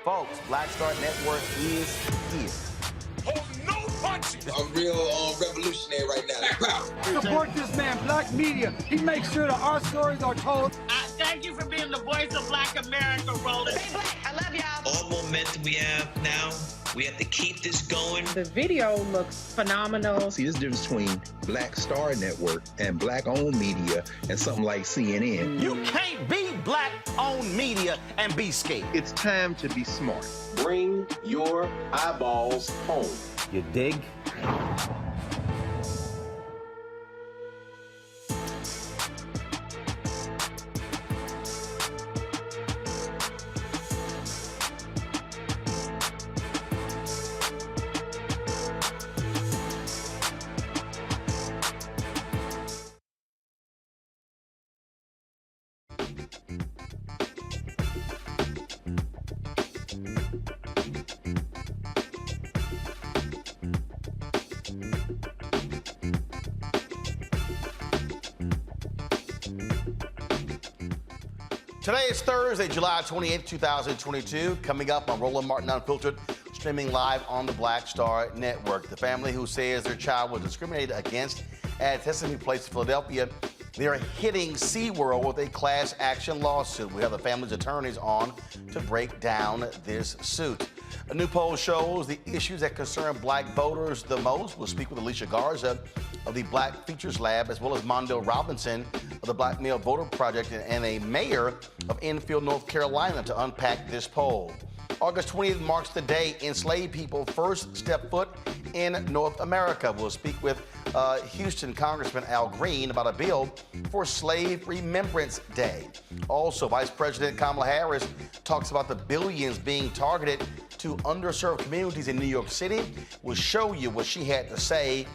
Folks, Black Star Network is here. Hold no punches! I'm real revolutionary right now. Black power. Support this man, Black Media. He makes sure that our stories are told. I Thank you for being the voice of Black America, Roland. Stay black. I love y'all. All momentum we have now, we have to keep this going. The video looks phenomenal. See, this difference between Black Star Network and Black-owned media and something like CNN. You can't be Black-owned media and be scared. It's time to be smart. Bring your eyeballs home. You dig? Today is Thursday, July 28, 2022. Coming up on Roland Martin Unfiltered, streaming live on the Black Star Network. The family who says their child was discriminated against at Sesame Place, Philadelphia, they are hitting SeaWorld with a class action lawsuit. We have the family's attorneys on to break down this suit. A new poll shows the issues that concern Black voters the most. We'll speak with Alicia Garza of the Black Features Lab, as well as Mondale Robinson of the Black Male Voter Project, and a mayor of Enfield, North Carolina, to unpack this poll. August 20th marks the day enslaved people first step foot in North America. We'll speak with Houston Congressman Al Green about a bill for Slave Remembrance Day. Also, Vice President Kamala Harris talks about the billions being targeted to underserved communities in New York City. We'll show you what she had to say.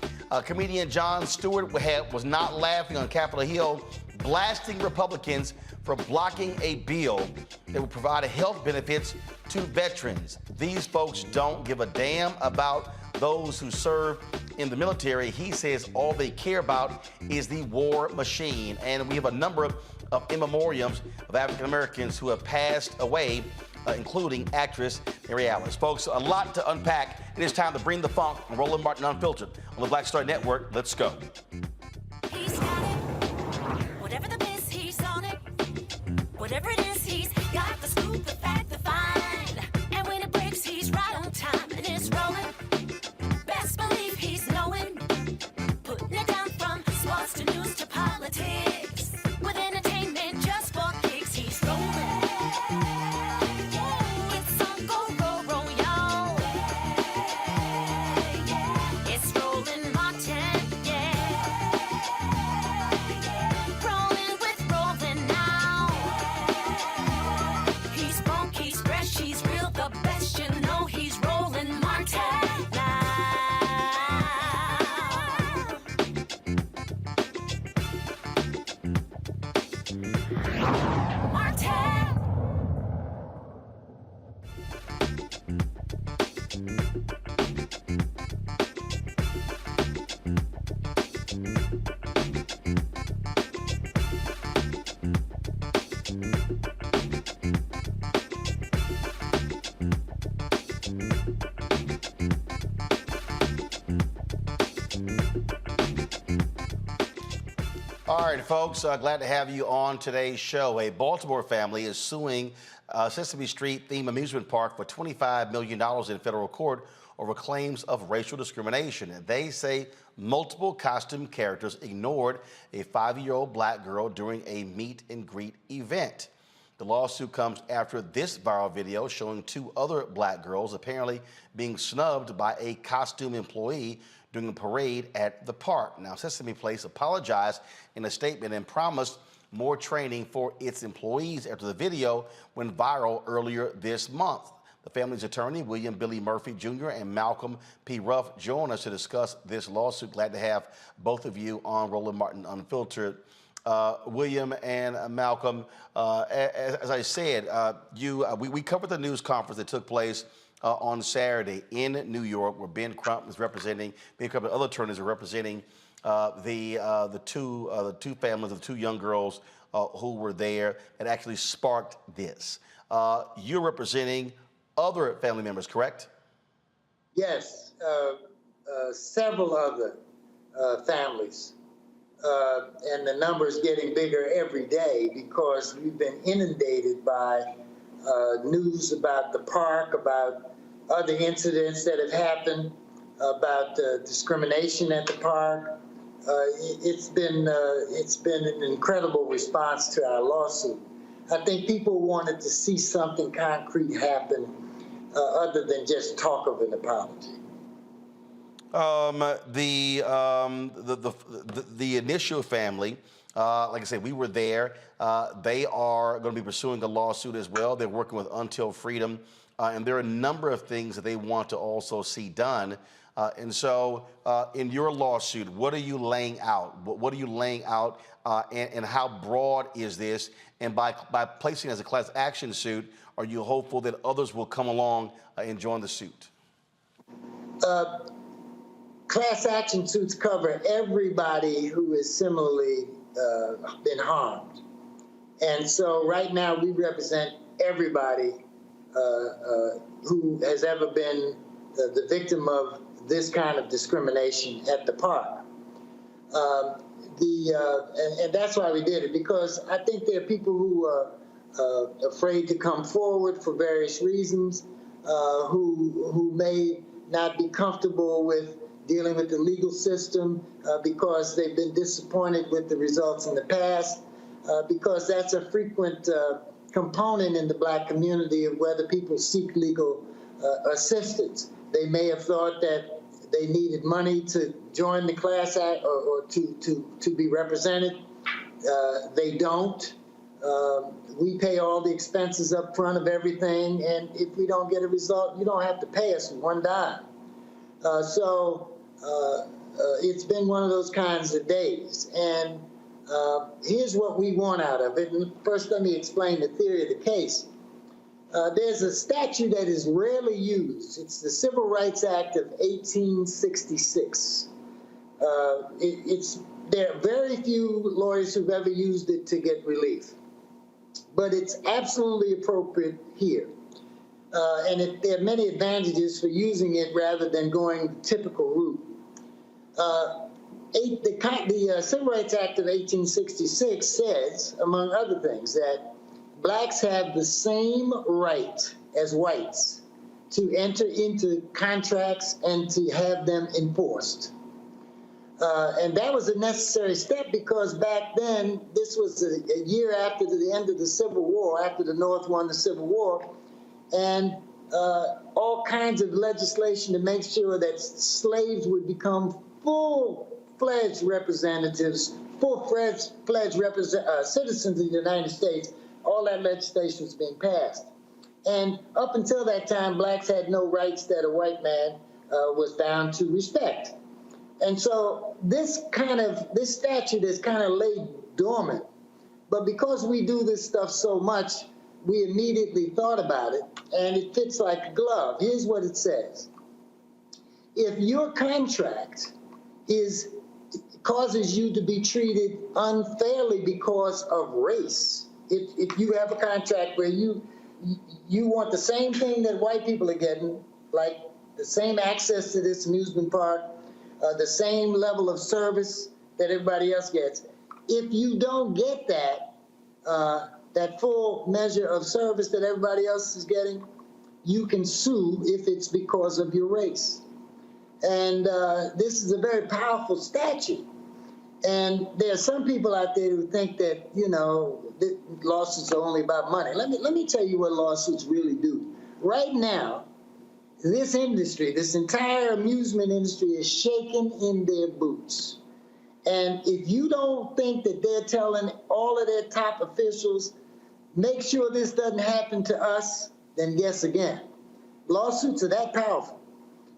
Comedian Jon Stewart was not laughing on Capitol Hill, blasting Republicans for blocking a bill that would provide health benefits to veterans. These folks don't give a damn about those who serve in the military. He says all they care about is the war machine. And we have a number of memoriams of African Americans who have passed away, including actress Mary Alice. Folks, a lot to unpack. It is time to bring the funk on Roland Martin Unfiltered on the Black Star Network. Let's go. He's got it. Whatever the biz, he's on it. Whatever it is, he's got the scoop, the fact, the find. And when it breaks, he's right on time and it's rolling. Best believe he's knowing. Putting it down from sports to news to politics. With entertainment just for kicks, he's rolling. It's on go, roll, y'all. It's Roland Martin, yeah. Rolling with Roland now. He's funky, he's fresh, he's real, the best, you know he's Roland Martin now. Martin. All right, folks, glad to have you on today's show. A Baltimore family is suing Sesame Street theme amusement park for $25 million in federal court over claims of racial discrimination. They say multiple costume characters ignored a 5-year-old Black girl during a meet and greet event. The lawsuit comes after this viral video showing 2 other Black girls apparently being snubbed by a costume employee during a parade at the park. Now, Sesame Place apologized in a statement and promised more training for its employees after the video went viral earlier this month. The family's attorney, William Billy Murphy Jr. and Malcolm P. Ruff, join us to discuss this lawsuit. Glad to have both of you on Roland Martin Unfiltered. William and Malcolm, as I said, we covered the news conference that took place on Saturday in New York, where Ben Crump is representing, Ben Crump and other attorneys are representing the two families of the 2 young girls who were there that actually sparked this. You're representing other family members, correct? Yes, several other families and the numbers getting bigger every day because we've been inundated by news about the park, about other incidents that have happened, about discrimination at the park. It's been an incredible response to our lawsuit. I think people wanted to see something concrete happen other than just talk of an apology. The initial family, like I said, we were there. They are going to be pursuing a lawsuit as well. They're working with Until Freedom, and there are a number of things that they want to also see done. And so, in your lawsuit, what are you laying out? What are you laying out, and how broad is this? And by placing it as a class action suit, are you hopeful that others will come along and join the suit? Class action suits cover everybody who is similarly been harmed. And so right now we represent everybody who has ever been the victim of this kind of discrimination at the park. And that's why we did it, because I think there are people who are afraid to come forward for various reasons, who may not be comfortable with dealing with the legal system because they've been disappointed with the results in the past, because that's a frequent component in the Black community of whether people seek legal assistance. They may have thought that they needed money to join the class act or to be represented. They don't. We pay all the expenses up front of everything, and if we don't get a result, you don't have to pay us one dime. So it's been one of those kinds of days. And here's what we want out of it. And first, let me explain the theory of the case. There's a statute that is rarely used. It's the Civil Rights Act of 1866. There are very few lawyers who've ever used it to get relief, but it's absolutely appropriate here. And there are many advantages for using it rather than going the typical route. The Civil Rights Act of 1866 says, among other things, that Blacks have the same right as whites to enter into contracts and to have them enforced. And that was a necessary step because back then, this was a year after the end of the Civil War, after the North won the Civil War, and all kinds of legislation to make sure that slaves would become full-fledged representatives, full-fledged citizens of the United States. All that legislation was being passed. And up until that time, Blacks had no rights that a white man was bound to respect. And so this statute is kind of laid dormant. But because we do this stuff so much, we immediately thought about it, and it fits like a glove. Here's what it says. If your contract causes you to be treated unfairly because of race, if you have a contract where you want the same thing that white people are getting, like the same access to this amusement park, the same level of service that everybody else gets, if you don't get that, that full measure of service that everybody else is getting, you can sue if it's because of your race. And this is a very powerful statute. And there are some people out there who think that, lawsuits are only about money. Let me tell you what lawsuits really do. Right now, this industry, this entire amusement industry is shaking in their boots. And if you don't think that they're telling all of their top officials, make sure this doesn't happen to us, then guess again. Lawsuits are that powerful.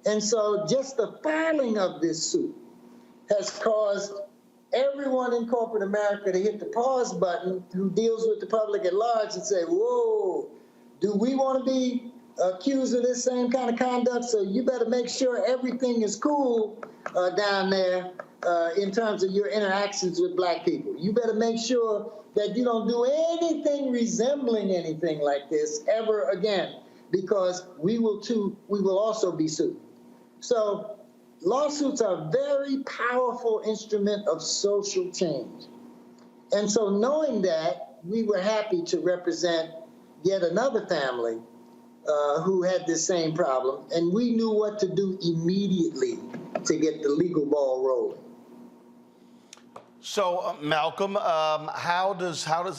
And so just the filing of this suit has caused everyone in corporate America to hit the pause button who deals with the public at large and say, whoa, do we want to be accused of this same kind of conduct? So you better make sure everything is cool down there in terms of your interactions with Black people. You better make sure that you don't do anything resembling anything like this ever again, because we will also be sued. So lawsuits are a very powerful instrument of social change. And so knowing that, we were happy to represent yet another family who had this same problem, and we knew what to do immediately to get the legal ball rolling. So, Malcolm,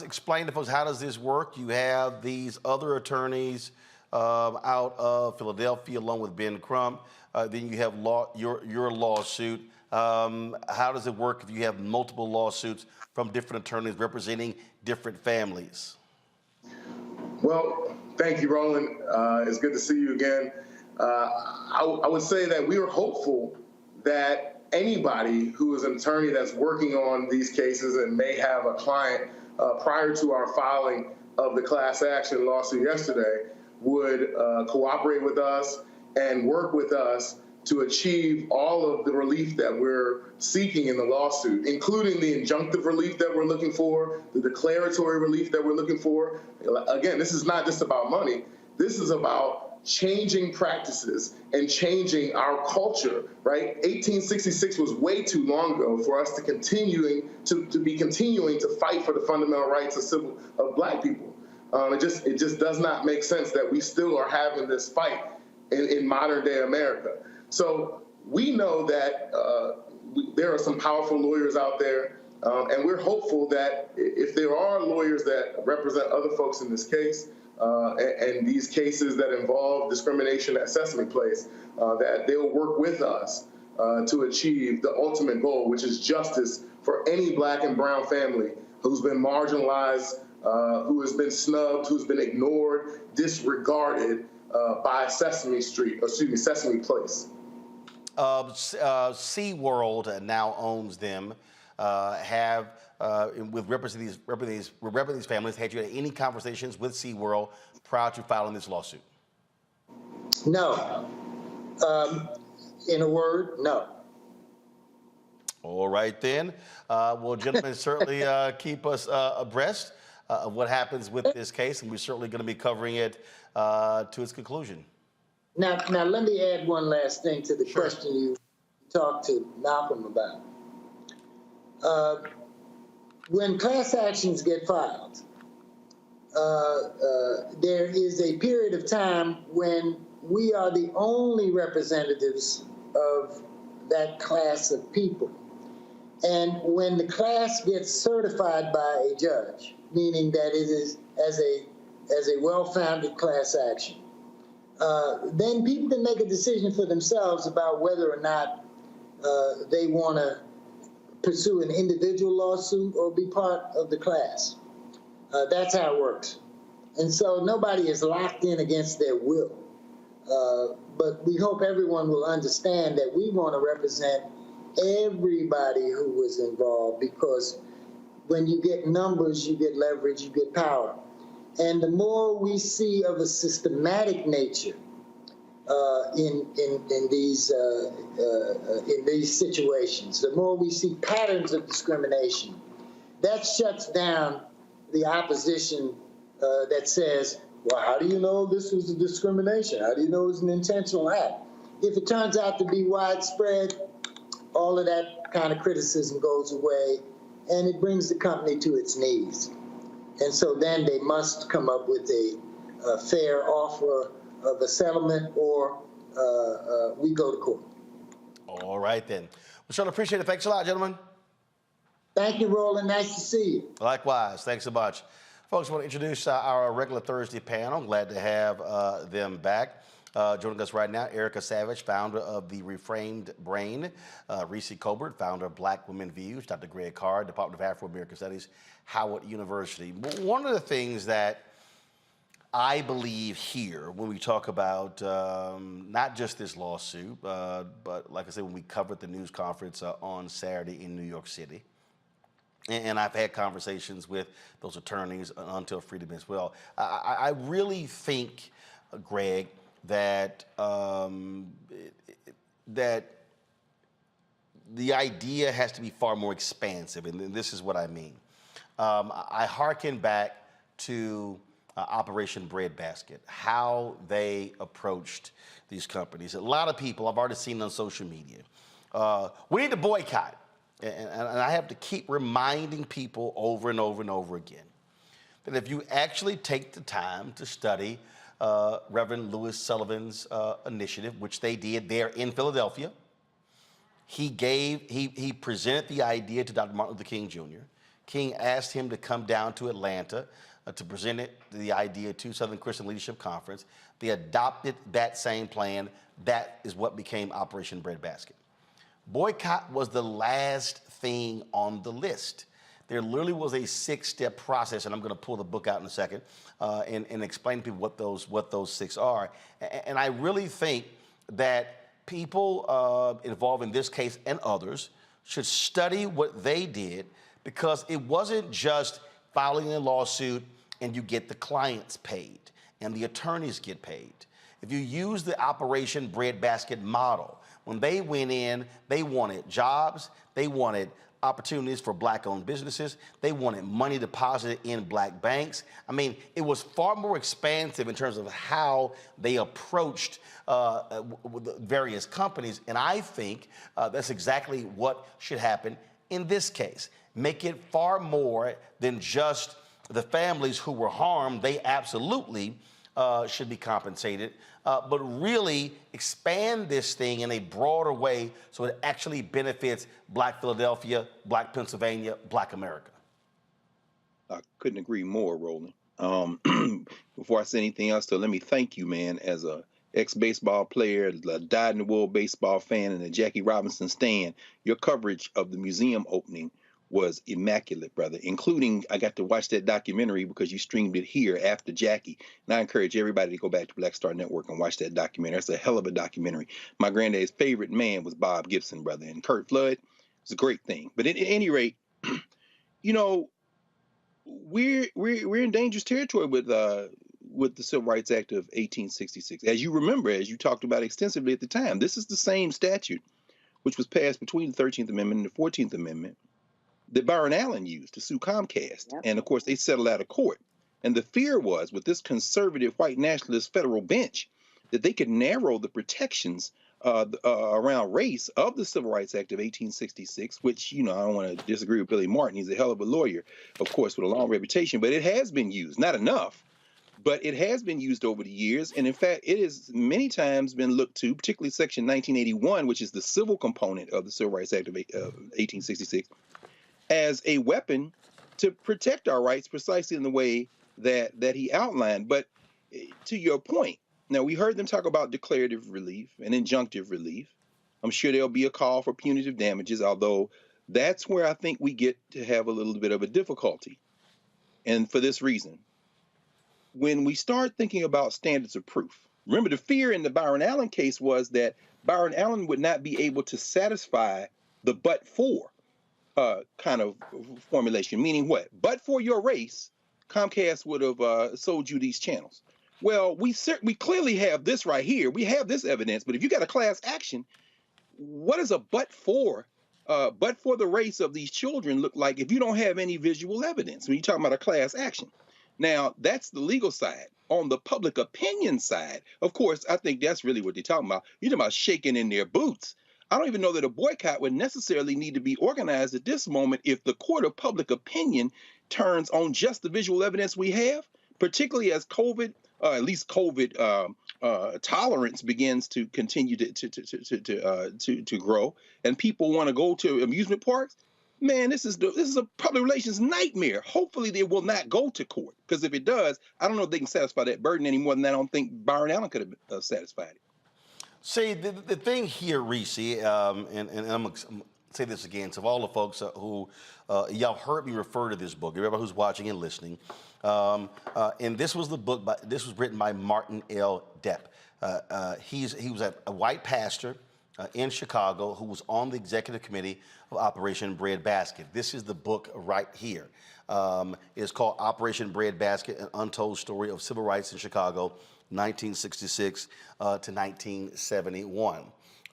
explain to folks, how does this work? You have these other attorneys out of Philadelphia, along with Ben Crump. Then you have your lawsuit. How does it work if you have multiple lawsuits from different attorneys representing different families? Well, thank you, Roland. It's good to see you again. I would say that we were hopeful that anybody who is an attorney that's working on these cases and may have a client prior to our filing of the class action lawsuit yesterday would cooperate with us and work with us to achieve all of the relief that we're seeking in the lawsuit, including the injunctive relief that we're looking for, the declaratory relief that we're looking for. Again, this is not just about money. This is about changing practices and changing our culture, right? 1866 was way too long ago for us to be continuing to fight for the fundamental rights of Black people. It just does not make sense that we still are having this fight in modern day America. So we know that there are some powerful lawyers out there, and we're hopeful that if there are lawyers that represent other folks in this case, and these cases that involve discrimination at Sesame Place, that they'll work with us to achieve the ultimate goal, which is justice for any Black and brown family who's been marginalized, who has been snubbed, who's been ignored, disregarded by Sesame Place. SeaWorld now owns them. With representing these families, had you had any conversations with SeaWorld prior to filing this lawsuit? No. In a word, no. All right, then. Well, gentlemen, certainly keep us abreast of what happens with this case, and we're certainly going to be covering it to its conclusion. Now, let me add one last thing to the question you talked to Malcolm about. When class actions get filed, there is a period of time when we are the only representatives of that class of people. And when the class gets certified by a judge, meaning that it is as a well-founded class action, then people can make a decision for themselves about whether or not they want to pursue an individual lawsuit or be part of the class. That's how it works. And so nobody is locked in against their will. But we hope everyone will understand that we want to represent everybody who was involved, because when you get numbers, you get leverage, you get power. And the more we see of a systematic nature in these situations, the more we see patterns of discrimination, that shuts down the opposition that says, well, how do you know this was a discrimination? How do you know it was an intentional act? If it turns out to be widespread, all of that kind of criticism goes away, and it brings the company to its knees. And so then they must come up with a fair offer of a settlement, or we go to court. All right, then. We certainly appreciate it. Thanks a lot, gentlemen. Thank you, Roland. Nice to see you. Likewise. Thanks so much. Folks, I want to introduce our regular Thursday panel. Glad to have them back. Joining us right now, Erica Savage, founder of the Reframed Brain, Reese Colbert, founder of Black Women Views, Dr. Greg Carr, Department of Afro-American Studies, Howard University. One of the things that I believe here when we talk about not just this lawsuit, but like I said, when we covered the news conference on Saturday in New York City, and I've had conversations with those attorneys until freedom as well. I really think, Greg, that that the idea has to be far more expansive, and this is what I mean. I hearken back to Operation Breadbasket, how they approached these companies. A lot of people I've already seen on social media. We need to boycott. And I have to keep reminding people over and over and over again that if you actually take the time to study Reverend Louis Sullivan's initiative, which they did there in Philadelphia, he presented the idea to Dr. Martin Luther King Jr. King asked him to come down to Atlanta to present the idea to Southern Christian Leadership Conference. They adopted that same plan. That is what became Operation Breadbasket. Boycott was the last thing on the list. There literally was a 6-step process, and I'm going to pull the book out in a second and explain to people what those 6 are. And I really think that people involved in this case and others should study what they did, because it wasn't just filing a lawsuit and you get the clients paid and the attorneys get paid. If you use the Operation Breadbasket model, when they went in, they wanted jobs, they wanted opportunities for black-owned businesses, they wanted money deposited in black banks. I mean, it was far more expansive in terms of how they approached various companies, and I think that's exactly what should happen in this case. Make it far more than just the families who were harmed. They absolutely should be compensated, but really expand this thing in a broader way so it actually benefits Black Philadelphia, Black Pennsylvania, Black America. I couldn't agree more, Roland. Before I say anything else, though, let me thank you, man, as a ex-baseball player, a dyed-in-the-wool baseball fan, and a Jackie Robinson stan. Your coverage of the museum opening was immaculate, brother, including I got to watch that documentary because you streamed it here after Jackie. And I encourage everybody to go back to Black Star Network and watch that documentary. It's a hell of a documentary. My granddad's favorite man was Bob Gibson, brother, and Kurt Flood. It's a great thing. But at any rate, you know, we're in dangerous territory with the Civil Rights Act of 1866. As you remember, as you talked about extensively at the time, this is the same statute which was passed between the 13th Amendment and the 14th Amendment that Byron Allen used to sue Comcast. Yep. And of course, they settled out of court. And the fear was, with this conservative white nationalist federal bench, that they could narrow the protections around race of the Civil Rights Act of 1866, which, you know, I don't want to disagree with Billy Martin. He's a hell of a lawyer, of course, with a long reputation, but it has been used, not enough, but it has been used over the years. And in fact, it has many times been looked to, particularly Section 1981, which is the civil component of the Civil Rights Act of 1866, as a weapon to protect our rights precisely in the way that he outlined. But to your point, now we heard them talk about declarative relief and injunctive relief. I'm sure there'll be a call for punitive damages, although that's where I think we get to have a little bit of a difficulty. And for this reason, when we start thinking about standards of proof, remember the fear in the Byron Allen case was that Byron Allen would not be able to satisfy the but-for kind of formulation, meaning what? But for your race, Comcast would have sold you these channels. Well, we clearly have this right here. We have this evidence, but if you got a class action, what does a but for the race of these children look like if you don't have any visual evidence when you're talking about a class action? Now, that's the legal side. On the public opinion side, of course, I think that's really what they're talking about. You're talking about shaking in their boots. I don't even know that a boycott would necessarily need to be organized at this moment if the court of public opinion turns on just the visual evidence we have, particularly as COVID, at least COVID tolerance begins to continue to grow, and people want to go to amusement parks. Man, this is a public relations nightmare. Hopefully, they will not go to court, because if it does, I don't know if they can satisfy that burden any more than I don't think Byron Allen could have satisfied it. See, the thing here, Reese, and I'm going to say this again to all the folks who, y'all heard me refer to this book, everybody who's watching and listening, and this was the book, this was written by Martin L. Depp. He was a white pastor in Chicago who was on the executive committee of Operation Breadbasket. This is the book right here. It's called Operation Breadbasket, An Untold Story of Civil Rights in Chicago, 1966 to 1971.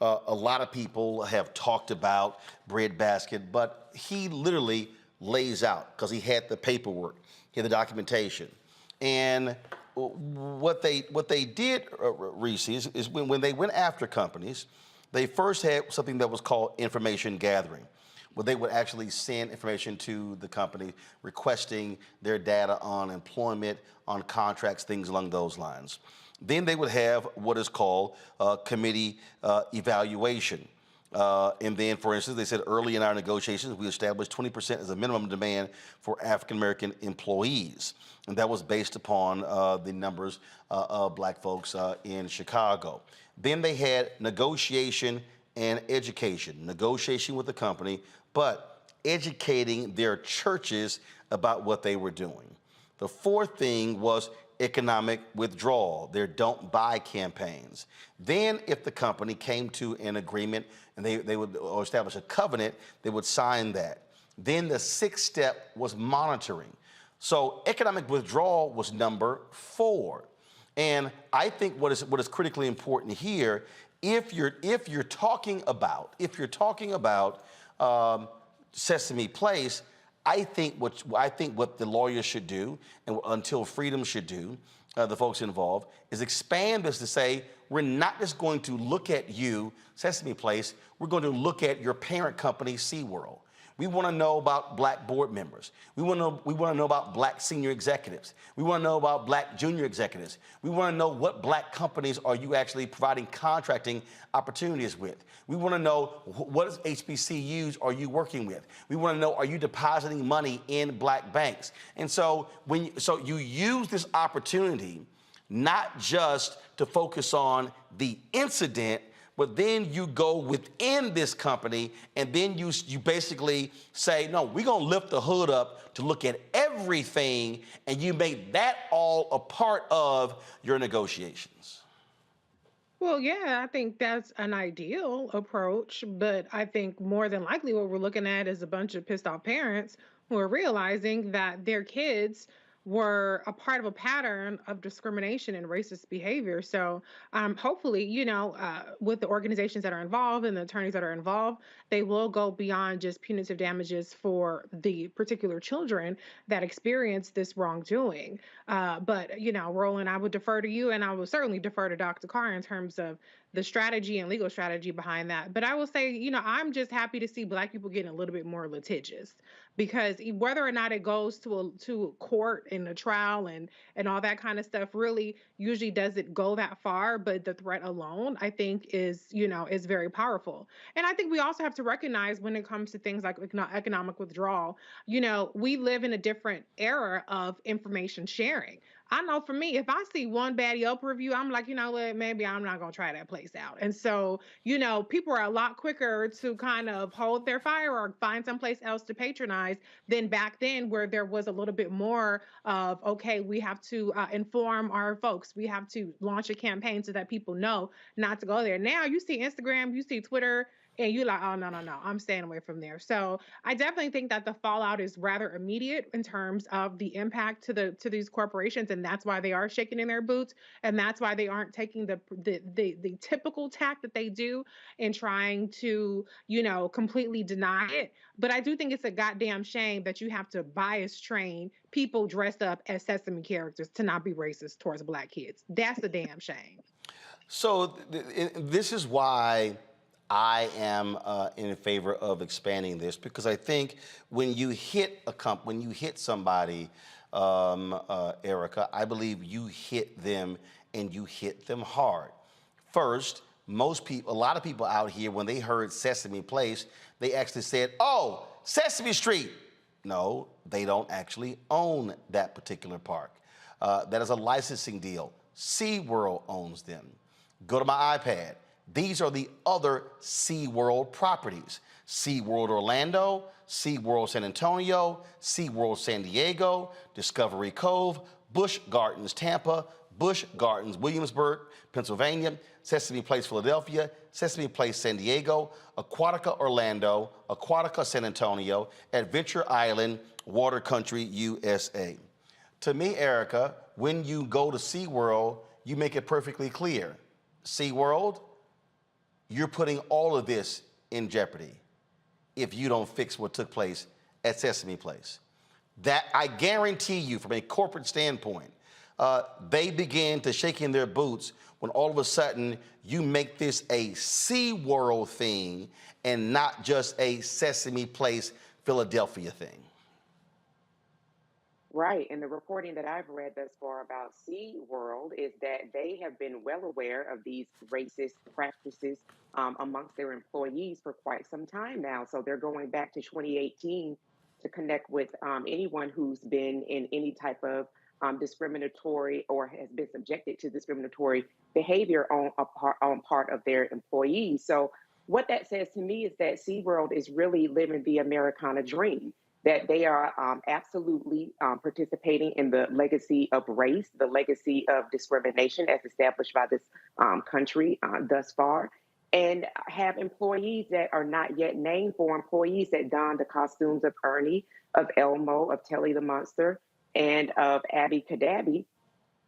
A lot of people have talked about Breadbasket, but he literally lays out, because he had the paperwork, he had the documentation. And what they did, Reese, is when they went after companies, they first had something that was called information gathering, where they would actually send information to the company requesting their data on employment, on contracts, things along those lines. Then they would have what is called committee evaluation. And then, for instance, they said early in our negotiations, we established 20% as a minimum demand for African-American employees. And that was based upon the numbers of black folks in Chicago. Then they had negotiation and education, negotiation with the company, but educating their churches about what they were doing. The fourth thing was economic withdrawal, their don't buy campaigns. Then if the company came to an agreement and they would or establish a covenant, they would sign that. Then the sixth step was monitoring. So economic withdrawal was number 4. And I think what is critically important here, if you're talking about Sesame Place, I think what the lawyers should do, and Until Freedom should do, the folks involved, is expand this to say, we're not just going to look at you, Sesame Place, we're going to look at your parent company, SeaWorld. We want to know about black board members. We want to know about black senior executives. We want to know about black junior executives. We want to know what black companies are you actually providing contracting opportunities with. We want to know what HBCUs are you working with. We want to know, are you depositing money in black banks? And so you use this opportunity not just to focus on the incident, but then you go within this company and then you basically say, no, we're gonna lift the hood up to look at everything, and you make that all a part of your negotiations. Well, yeah, I think that's an ideal approach, but I think more than likely what we're looking at is a bunch of pissed off parents who are realizing that their kids were a part of a pattern of discrimination and racist behavior. So hopefully, with the organizations that are involved and the attorneys that are involved, they will go beyond just punitive damages for the particular children that experience this wrongdoing. But, Roland, I would defer to you, and I will certainly defer to Dr. Carr in terms of the strategy and legal strategy behind that. But I will say, I'm just happy to see black people getting a little bit more litigious, because whether or not it goes to court and a trial and all that kind of stuff really usually doesn't go that far. But the threat alone, I think, is very powerful. And I think we also have to recognize, when it comes to things like economic withdrawal, we live in a different era of information sharing. I know for me, if I see one bad Yelp review, I'm like, what, maybe I'm not going to try that place out. And so, people are a lot quicker to kind of hold their fire or find someplace else to patronize than back then, where there was a little bit more of, okay, we have to inform our folks. We have to launch a campaign so that people know not to go there. Now you see Instagram, you see Twitter, and you're like, oh, no, I'm staying away from there. So I definitely think that the fallout is rather immediate in terms of the impact to these corporations, and that's why they are shaking in their boots, and that's why they aren't taking the typical tack that they do in trying to, completely deny it. But I do think it's a goddamn shame that you have to bias train people dressed up as Sesame characters to not be racist towards black kids. That's a damn shame. So this is why I am in favor of expanding this, because I think when you hit somebody, Erica, I believe you hit them, and you hit them hard. First, a lot of people out here, when they heard Sesame Place, they actually said, oh, Sesame Street. No, they don't actually own that particular park. That is a licensing deal. SeaWorld owns them. Go to my iPad. These are the other SeaWorld properties: SeaWorld Orlando, SeaWorld San Antonio, SeaWorld San Diego, Discovery Cove, Busch Gardens Tampa, Busch Gardens Williamsburg, Pennsylvania, Sesame Place Philadelphia, Sesame Place San Diego, Aquatica Orlando, Aquatica San Antonio, Adventure Island, Water Country, USA. To me, Erica, when you go to SeaWorld, you make it perfectly clear. SeaWorld, you're putting all of this in jeopardy if you don't fix what took place at Sesame Place. That, I guarantee you, from a corporate standpoint, they begin to shake in their boots when all of a sudden you make this a SeaWorld thing and not just a Sesame Place, Philadelphia thing. Right. And the reporting that I've read thus far about SeaWorld is that they have been well aware of these racist practices amongst their employees for quite some time now. So they're going back to 2018 to connect with anyone who's been in any type of discriminatory or has been subjected to discriminatory behavior on part of their employees. So what that says to me is that SeaWorld is really living the Americana dream, that they are absolutely participating in the legacy of race, the legacy of discrimination as established by this country thus far, and have employees that are not yet named for employees that don the costumes of Ernie, of Elmo, of Telly the Monster, and of Abby Cadabby,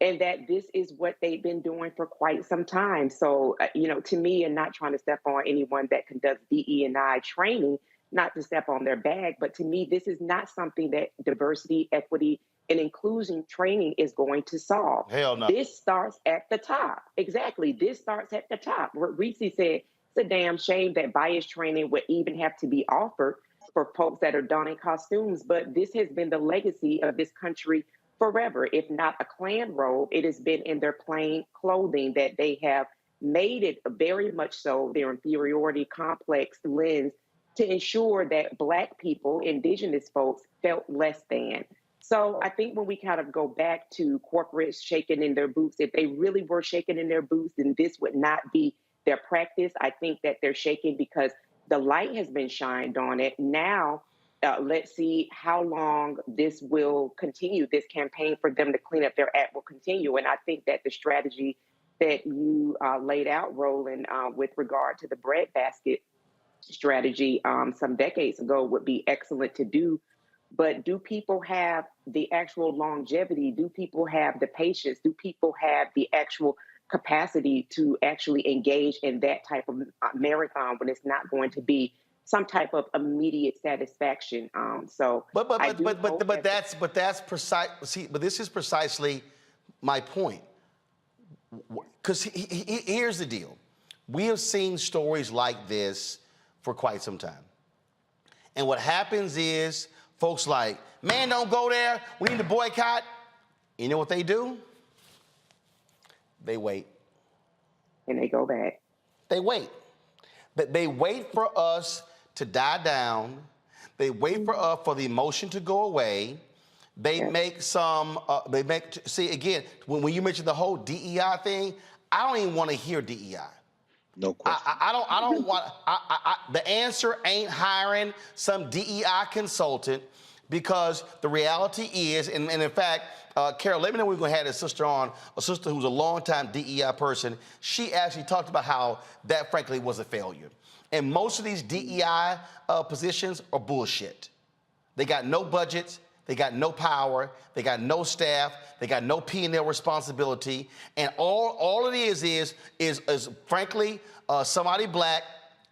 and that this is what they've been doing for quite some time. So, to me, and not trying to step on anyone that conducts DE&I training, not to step on their bag, but to me, this is not something that diversity, equity, and inclusion training is going to solve. Hell no. This starts at the top. Exactly. This starts at the top. Reese said, it's a damn shame that bias training would even have to be offered for folks that are donning costumes, but this has been the legacy of this country forever. If not a Klan robe, it has been in their plain clothing that they have made it very much so their inferiority complex lens to ensure that Black people, indigenous folks, felt less than. So I think when we kind of go back to corporates shaking in their boots, if they really were shaking in their boots, then this would not be their practice. I think that they're shaking because the light has been shined on it. Now, let's see how long this will continue. This campaign for them to clean up their act will continue. And I think that the strategy that you laid out, Roland, with regard to the breadbasket strategy some decades ago would be excellent to do. But do people have the actual longevity? Do people have the patience? Do people have the actual capacity to actually engage in that type of marathon when it's not going to be some type of immediate satisfaction? But that's precise. See, but this is precisely my point. Because here's the deal: we have seen stories like this for quite some time, and what happens is folks like, man, don't go there. We need to boycott. You know what they do? They wait. And they go back. They wait. They wait for us to die down. They wait for the emotion to go away. They make some, see, again, when you mentioned the whole DEI thing, I don't even want to hear DEI. No question. I don't want, the answer ain't hiring some DEI consultant, because the reality is, and in fact, Carol, let me know when we're going to have a sister on, a sister who's a longtime DEI person. She actually talked about how that, frankly, was a failure. And most of these DEI positions are bullshit. They got no budgets, they got no power, they got no staff, they got no P&L responsibility, and all it is frankly, somebody Black,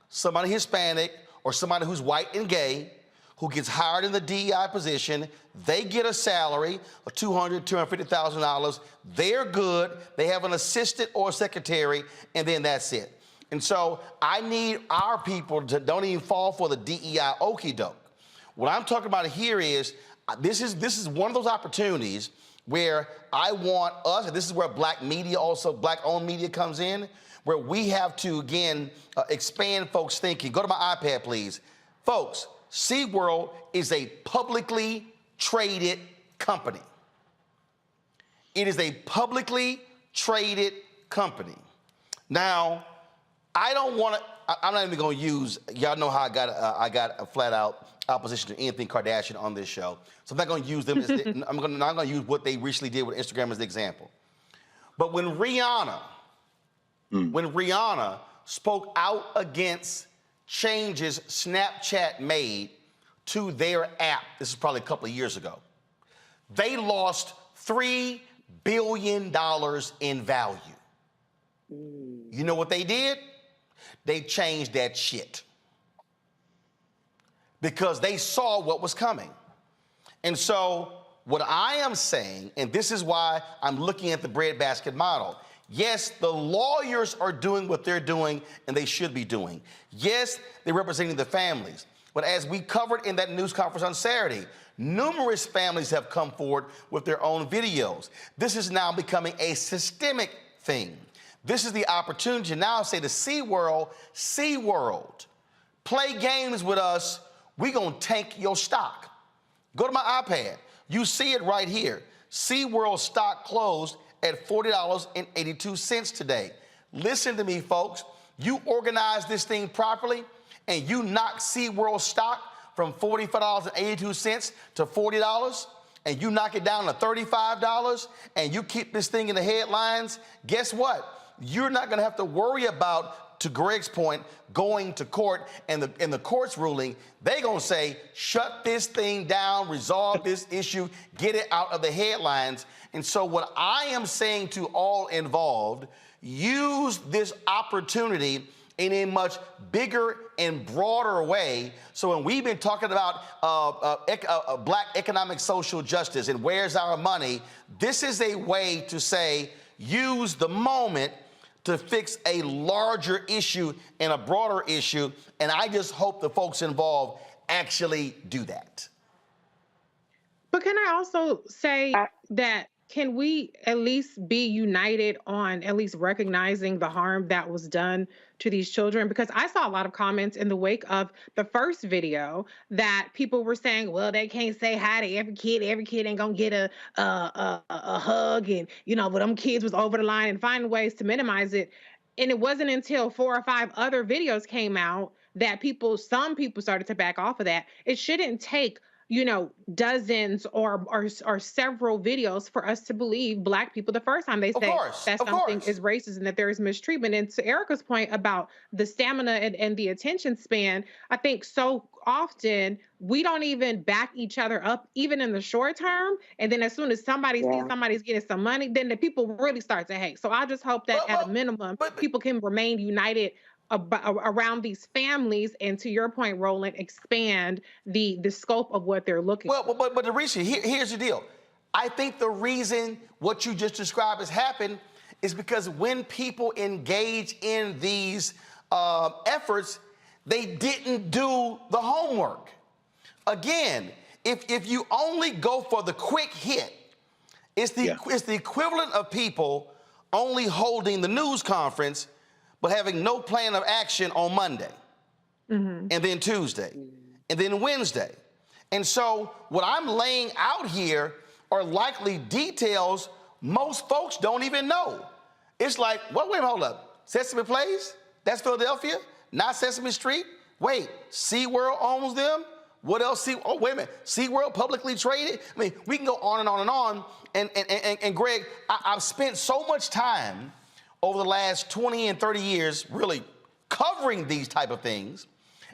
somebody Hispanic, or somebody who's white and gay, who gets hired in the DEI position. They get a salary of $200,000, $250,000. They're good. They have an assistant or a secretary, and then that's it. And so I need our people to don't even fall for the DEI okie doke. What I'm talking about here is this is one of those opportunities where I want us, and this is where Black media, also Black-owned media, comes in, where we have to, again, expand folks' thinking. Go to my iPad, please. Folks, SeaWorld is a publicly traded company. It is a publicly traded company. Now, I don't want to, I'm not even going to use, y'all know how I got a flat out opposition to anything Kardashian on this show. So I'm not going to use them, I'm not going to use what they recently did with Instagram as the example. But when Rihanna spoke out against changes Snapchat made to their app, this is probably a couple of years ago, they lost $3 billion in value. You know what they did? They changed that shit because they saw what was coming. And so What I am saying, and this is why I'm looking at the breadbasket model. Yes, the lawyers are doing what they're doing and they should be doing. Yes, they're representing the families. But as we covered in that news conference on Saturday, numerous families have come forward with their own videos. This is now becoming a systemic thing. This is the opportunity to now say to SeaWorld, play games with us, we're gonna tank your stock. Go to my iPad, you see it right here. SeaWorld stock closed at $40.82 today. Listen to me, folks. You organize this thing properly and you knock SeaWorld stock from $45.82 to $40, and you knock it down to $35, and you keep this thing in the headlines, guess what? You're not gonna have to worry about, to Greg's point, going to court and the court's ruling. They're gonna say, shut this thing down, resolve this issue, get it out of the headlines. And so what I am saying to all involved, use this opportunity in a much bigger and broader way. So when we've been talking about Black economic social justice and where's our money, this is a way to say, use the moment to fix a larger issue and a broader issue. And I just hope the folks involved actually do that. But can I also say that can we at least be united on at least recognizing the harm that was done to these children? Because I saw a lot of comments in the wake of the first video that people were saying, well, they can't say hi to every kid ain't gonna get a hug, and but them kids was over the line, and finding ways to minimize it. And it wasn't until 4 or 5 other videos came out that some people started to back off of that. It shouldn't take dozens or several videos for us to believe Black people the first time they say that something is racist and that there is mistreatment. And to Erica's point about the stamina and the attention span, I think so often we don't even back each other up, even in the short term. And then as soon as somebody sees somebody's getting some money, then the people really start to hate. So I just hope that at a minimum, people can remain united around these families, and to your point, Roland, expand the scope of what they're looking for. But Alicia, here's the deal. I think the reason what you just described has happened is because when people engage in these efforts, they didn't do the homework. Again, if you only go for the quick hit, it's the equivalent of people only holding the news conference but having no plan of action on Monday, and then Tuesday, and then Wednesday. And so what I'm laying out here are likely details most folks don't even know. It's like, wait a minute, hold up. Sesame Place? That's Philadelphia? Not Sesame Street? Wait, SeaWorld owns them? What else? Oh, wait a minute. SeaWorld publicly traded? I mean, we can go on and on and on. And Greg, I've spent so much time over the last 20 and 30 years really covering these type of things.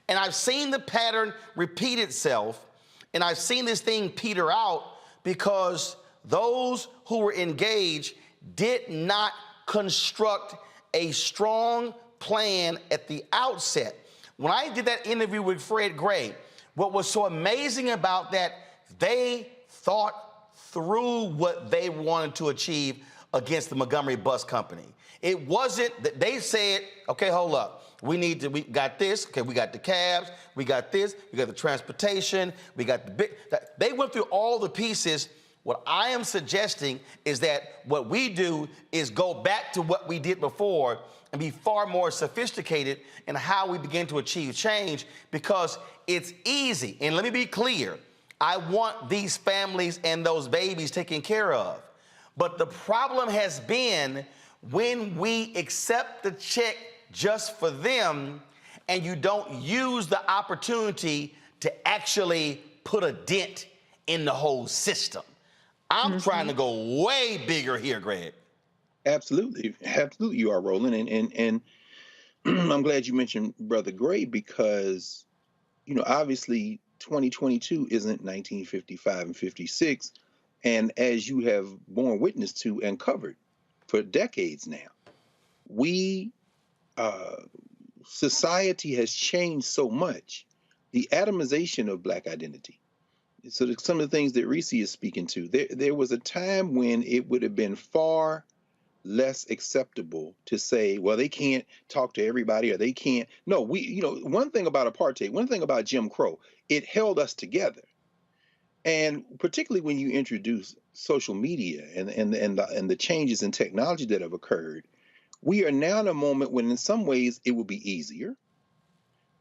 And I've seen the pattern repeat itself. And I've seen this thing peter out because those who were engaged did not construct a strong plan at the outset. When I did that interview with Fred Gray, what was so amazing about that, they thought through what they wanted to achieve against the Montgomery Bus Company. It wasn't that they said, okay, hold up. We got this, okay, we got the cabs, we got this, we got the transportation, we got the big, they went through all the pieces. What I am suggesting is that what we do is go back to what we did before and be far more sophisticated in how we begin to achieve change, because it's easy. And let me be clear, I want these families and those babies taken care of. But the problem has been when we accept the check just for them and you don't use the opportunity to actually put a dent in the whole system. I'm trying to go way bigger here, Greg. Absolutely. Absolutely you are, Roland. And I'm glad you mentioned Brother Gray, because, obviously 2022 isn't 1955 and 56. And as you have borne witness to and covered for decades now, society has changed so much. The atomization of Black identity, So some of the things that Reese is speaking to, there was a time when it would have been far less acceptable to say, well, they can't talk to everybody or they can't. No, one thing about apartheid, one thing about Jim Crow, it held us together. And particularly when you introduce social media and the changes in technology that have occurred, we are now in a moment when in some ways it will be easier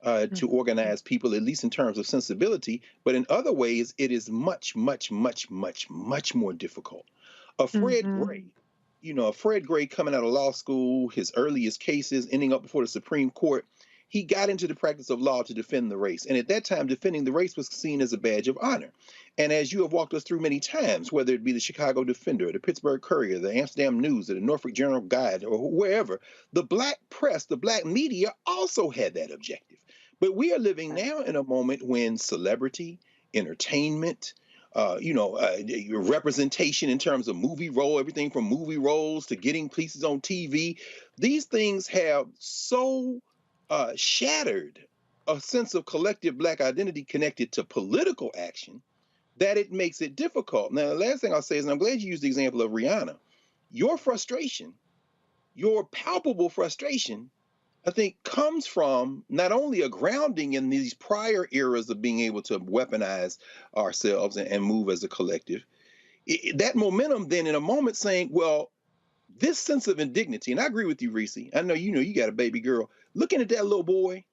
to organize people, at least in terms of sensibility, but in other ways it is much, much, much, much, much more difficult. Fred Gray coming out of law school, his earliest cases ending up before the Supreme Court, he got into the practice of law to defend the race. And at that time, defending the race was seen as a badge of honor. And as you have walked us through many times, whether it be the Chicago Defender, the Pittsburgh Courier, the Amsterdam News, or the Norfolk Journal Guide, or wherever, the black press, the black media also had that objective. But we are living now in a moment when celebrity, entertainment, representation in terms of movie role, everything from movie roles to getting pieces on TV, these things have so shattered a sense of collective black identity connected to political action that it makes it difficult. Now, the last thing I'll say is, and I'm glad you used the example of Rihanna, your frustration, your palpable frustration, I think comes from not only a grounding in these prior eras of being able to weaponize ourselves and move as a collective, that momentum then in a moment saying, well, this sense of indignity, and I agree with you, Reese, I know you got a baby girl, looking at that little boy,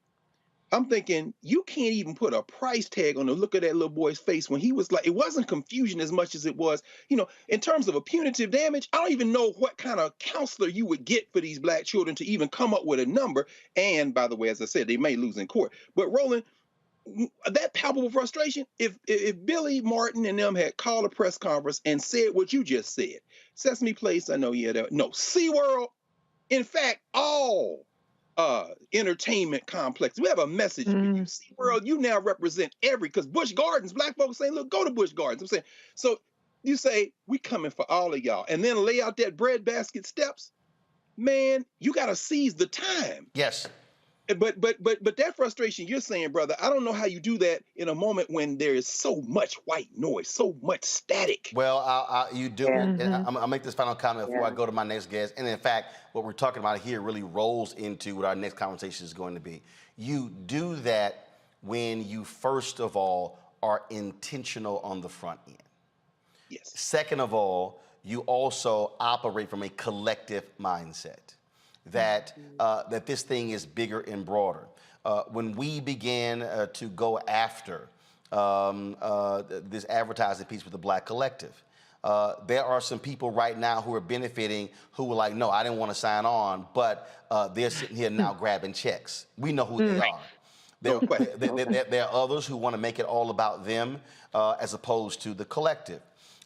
I'm thinking, you can't even put a price tag on the look of that little boy's face when he was like, it wasn't confusion as much as it was, in terms of a punitive damage, I don't even know what kind of counselor you would get for these black children to even come up with a number. And by the way, as I said, they may lose in court. But Roland, that palpable frustration, if Billy Martin and them had called a press conference and said what you just said, Sesame Place, I know you had no, SeaWorld, in fact, all entertainment complex. We have a message for you. SeaWorld, you now represent because Busch Gardens, black folks saying, look, go to Busch Gardens. I'm saying, so you say, we coming for all of y'all. And then lay out that breadbasket steps. Man, you got to seize the time. Yes. But that frustration you're saying, brother, I don't know how you do that in a moment when there is so much white noise, so much static. Well, you do. And I'll make this final comment before I go to my next guest. And in fact, what we're talking about here really rolls into what our next conversation is going to be. You do that when you, first of all, are intentional on the front end. Yes. Second of all, you also operate from a collective mindset. That this thing is bigger and broader. When we began to go after this advertising piece with the Black Collective, there are some people right now who are benefiting who were like, no, I didn't want to sign on, but they're sitting here now grabbing checks. We know who they are. There are others who want to make it all about them as opposed to the collective.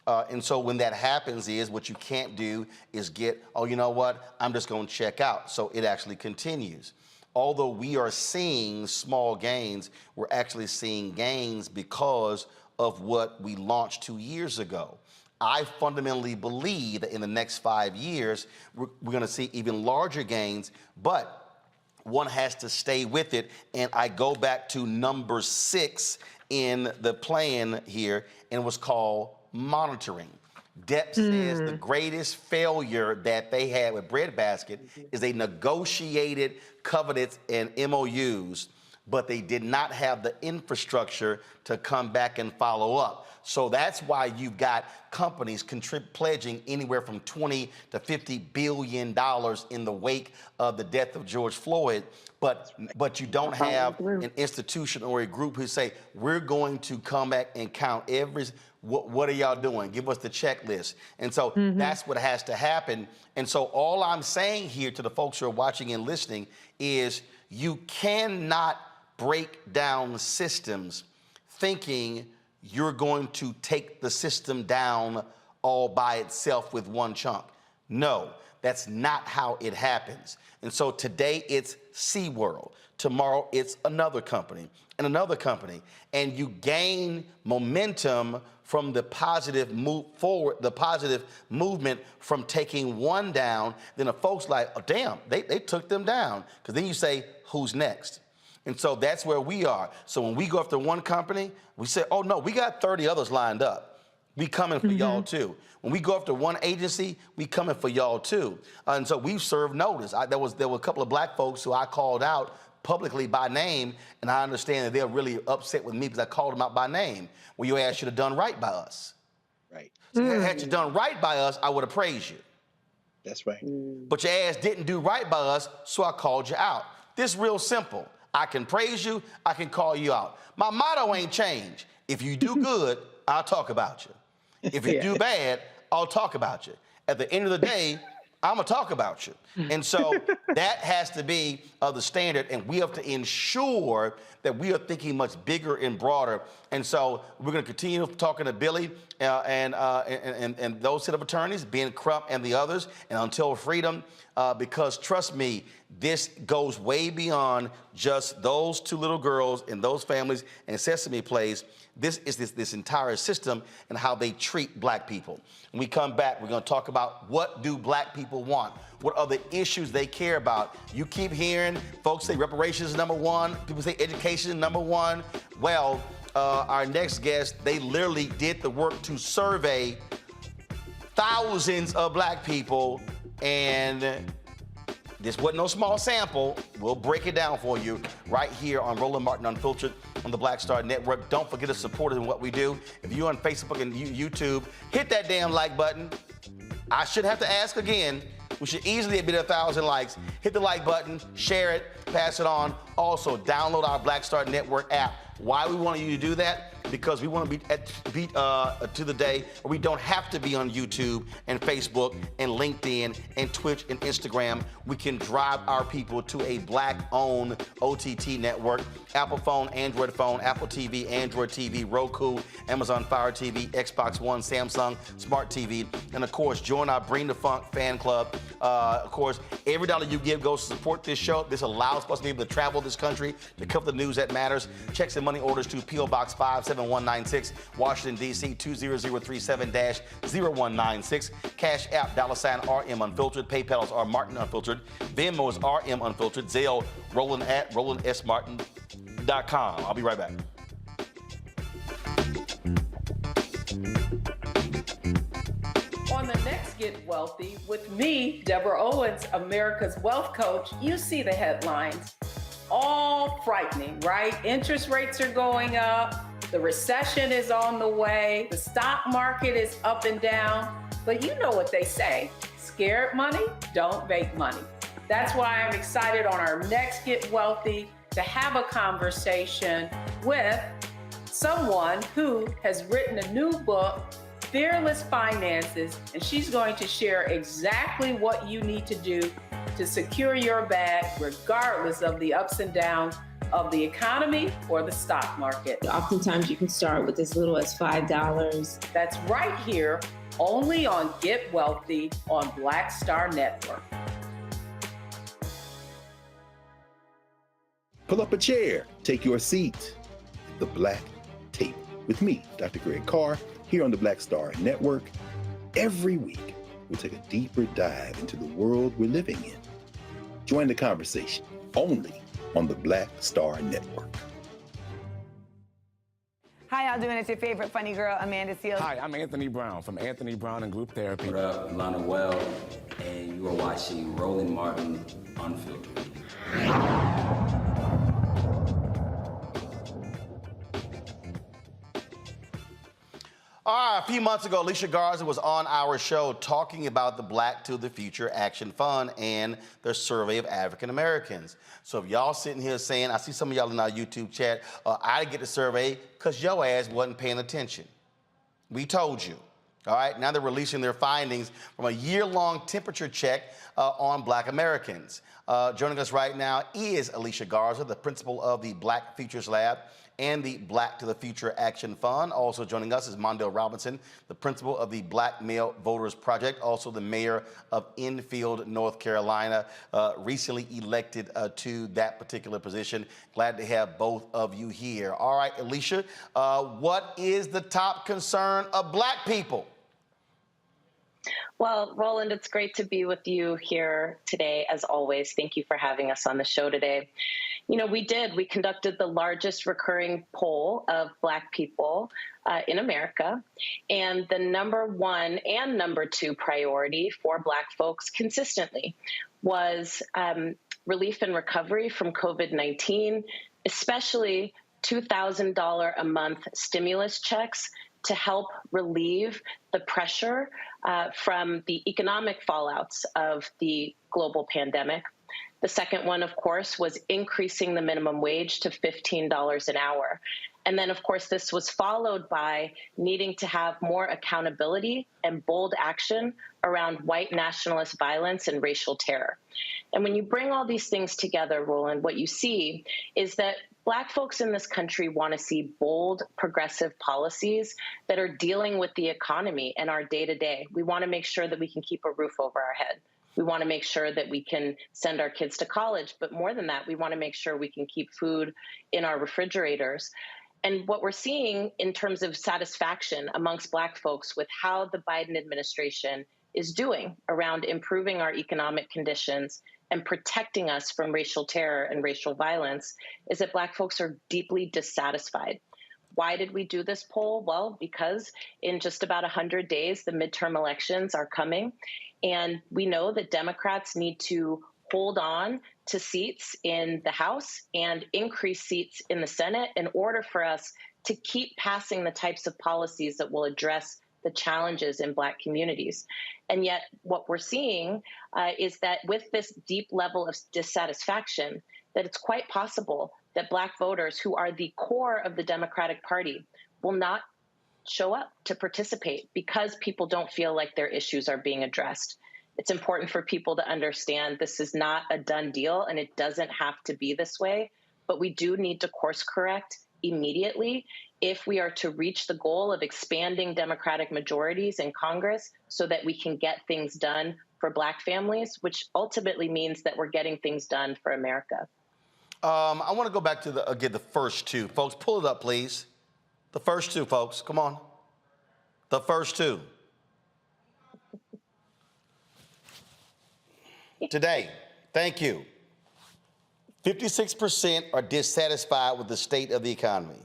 And so when that happens is what you can't do is get, oh, you know what, I'm just going to check out. So it actually continues. Although we are seeing small gains, we're actually seeing gains because of what we launched 2 years ago. I fundamentally believe that in the next 5 years, we're going to see even larger gains, but one has to stay with it. And I go back to number 6 in the plan here, and it was called monitoring. DEP says the greatest failure that they had with Breadbasket is they negotiated covenants and MOUs, but they did not have the infrastructure to come back and follow up. So that's why you've got companies pledging anywhere from $20 to $50 billion in the wake of the death of George Floyd, but you don't have an institution or a group who say, we're going to come back and count what are y'all doing? Give us the checklist. And so that's what has to happen. And so all I'm saying here to the folks who are watching and listening is you cannot break down systems thinking you're going to take the system down all by itself with one chunk. No, that's not how it happens. And so today it's SeaWorld. Tomorrow it's another company and another company. And you gain momentum from the positive move forward, the positive movement from taking one down. Then the folks like, oh, damn, they took them down. Because then you say, who's next? And so that's where we are. So when we go after one company, we say, oh no, we got 30 others lined up. We coming for y'all too. When we go after one agency, we coming for y'all too. And so we've served notice. There were a couple of black folks who I called out publicly by name, and I understand that they're really upset with me because I called them out by name. Well, your ass should have done right by us. Right. So had you done right by us, I would have praised you. That's right. But your ass didn't do right by us, so I called you out. This real simple. I can praise you, I can call you out. My motto ain't changed. If you do good, I'll talk about you. If you do bad, I'll talk about you. At the end of the day, I'm gonna talk about you. And so that has to be the standard, and we have to ensure that we are thinking much bigger and broader. And so we're gonna continue talking to Billy and those set of attorneys, Ben Crump and the others, and Until Freedom, because trust me, this goes way beyond just those two little girls and those families and Sesame Place. This is this entire system and how they treat black people. When we come back, we're gonna talk about what do black people want? What are the issues they care about? You keep hearing folks say reparations is number one, people say education is number one. Well, our next guest, they literally did the work to survey thousands of black people, and this wasn't no small sample. We'll break it down for you right here on Roland Martin Unfiltered on the Black Star Network. Don't forget to support us in what we do. If you're on Facebook and YouTube, hit that damn like button. I shouldn't have to ask again. We should easily be at 1,000 likes. Hit the like button, share it, pass it on. Also, download our Black Star Network app. Why we want you to do that? Because we want to be to the day where we don't have to be on YouTube and Facebook and LinkedIn and Twitch and Instagram. We can drive our people to a black-owned OTT network. Apple phone, Android phone, Apple TV, Android TV, Roku, Amazon Fire TV, Xbox One, Samsung Smart TV, and of course, join our Bring the Funk fan club. Of course, every dollar you give goes to support this show. This allows us to be able to travel this country to cover the news that matters. Checks and money orders to P.O. Box 57196, Washington, D.C. 20037-0196. Cash App, $RM Unfiltered. PayPal is R Martin Unfiltered. Venmo is RM Unfiltered. Zelle, Roland at RolandSMartin.com. I'll be right back. On the next Get Wealthy with me, Deborah Owens, America's Wealth Coach, you see the headlines. All frightening, right? Interest rates are going up. The recession is on the way. The stock market is up and down. But you know what they say, scared money don't make money. That's why I'm excited on our next Get Wealthy to have a conversation with someone who has written a new book, Fearless Finances, and she's going to share exactly what you need to do to secure your bag regardless of the ups and downs of the economy or the stock market. Oftentimes you can start with as little as $5. That's right here, only on Get Wealthy on Black Star Network. Pull up a chair, take your seat. The Black Tape with me, Dr. Greg Carr, here on the Black Star Network. Every week, we'll take a deeper dive into the world we're living in. Join the conversation only on the Black Star Network. Hi, y'all doing? It's your favorite funny girl, Amanda Seals. Hi, I'm Anthony Brown from Anthony Brown and Group Therapy. What up, Lana Well, and you are watching Roland Martin Unfiltered. All right, a few months ago, Alicia Garza was on our show talking about the Black to the Future Action Fund and their survey of African Americans. So if y'all sitting here saying, I see some of y'all in our YouTube chat, I didn't get the survey because your ass wasn't paying attention. We told you. All right, now they're releasing their findings from a year-long temperature check on Black Americans. Joining us right now is Alicia Garza, the principal of the Black Futures Lab and the Black to the Future Action Fund. Also joining us is Mondale Robinson, the principal of the Black Male Voters Project, also the mayor of Enfield, North Carolina, recently elected to that particular position. Glad to have both of you here. All right, Alicia, what is the top concern of Black people? Well, Roland, it's great to be with you here today, as always. Thank you for having us on the show today. You know, we did. We conducted the largest recurring poll of Black people in America. And the number one and number two priority for Black folks consistently was relief and recovery from COVID-19, especially $2,000 a month stimulus checks to help relieve the pressure from the economic fallouts of the global pandemic. The second one, of course, was increasing the minimum wage to $15 an hour. And then, of course, this was followed by needing to have more accountability and bold action around white nationalist violence and racial terror. And when you bring all these things together, Roland, what you see is that Black folks in this country want to see bold, progressive policies that are dealing with the economy and our day-to-day. We want to make sure that we can keep a roof over our head. We want to make sure that we can send our kids to college. But more than that, we want to make sure we can keep food in our refrigerators. And what we're seeing in terms of satisfaction amongst Black folks with how the Biden administration is doing around improving our economic conditions and protecting us from racial terror and racial violence is that Black folks are deeply dissatisfied. Why did we do this poll? Well, because in just about 100 days, the midterm elections are coming. And we know that Democrats need to hold on to seats in the House and increase seats in the Senate in order for us to keep passing the types of policies that will address the challenges in Black communities. And yet what we're seeing is that with this deep level of dissatisfaction, that it's quite possible that Black voters, who are the core of the Democratic Party, will not show up to participate because people don't feel like their issues are being addressed. It's important for people to understand this is not a done deal and it doesn't have to be this way, but we do need to course correct immediately if we are to reach the goal of expanding Democratic majorities in Congress so that we can get things done for Black families, which ultimately means that we're getting things done for America. I want to go back to the first two. Folks, pull it up, please. The first two, folks. Come on. The first two. Today, thank you. 56% are dissatisfied with the state of the economy.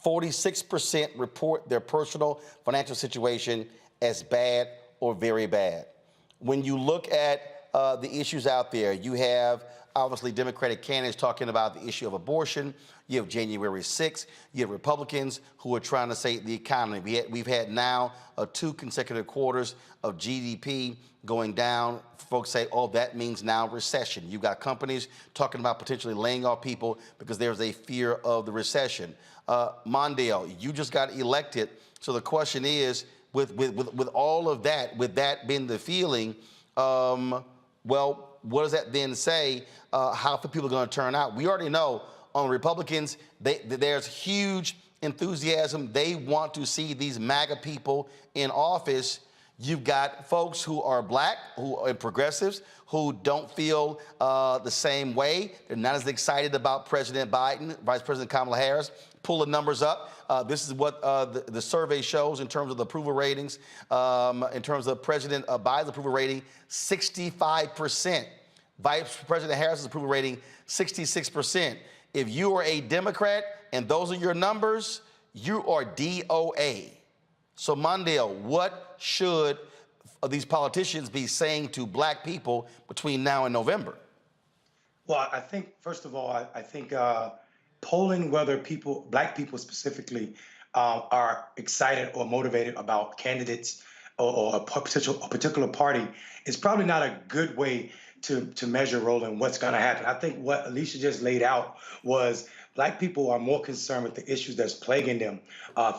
46% report their personal financial situation as bad or very bad. When you look at the issues out there, you have obviously Democratic candidates talking about the issue of abortion. You have January 6th. You have Republicans who are trying to say the economy. We've had now 2 consecutive quarters of GDP going down. Folks say, oh, that means now recession. You've got companies talking about potentially laying off people because there's a fear of the recession. Mondale, you just got elected. So the question is, with all of that, with that being the feeling, well, what does that then say? How are people going to turn out? We already know on Republicans, there's huge enthusiasm. They want to see these MAGA people in office. You've got folks who are Black, who are progressives, who don't feel the same way. They're not as excited about President Biden, Vice President Kamala Harris. Pull the numbers up. This is what the survey shows in terms of the approval ratings. In terms of President Biden's approval rating, 65%. Vice President Harris's approval rating, 66%. If you are a Democrat and those are your numbers, you are DOA. So, Mondale, what should these politicians be saying to Black people between now and November? Well, I think, first of all, I think polling whether people, Black people specifically, are excited or motivated about candidates or a particular party is probably not a good way to measure, Roland, what's going to happen. I think what Alicia just laid out was Black people are more concerned with the issues that's plaguing them,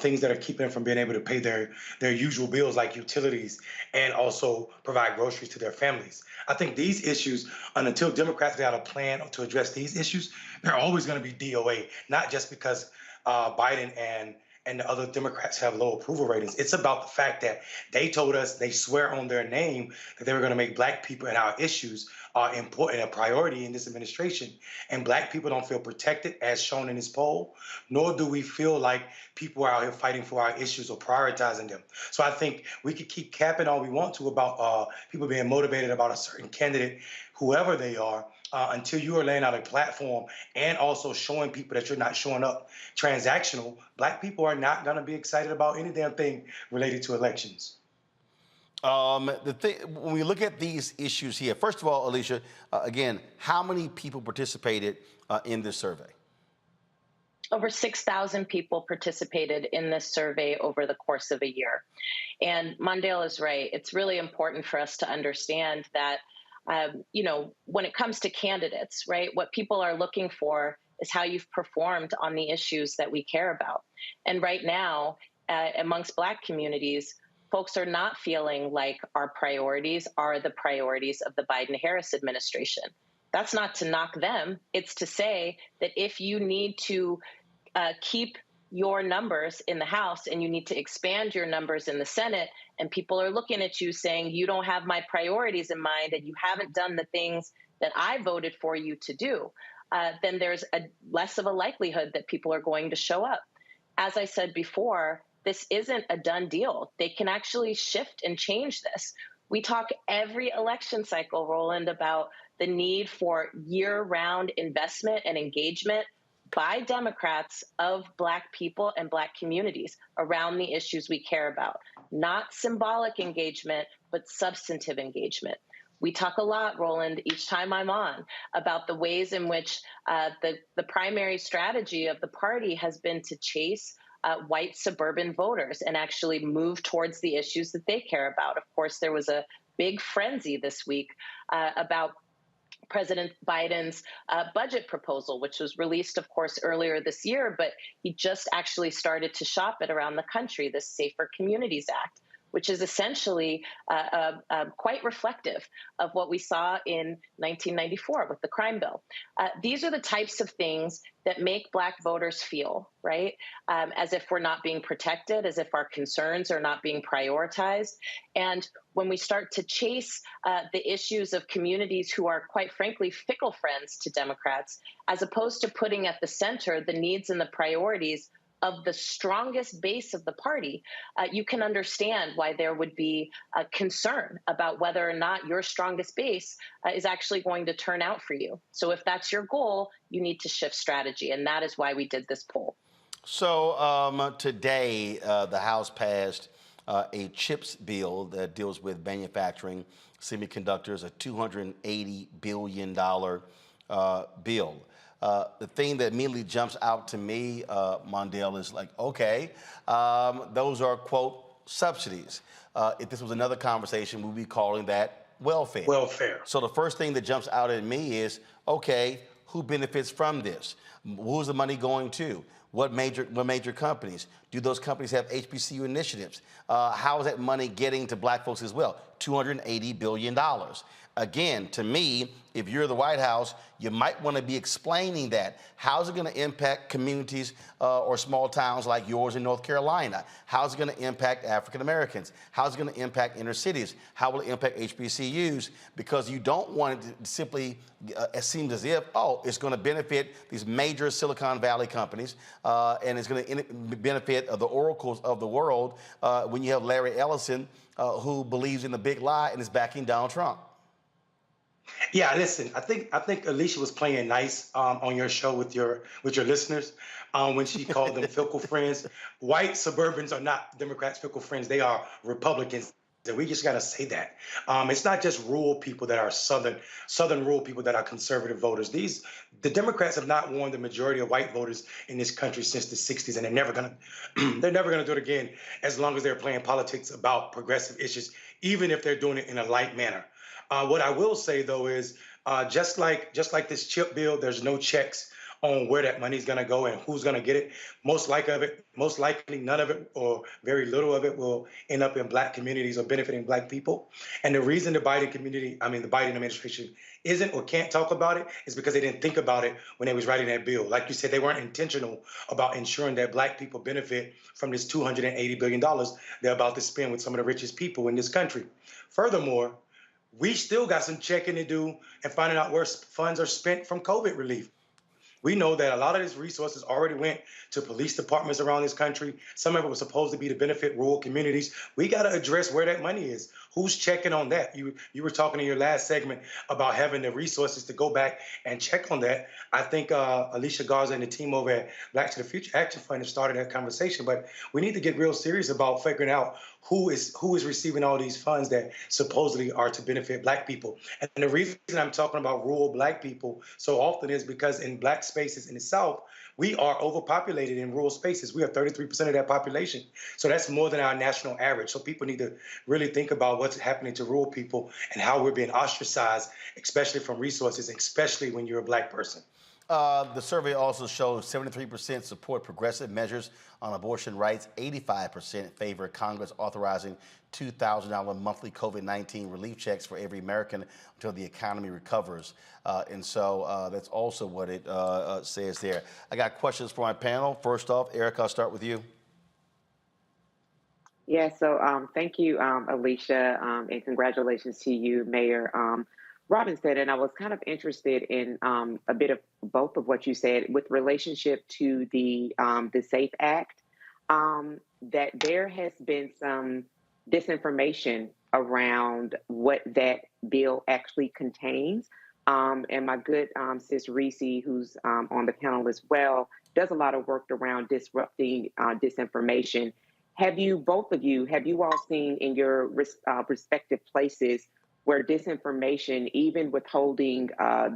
things that are keeping them from being able to pay their usual bills like utilities and also provide groceries to their families. I think these issues, and until Democrats get out a plan to address these issues, they're always going to be DOA, not just because Biden and the other Democrats have low approval ratings. It's about the fact that they told us, they swear on their name that they were going to make Black people and our issues important, a priority in this administration. And Black people don't feel protected, as shown in this poll, nor do we feel like people are out here fighting for our issues or prioritizing them. So I think we could keep capping all we want to about people being motivated about a certain candidate, whoever they are. until you are laying out a platform and also showing people that you're not showing up transactional, Black people are not going to be excited about any damn thing related to elections. When we look at these issues here, first of all, Alicia, again, how many people participated in this survey? Over 6,000 people participated in this survey over the course of a year. And Mondale is right. It's really important for us to understand that, when it comes to candidates, right, what people are looking for is how you've performed on the issues that we care about. And right now, amongst Black communities, folks are not feeling like our priorities are the priorities of the Biden-Harris administration. That's not to knock them. It's to say that if you need to keep your numbers in the House and you need to expand your numbers in the Senate, and people are looking at you saying, you don't have my priorities in mind and you haven't done the things that I voted for you to do, then there's less of a likelihood that people are going to show up. As I said before, this isn't a done deal. They can actually shift and change this. We talk every election cycle, Roland, about the need for year-round investment and engagement by Democrats of Black people and Black communities around the issues we care about. Not symbolic engagement, but substantive engagement. We talk a lot, Roland, each time I'm on, about the ways in which the primary strategy of the party has been to chase white suburban voters and actually move towards the issues that they care about. Of course, there was a big frenzy this week about President Biden's budget proposal, which was released, of course, earlier this year, but he just actually started to shop it around the country, the Safer Communities Act, which is essentially quite reflective of what we saw in 1994 with the crime bill. These are the types of things that make Black voters feel, right, as if we're not being protected, as if our concerns are not being prioritized. And when we start to chase the issues of communities who are, quite frankly, fickle friends to Democrats, as opposed to putting at the center the needs and the priorities of the strongest base of the party, you can understand why there would be a concern about whether or not your strongest base is actually going to turn out for you. So if that's your goal, you need to shift strategy. And that is why we did this poll. So today, the House passed a CHIPS bill that deals with manufacturing semiconductors, a $280 billion bill. The thing that immediately jumps out to me, Mondale, is like, okay, those are, quote, subsidies. If this was another conversation, we'd be calling that welfare. Welfare. So the first thing that jumps out at me is, okay, who benefits from this? Who's the money going to? What major companies? Do those companies have HBCU initiatives? How is that money getting to Black folks as well? $280 billion. Again, to me, if you're the White House, you might want to be explaining that. How's it going to impact communities or small towns like yours in North Carolina? How's it going to impact African Americans? How's it going to impact inner cities? How will it impact HBCUs? Because you don't want it to simply, it seems as if, oh, it's going to benefit these major Silicon Valley companies and it's going to benefit the oracles of the world when you have Larry Ellison who believes in the big lie and is backing Donald Trump. Yeah, listen, I think Alicia was playing nice on your show with your listeners when she called them fickle friends. White suburbans are not Democrats' fickle friends. They are Republicans. And we just got to say that. It's not just rural people that are southern rural people that are conservative voters. The Democrats have not won the majority of white voters in this country since the 60s, and they're never gonna do it again as long as they're playing politics about progressive issues, even if they're doing it in a light manner. What I will say, though, is just like this chip bill, there's no checks on where that money is going to go and who's going to get it. Most likely, none of it or very little of it will end up in Black communities or benefiting Black people. And the reason the Biden administration isn't or can't talk about it is because they didn't think about it when they was writing that bill. Like you said, they weren't intentional about ensuring that Black people benefit from this $280 billion they're about to spend with some of the richest people in this country. Furthermore, we still got some checking to do and finding out where funds are spent from COVID relief. We know that a lot of these resources already went to police departments around this country. Some of it was supposed to be to benefit rural communities. We got to address where that money is. Who's checking on that? You were talking in your last segment about having the resources to go back and check on that. I think Alicia Garza and the team over at Black to the Future Action Fund have started that conversation, but we need to get real serious about figuring out who is receiving all these funds that supposedly are to benefit Black people. And the reason I'm talking about rural Black people so often is because in Black spaces in the South, we are overpopulated in rural spaces. We are 33% of that population. So that's more than our national average. So people need to really think about what's happening to rural people and how we're being ostracized, especially from resources, especially when you're a Black person. The survey also shows 73% support progressive measures on abortion rights, 85% favor Congress authorizing $2,000 monthly COVID-19 relief checks for every American until the economy recovers. And so that's also what it says there. I got questions for my panel. First off, Erica, I'll start with you. Yeah, so thank you, Alicia, and congratulations to you, Mayor Robinson. And I was kind of interested in a bit of both of what you said with relationship to the SAFE Act, that there has been some disinformation around what that bill actually contains. And my good sis Reese, who's on the panel as well, does a lot of work around disrupting disinformation. Have you, both of you, have you all seen in your respective places where disinformation, even withholding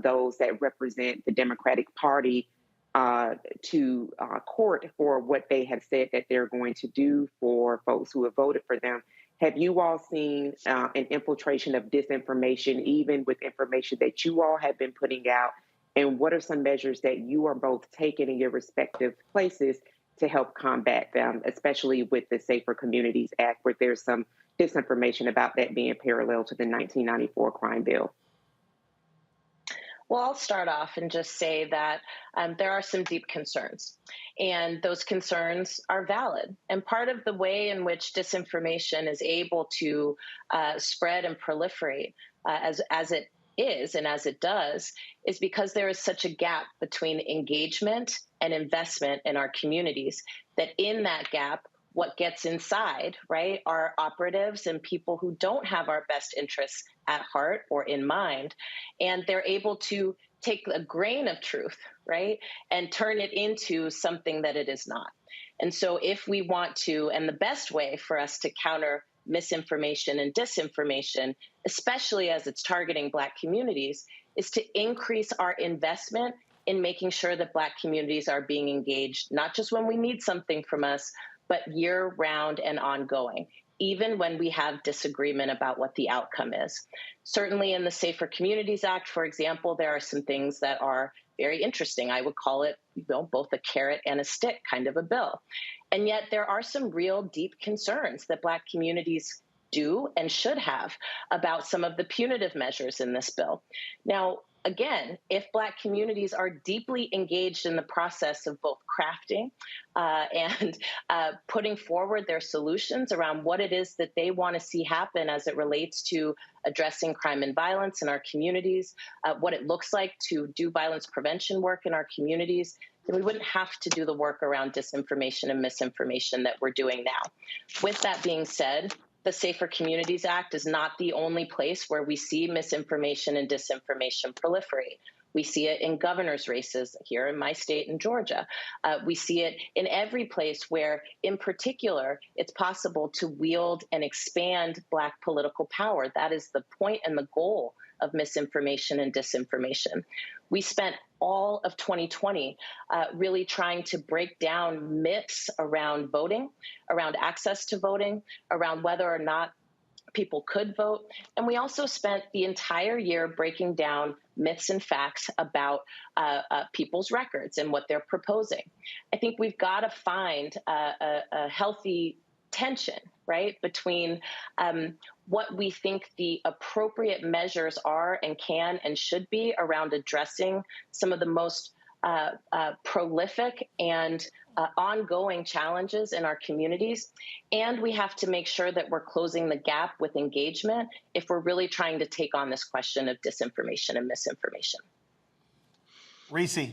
those that represent the Democratic Party to court for what they have said that they're going to do for folks who have voted for them, have you all seen an infiltration of disinformation, even with information that you all have been putting out? And what are some measures that you are both taking in your respective places to help combat them, especially with the Safer Communities Act, where there's some disinformation about that being parallel to the 1994 crime bill? Well, I'll start off and just say that there are some deep concerns, and those concerns are valid. And part of the way in which disinformation is able to spread and proliferate as it is and as it does is because there is such a gap between engagement and investment in our communities, that in that gap, what gets inside, right, are operatives and people who don't have our best interests at heart or in mind. And they're able to take a grain of truth, right, and turn it into something that it is not. And so if we want to, and the best way for us to counter misinformation and disinformation, especially as it's targeting Black communities, is to increase our investment in making sure that Black communities are being engaged, not just when we need something from us, but year-round and ongoing, even when we have disagreement about what the outcome is. Certainly in the Safer Communities Act, for example, there are some things that are very interesting. I would call it, both a carrot and a stick kind of a bill. And yet there are some real deep concerns that Black communities do and should have about some of the punitive measures in this bill. Now, again, if Black communities are deeply engaged in the process of both crafting and putting forward their solutions around what it is that they want to see happen as it relates to addressing crime and violence in our communities, what it looks like to do violence prevention work in our communities, then we wouldn't have to do the work around disinformation and misinformation that we're doing now. With that being said, the Safer Communities Act is not the only place where we see misinformation and disinformation proliferate. We see it in governor's races here in my state in Georgia. We see it in every place where, in particular, it's possible to wield and expand Black political power. That is the point and the goal of misinformation and disinformation. We spent all of 2020 really trying to break down myths around voting, around access to voting, around whether or not people could vote. And we also spent the entire year breaking down myths and facts about people's records and what they're proposing. I think we've got to find a healthy tension, right, between what we think the appropriate measures are and can and should be around addressing some of the most prolific and ongoing challenges in our communities. And we have to make sure that we're closing the gap with engagement if we're really trying to take on this question of disinformation and misinformation. Reese.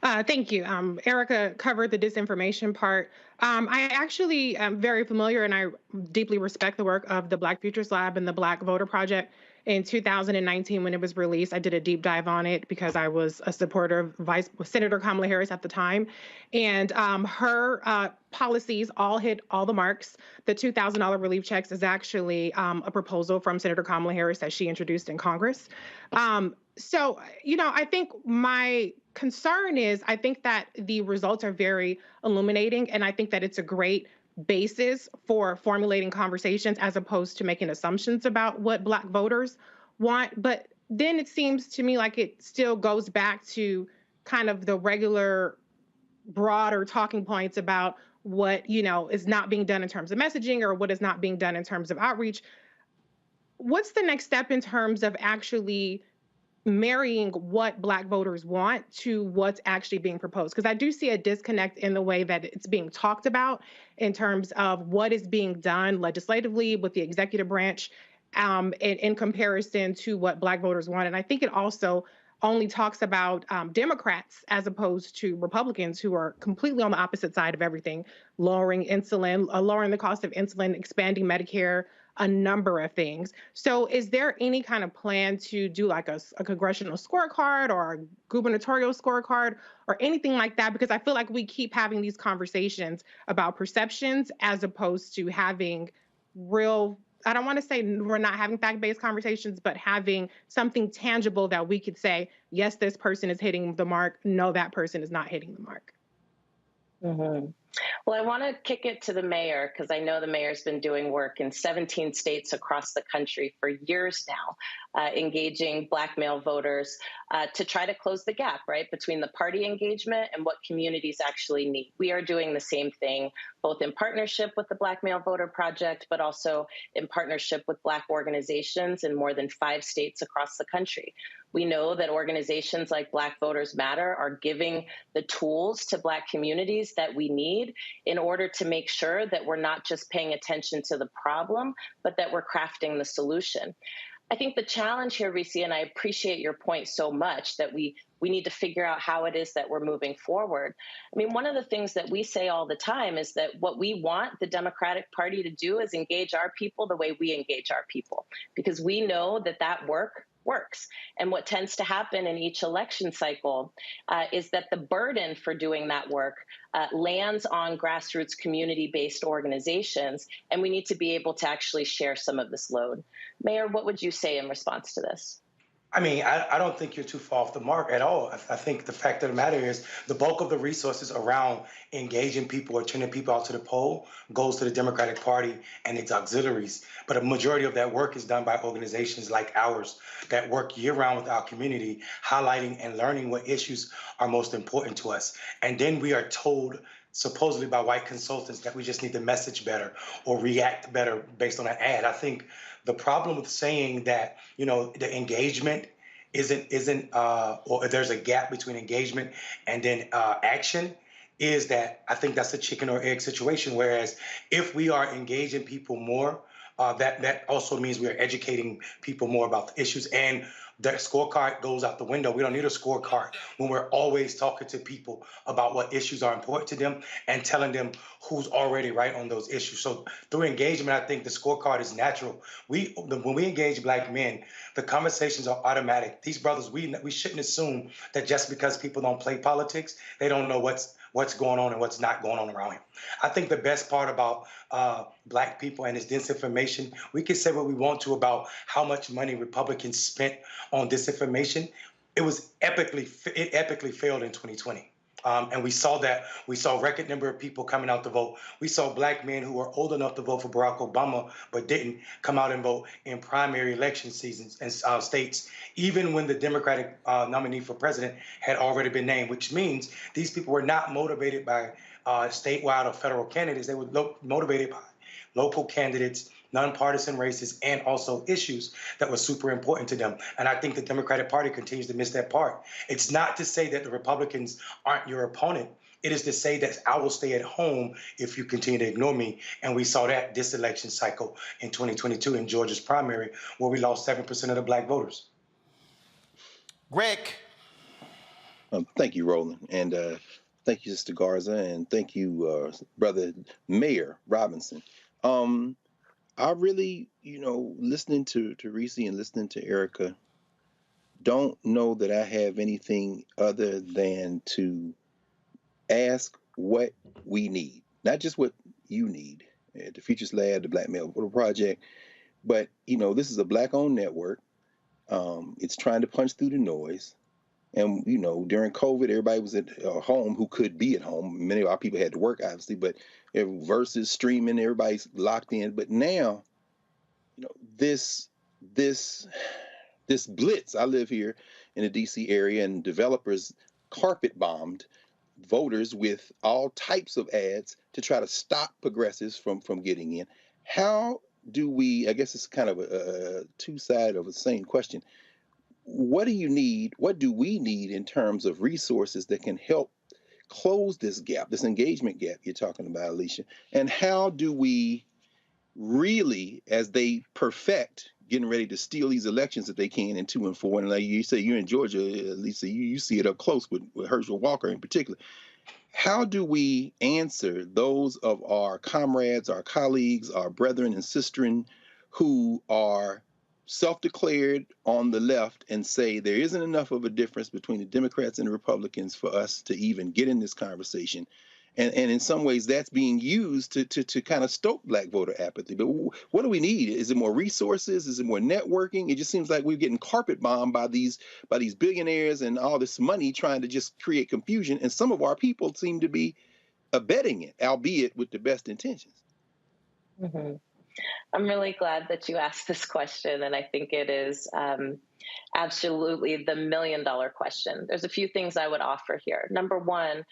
Thank you. Erica covered the disinformation part. I actually am very familiar and I deeply respect the work of the Black Futures Lab and the Black Voter Project. In 2019, when it was released, I did a deep dive on it because I was a supporter of Senator Kamala Harris at the time. And her policies all hit all the marks. The $2,000 relief checks is actually a proposal from Senator Kamala Harris that she introduced in Congress. So, I think my concern is I think that the results are very illuminating, and I think that it's a great basis for formulating conversations as opposed to making assumptions about what Black voters want. But then it seems to me like it still goes back to kind of the regular broader talking points about what, is not being done in terms of messaging or what is not being done in terms of outreach. What's the next step in terms of actually marrying what Black voters want to what's actually being proposed? Because I do see a disconnect in the way that it's being talked about in terms of what is being done legislatively with the executive branch in comparison to what Black voters want. And I think it also only talks about Democrats as opposed to Republicans, who are completely on the opposite side of everything, lowering insulin, lowering the cost of insulin, expanding Medicare, a number of things. So is there any kind of plan to do like a congressional scorecard or a gubernatorial scorecard or anything like that? Because I feel like we keep having these conversations about perceptions as opposed to having real, I don't want to say we're not having fact-based conversations, but having something tangible that we could say, yes, this person is hitting the mark. No, that person is not hitting the mark. Mm-hmm. Well, I want to kick it to the mayor because I know the mayor's been doing work in 17 states across the country for years now, engaging Black male voters to try to close the gap, right, between the party engagement and what communities actually need. We are doing the same thing, both in partnership with the Black Male Voter Project, but also in partnership with Black organizations in more than 5 states across the country. We know that organizations like Black Voters Matter are giving the tools to Black communities that we need in order to make sure that we're not just paying attention to the problem, but that we're crafting the solution. I think the challenge here, Reese, and I appreciate your point so much, that we need to figure out how it is that we're moving forward. I mean, one of the things that we say all the time is that what we want the Democratic Party to do is engage our people the way we engage our people, because we know that that works. And what tends to happen in each election cycle is that the burden for doing that work lands on grassroots community-based organizations, and we need to be able to actually share some of this load. Mayor, what would you say in response to this? I mean, I don't think you're too far off the mark at all. I think the fact of the matter is the bulk of the resources around engaging people or turning people out to the poll goes to the Democratic Party and its auxiliaries. But a majority of that work is done by organizations like ours that work year-round with our community, highlighting and learning what issues are most important to us. And then we are told, supposedly by white consultants, that we just need to message better or react better based on an ad. I think the problem with saying that, the engagement isn't or there's a gap between engagement and then action is that I think that's a chicken or egg situation. Whereas if we are engaging people more, that also means we are educating people more about the issues, and that scorecard goes out the window. We don't need a scorecard when we're always talking to people about what issues are important to them and telling them who's already right on those issues. So through engagement, I think the scorecard is natural. When we engage Black men, the conversations are automatic. These brothers, we shouldn't assume that just because people don't play politics, they don't know what's going on and what's not going on around him. I think the best part about Black people and this disinformation, we can say what we want to about how much money Republicans spent on disinformation. It epically failed in 2020. And we saw that. We saw a record number of people coming out to vote. We saw Black men who were old enough to vote for Barack Obama but didn't come out and vote in primary election seasons and states, even when the Democratic nominee for president had already been named, which means these people were not motivated by statewide or federal candidates. They were motivated by local candidates, nonpartisan races, and also issues that were super important to them. And I think the Democratic Party continues to miss that part. It's not to say that the Republicans aren't your opponent. It is to say that I will stay at home if you continue to ignore me. And we saw that this election cycle in 2022 in Georgia's primary, where we lost 7% of the Black voters. Greg. Thank you, Roland. And Thank you, Sister Garza, and thank you, Brother Mayor Robinson. I really, listening to Reese and listening to Erica, don't know that I have anything other than to ask what we need, not just what you need at the Futures Lab, the Black Male Voter Project, but this is a Black-owned network. It's trying to punch through the noise. And, during COVID, everybody was at home who could be at home. Many of our people had to work, obviously, but versus streaming, everybody's locked in. But now, this blitz, I live here in the DC area, and developers carpet bombed voters with all types of ads to try to stop progressives from getting in. How do we, I guess it's kind of a two-sided of the same question. What do you need? What do we need in terms of resources that can help close this gap, this engagement gap you're talking about, Alicia? And how do we really, as they perfect getting ready to steal these elections that they can in 2 and 4, and like you say, you're in Georgia, Lisa, you see it up close with Herschel Walker in particular. How do we answer those of our comrades, our colleagues, our brethren and sistren who are self-declared on the left and say there isn't enough of a difference between the Democrats and the Republicans for us to even get in this conversation? And in some ways, that's being used to kind of stoke Black voter apathy. But what do we need? Is it more resources? Is it more networking? It just seems like we're getting carpet bombed by these billionaires and all this money trying to just create confusion. And some of our people seem to be abetting it, albeit with the best intentions. Mm-hmm. I'm really glad that you asked this question, and I think it is absolutely the $1 million question. There's a few things I would offer here. Number one,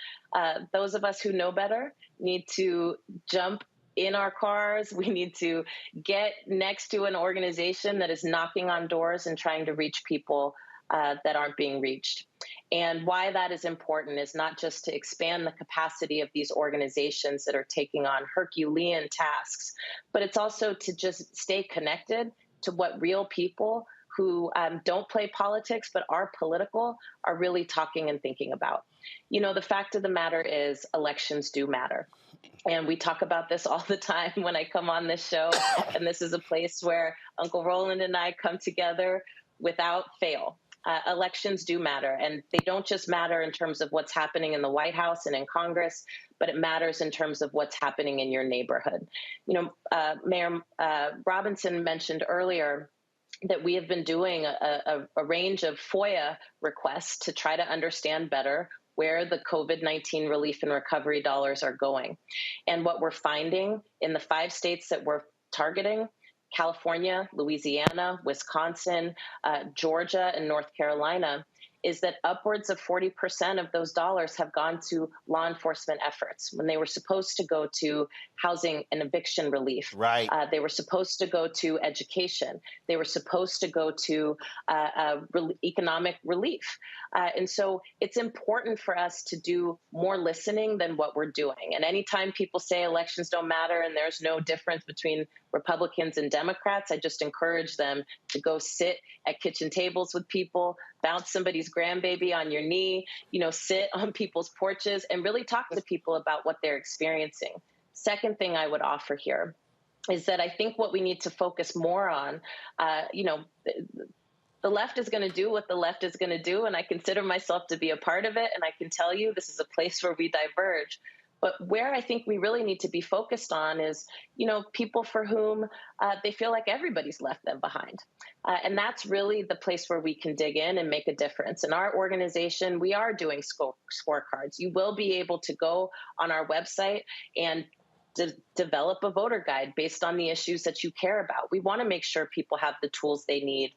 those of us who know better need to jump in our cars. We need to get next to an organization that is knocking on doors and trying to reach people that aren't being reached. And why that is important is not just to expand the capacity of these organizations that are taking on Herculean tasks, but it's also to just stay connected to what real people who don't play politics but are political are really talking and thinking about. The fact of the matter is elections do matter. And we talk about this all the time when I come on this show. And this is a place where Uncle Roland and I come together without fail. Elections do matter, and they don't just matter in terms of what's happening in the White House and in Congress, but it matters in terms of what's happening in your neighborhood. Mayor Robinson mentioned earlier that we have been doing a range of FOIA requests to try to understand better where the COVID-19 relief and recovery dollars are going. And what we're finding in the 5 states that we're targeting, California, Louisiana, Wisconsin, Georgia, and North Carolina, is that upwards of 40% of those dollars have gone to law enforcement efforts when they were supposed to go to housing and eviction relief. Right. They were supposed to go to education. They were supposed to go to economic relief. And so it's important for us to do more listening than what we're doing. And anytime people say elections don't matter and there's no difference between Republicans and Democrats, I just encourage them to go sit at kitchen tables with people, bounce somebody's grandbaby on your knee, sit on people's porches and really talk to people about what they're experiencing. Second thing I would offer here is that I think what we need to focus more on, the left is going to do what the left is going to do, and I consider myself to be a part of it, and I can tell you this is a place where we diverge. But where I think we really need to be focused on is, people for whom they feel like everybody's left them behind. And that's really the place where we can dig in and make a difference. In our organization, we are doing scorecards. You will be able to go on our website and develop a voter guide based on the issues that you care about. We want to make sure people have the tools they need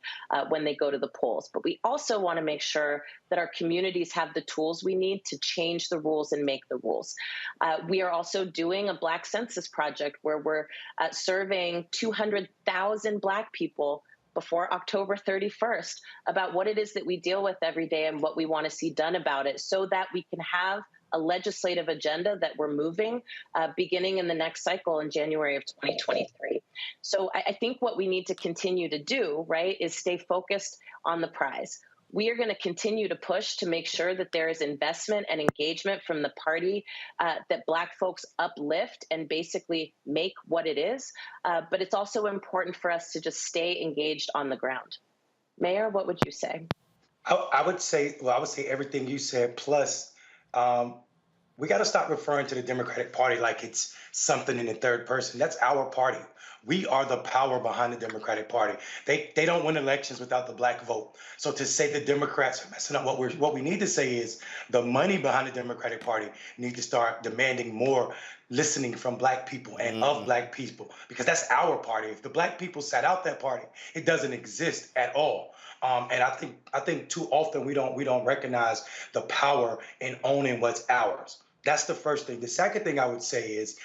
when they go to the polls, but we also want to make sure that our communities have the tools we need to change the rules and make the rules. We are also doing a Black Census project where we're surveying 200,000 Black people before October 31st about what it is that we deal with every day and what we want to see done about it, so that we can have a legislative agenda that we're moving beginning in the next cycle in January of 2023. So I think what we need to continue to do, right, is stay focused on the prize. We are going to continue to push to make sure that there is investment and engagement from the party, that Black folks uplift and basically make what it is. But it's also important for us to just stay engaged on the ground. Mayor, what would you say? I would say everything you said, plus we got to stop referring to the Democratic Party like it's something in the third person. That's our party. We are the power behind the Democratic Party. They don't win elections without the Black vote. So to say the Democrats are messing up, what we need to say is the money behind the Democratic Party need to start demanding more listening from Black people and of Black people, because that's our party. If the Black people sat out that party, it doesn't exist at all. And I think too often we don't recognize the power in owning what's ours. That's the first thing. The second thing I would say is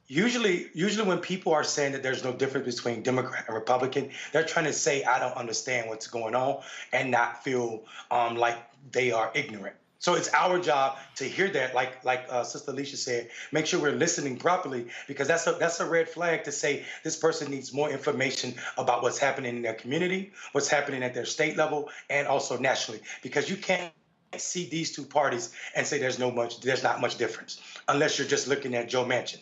usually when people are saying that there's no difference between Democrat and Republican, they're trying to say I don't understand what's going on and not feel like they are ignorant. So it's our job to hear that, like Sister Alicia said, make sure we're listening properly, because that's a red flag to say this person needs more information about what's happening in their community, what's happening at their state level, and also nationally, because you can't see these two parties and say there's not much difference unless you're just looking at Joe Manchin.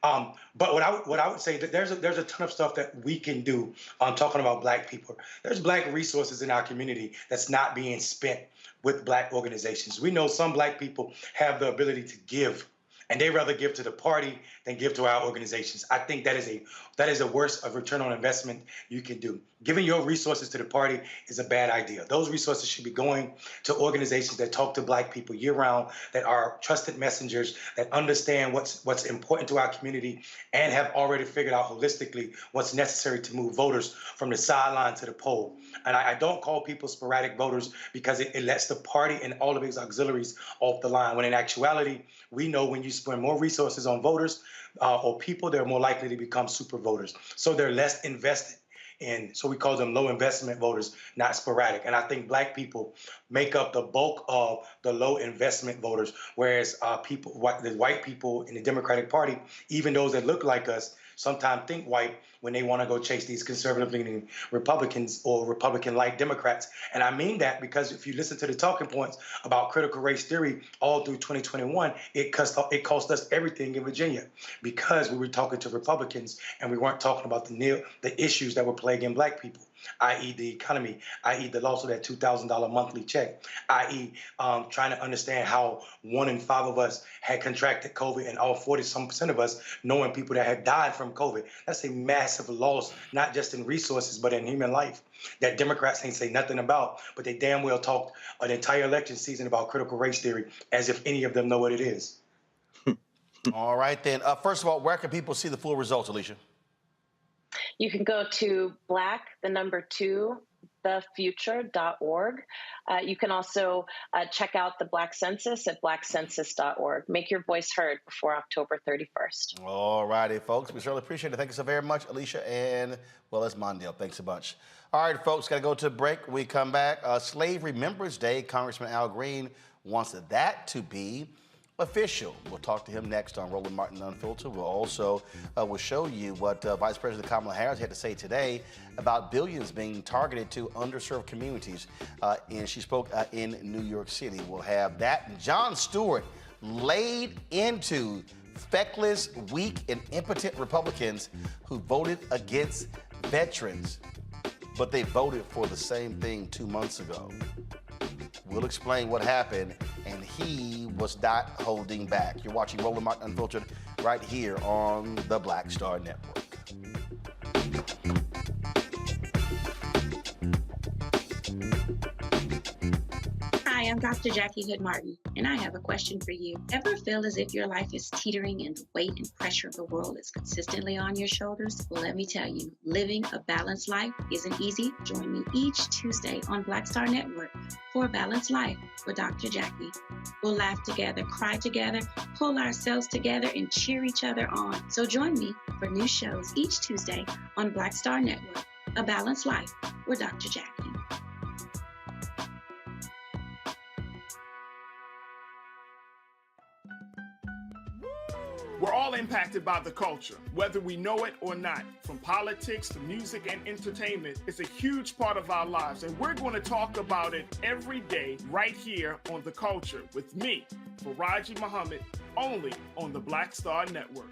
But what I would say that there's a ton of stuff that we can do on talking about Black people. There's Black resources in our community that's not being spent with Black organizations. We know some Black people have the ability to give, and they rather give to the party than give to our organizations. I think that is a worse of return on investment you can do. Giving your resources to the party is a bad idea. Those resources should be going to organizations that talk to Black people year round, that are trusted messengers, that understand what's important to our community, and have already figured out holistically what's necessary to move voters from the sideline to the poll. And I don't call people sporadic voters, because it lets the party and all of its auxiliaries off the line, when in actuality, we know when you spend more resources on voters or people, they're more likely to become super voters. So they're less invested in, so we call them low investment voters, not sporadic. And I think Black people make up the bulk of the low investment voters, whereas the white people in the Democratic Party, even those that look like us, sometimes think white when they want to go chase these conservative-leaning Republicans or Republican-like Democrats. And I mean that because if you listen to the talking points about critical race theory all through 2021, it cost us everything in Virginia, because we were talking to Republicans and we weren't talking about the issues that were plaguing Black people, i.e. the economy, i.e. the loss of that $2,000 monthly check, i.e. Trying to understand how 1 in 5 of us had contracted COVID, and all 40-some% of us knowing people that had died from COVID. That's a massive loss, not just in resources, but in human life, that Democrats ain't say nothing about, but they damn well talked an entire election season about critical race theory as if any of them know what it is. All right, then. First of all, where can people see the full results, Alicia? You can go to black2thefuture.org. You can also check out the Black Census at blackcensus.org. Make your voice heard before October 31st. All righty, folks. We certainly appreciate it. Thank you so very much, Alicia, and, well, that's Mondale. Thanks a bunch. All right, folks, got to go to a break. When we come back, Slave Remembrance Day, Congressman Al Green wants that to be official. We'll talk to him next on Roland Martin Unfiltered. We'll also we'll show you what Vice President Kamala Harris had to say today about billions being targeted to underserved communities. And she spoke in New York City. We'll have that. And Jon Stewart laid into feckless, weak, and impotent Republicans who voted against veterans, but they voted for the same thing 2 months ago. We'll explain what happened, and he was not holding back. You're watching Roland Martin Unfiltered right here on the Black Star Network. Hi, I'm Dr. Jackie Hood Martin, and I have a question for you. Ever feel as if your life is teetering and the weight and pressure of the world is consistently on your shoulders? Well, let me tell you, living a balanced life isn't easy. Join me each Tuesday on Black Star Network for A Balanced Life with Dr. Jackie. We'll laugh together, cry together, pull ourselves together, and cheer each other on. So join me for new shows each Tuesday on Black Star Network, A Balanced Life with Dr. Jackie. We're all impacted by the culture, whether we know it or not. From politics to music and entertainment, it's a huge part of our lives, and we're going to talk about it every day right here on The Culture with me, Faraji Muhammad, only on the Black Star Network.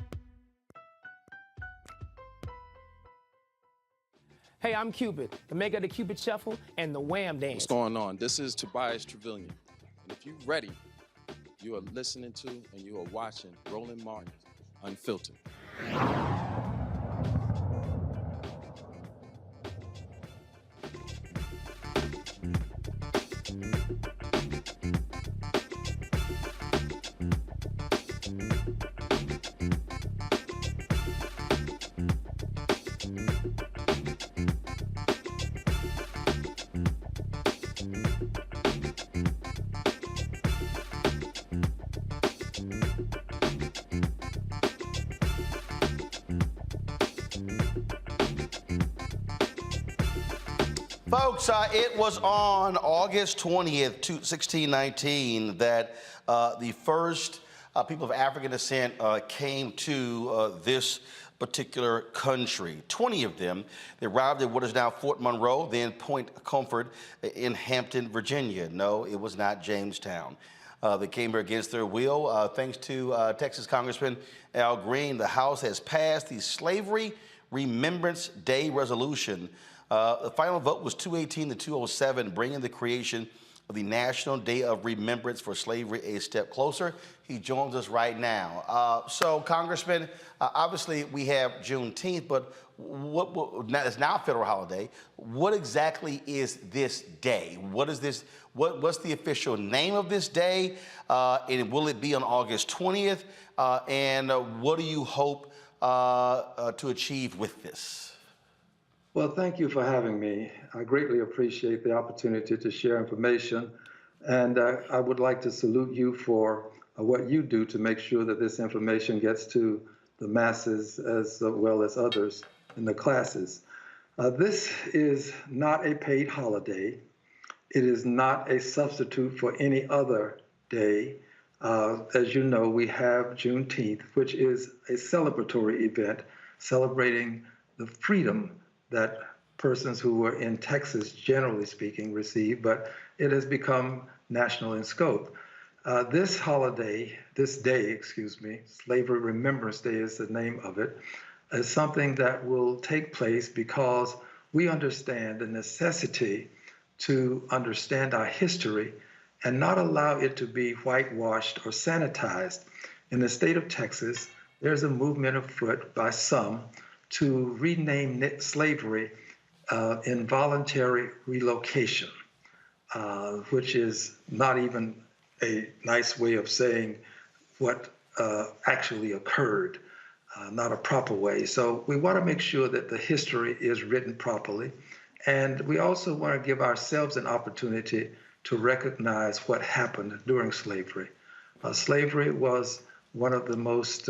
Hey, I'm Cupid, the maker of the Cupid Shuffle and the Wham Dance. What's going on? This is Tobias Trevelyan. And if you're ready, you are listening to and you are watching Roland Martin Unfiltered. Folks, it was on August 20th, 1619, that the first people of African descent came to this particular country. 20 of them. They arrived at what is now Fort Monroe, then Point Comfort in Hampton, Virginia. No, it was not Jamestown. They came here against their will. Thanks to Texas Congressman Al Green, the House has passed the Slavery Remembrance Day resolution. The final vote was 218 to 207, bringing the creation of the National Day of Remembrance for Slavery a step closer. He joins us right now. So, Congressman, obviously we have Juneteenth, but it's now a federal holiday. What exactly is this day? What is this? What's the official name of this day? And will it be on August 20th? And what do you hope to achieve with this? Well, thank you for having me. I greatly appreciate the opportunity to share information, and I would like to salute you for what you do to make sure that this information gets to the masses as well as others in the classes. This is not a paid holiday. It is not a substitute for any other day. As you know, we have Juneteenth, which is a celebratory event celebrating the freedom that persons who were in Texas, generally speaking, receive, but it has become national in scope. This day, Slavery Remembrance Day is the name of it, is something that will take place because we understand the necessity to understand our history and not allow it to be whitewashed or sanitized. In the state of Texas, there's a movement afoot by some to rename slavery involuntary relocation, which is not even a nice way of saying what actually occurred, not a proper way. So we want to make sure that the history is written properly. And we also want to give ourselves an opportunity to recognize what happened during slavery. Slavery was one of the most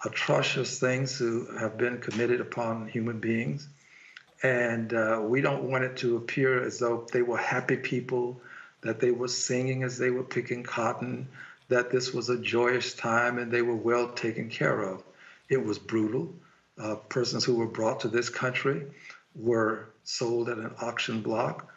atrocious things to have been committed upon human beings. And we don't want it to appear as though they were happy people, that they were singing as they were picking cotton, that this was a joyous time and they were well taken care of. It was brutal. Persons who were brought to this country were sold at an auction block.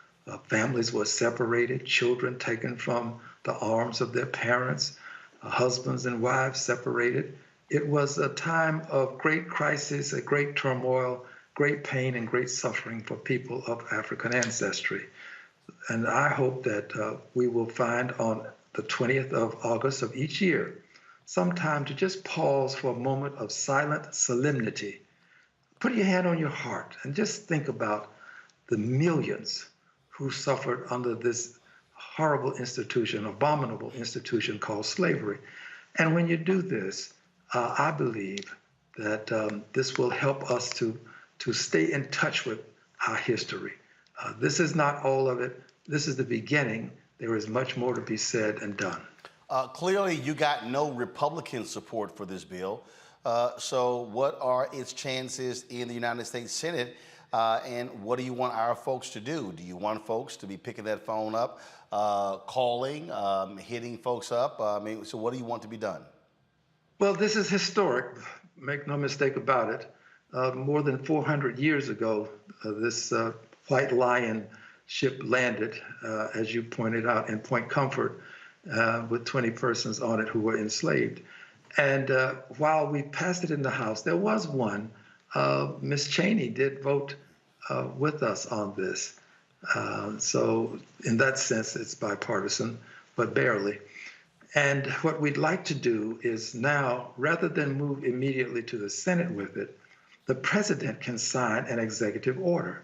Families were separated, children taken from the arms of their parents, husbands and wives separated. It was a time of great crisis, a great turmoil, great pain, and great suffering for people of African ancestry. And I hope that we will find on the 20th of August of each year some time to just pause for a moment of silent solemnity. Put your hand on your heart and just think about the millions who suffered under this horrible institution, abominable institution called slavery. And when you do this, I believe that this will help us to stay in touch with our history. This is not all of it. This is the beginning. There is much more to be said and done. Clearly, you got no Republican support for this bill. So what are its chances in the United States Senate? And what do you want our folks to do? Do you want folks to be picking that phone up, calling, hitting folks up? So what do you want to be done? Well, this is historic. Make no mistake about it. More than 400 years ago, this White Lion ship landed, as you pointed out, in Point Comfort with 20 persons on it who were enslaved. And while we passed it in the House, there was one. Ms. Cheney did vote with us on this. So in that sense, it's bipartisan, but barely. And what we'd like to do is now, rather than move immediately to the Senate with it, the president can sign an executive order.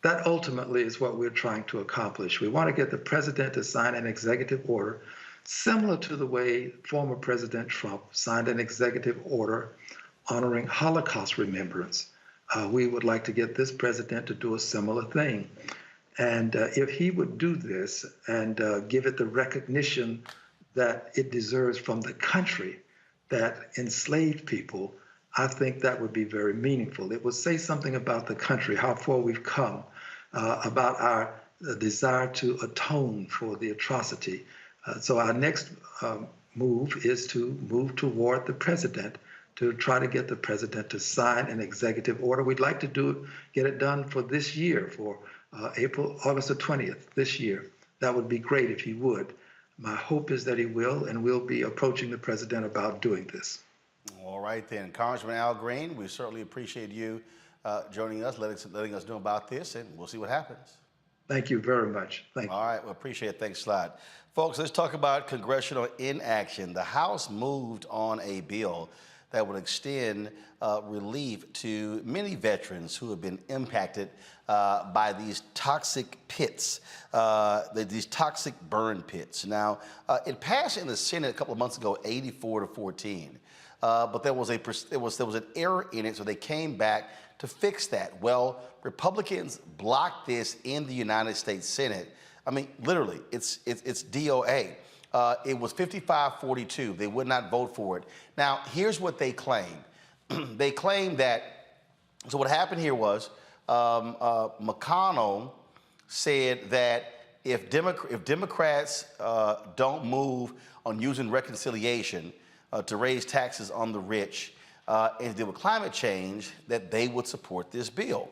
That ultimately is what we're trying to accomplish. We want to get the president to sign an executive order similar to the way former President Trump signed an executive order honoring Holocaust remembrance. We would like to get this president to do a similar thing. And if he would do this and give it the recognition that it deserves from the country that enslaved people, I think that would be very meaningful. It would say something about the country, how far we've come, about our desire to atone for the atrocity. So our next move is to move toward the president to try to get the president to sign an executive order. We'd like to get it done for this year, for August the 20th, this year. That would be great if he would. My hope is that he will, and we'll be approaching the president about doing this. All right then, Congressman Al Green, we certainly appreciate you joining us, letting us know about this, and we'll see what happens. Thank you very much. Thank you. All right, we appreciate it. Thanks a lot. Folks, let's talk about congressional inaction. The House moved on a bill that would extend relief to many veterans who have been impacted by these toxic pits, these toxic burn pits. Now, it passed in the Senate a couple of months ago, 84-14. But there was an error in it, so they came back to fix that. Well, Republicans blocked this in the United States Senate. I mean, literally, it's DOA. It was 55-42. They would not vote for it. Now, here's what they claimed. They claimed that, so what happened here was McConnell said that if Democrats don't move on using reconciliation to raise taxes on the rich and deal with climate change, that they would support this bill.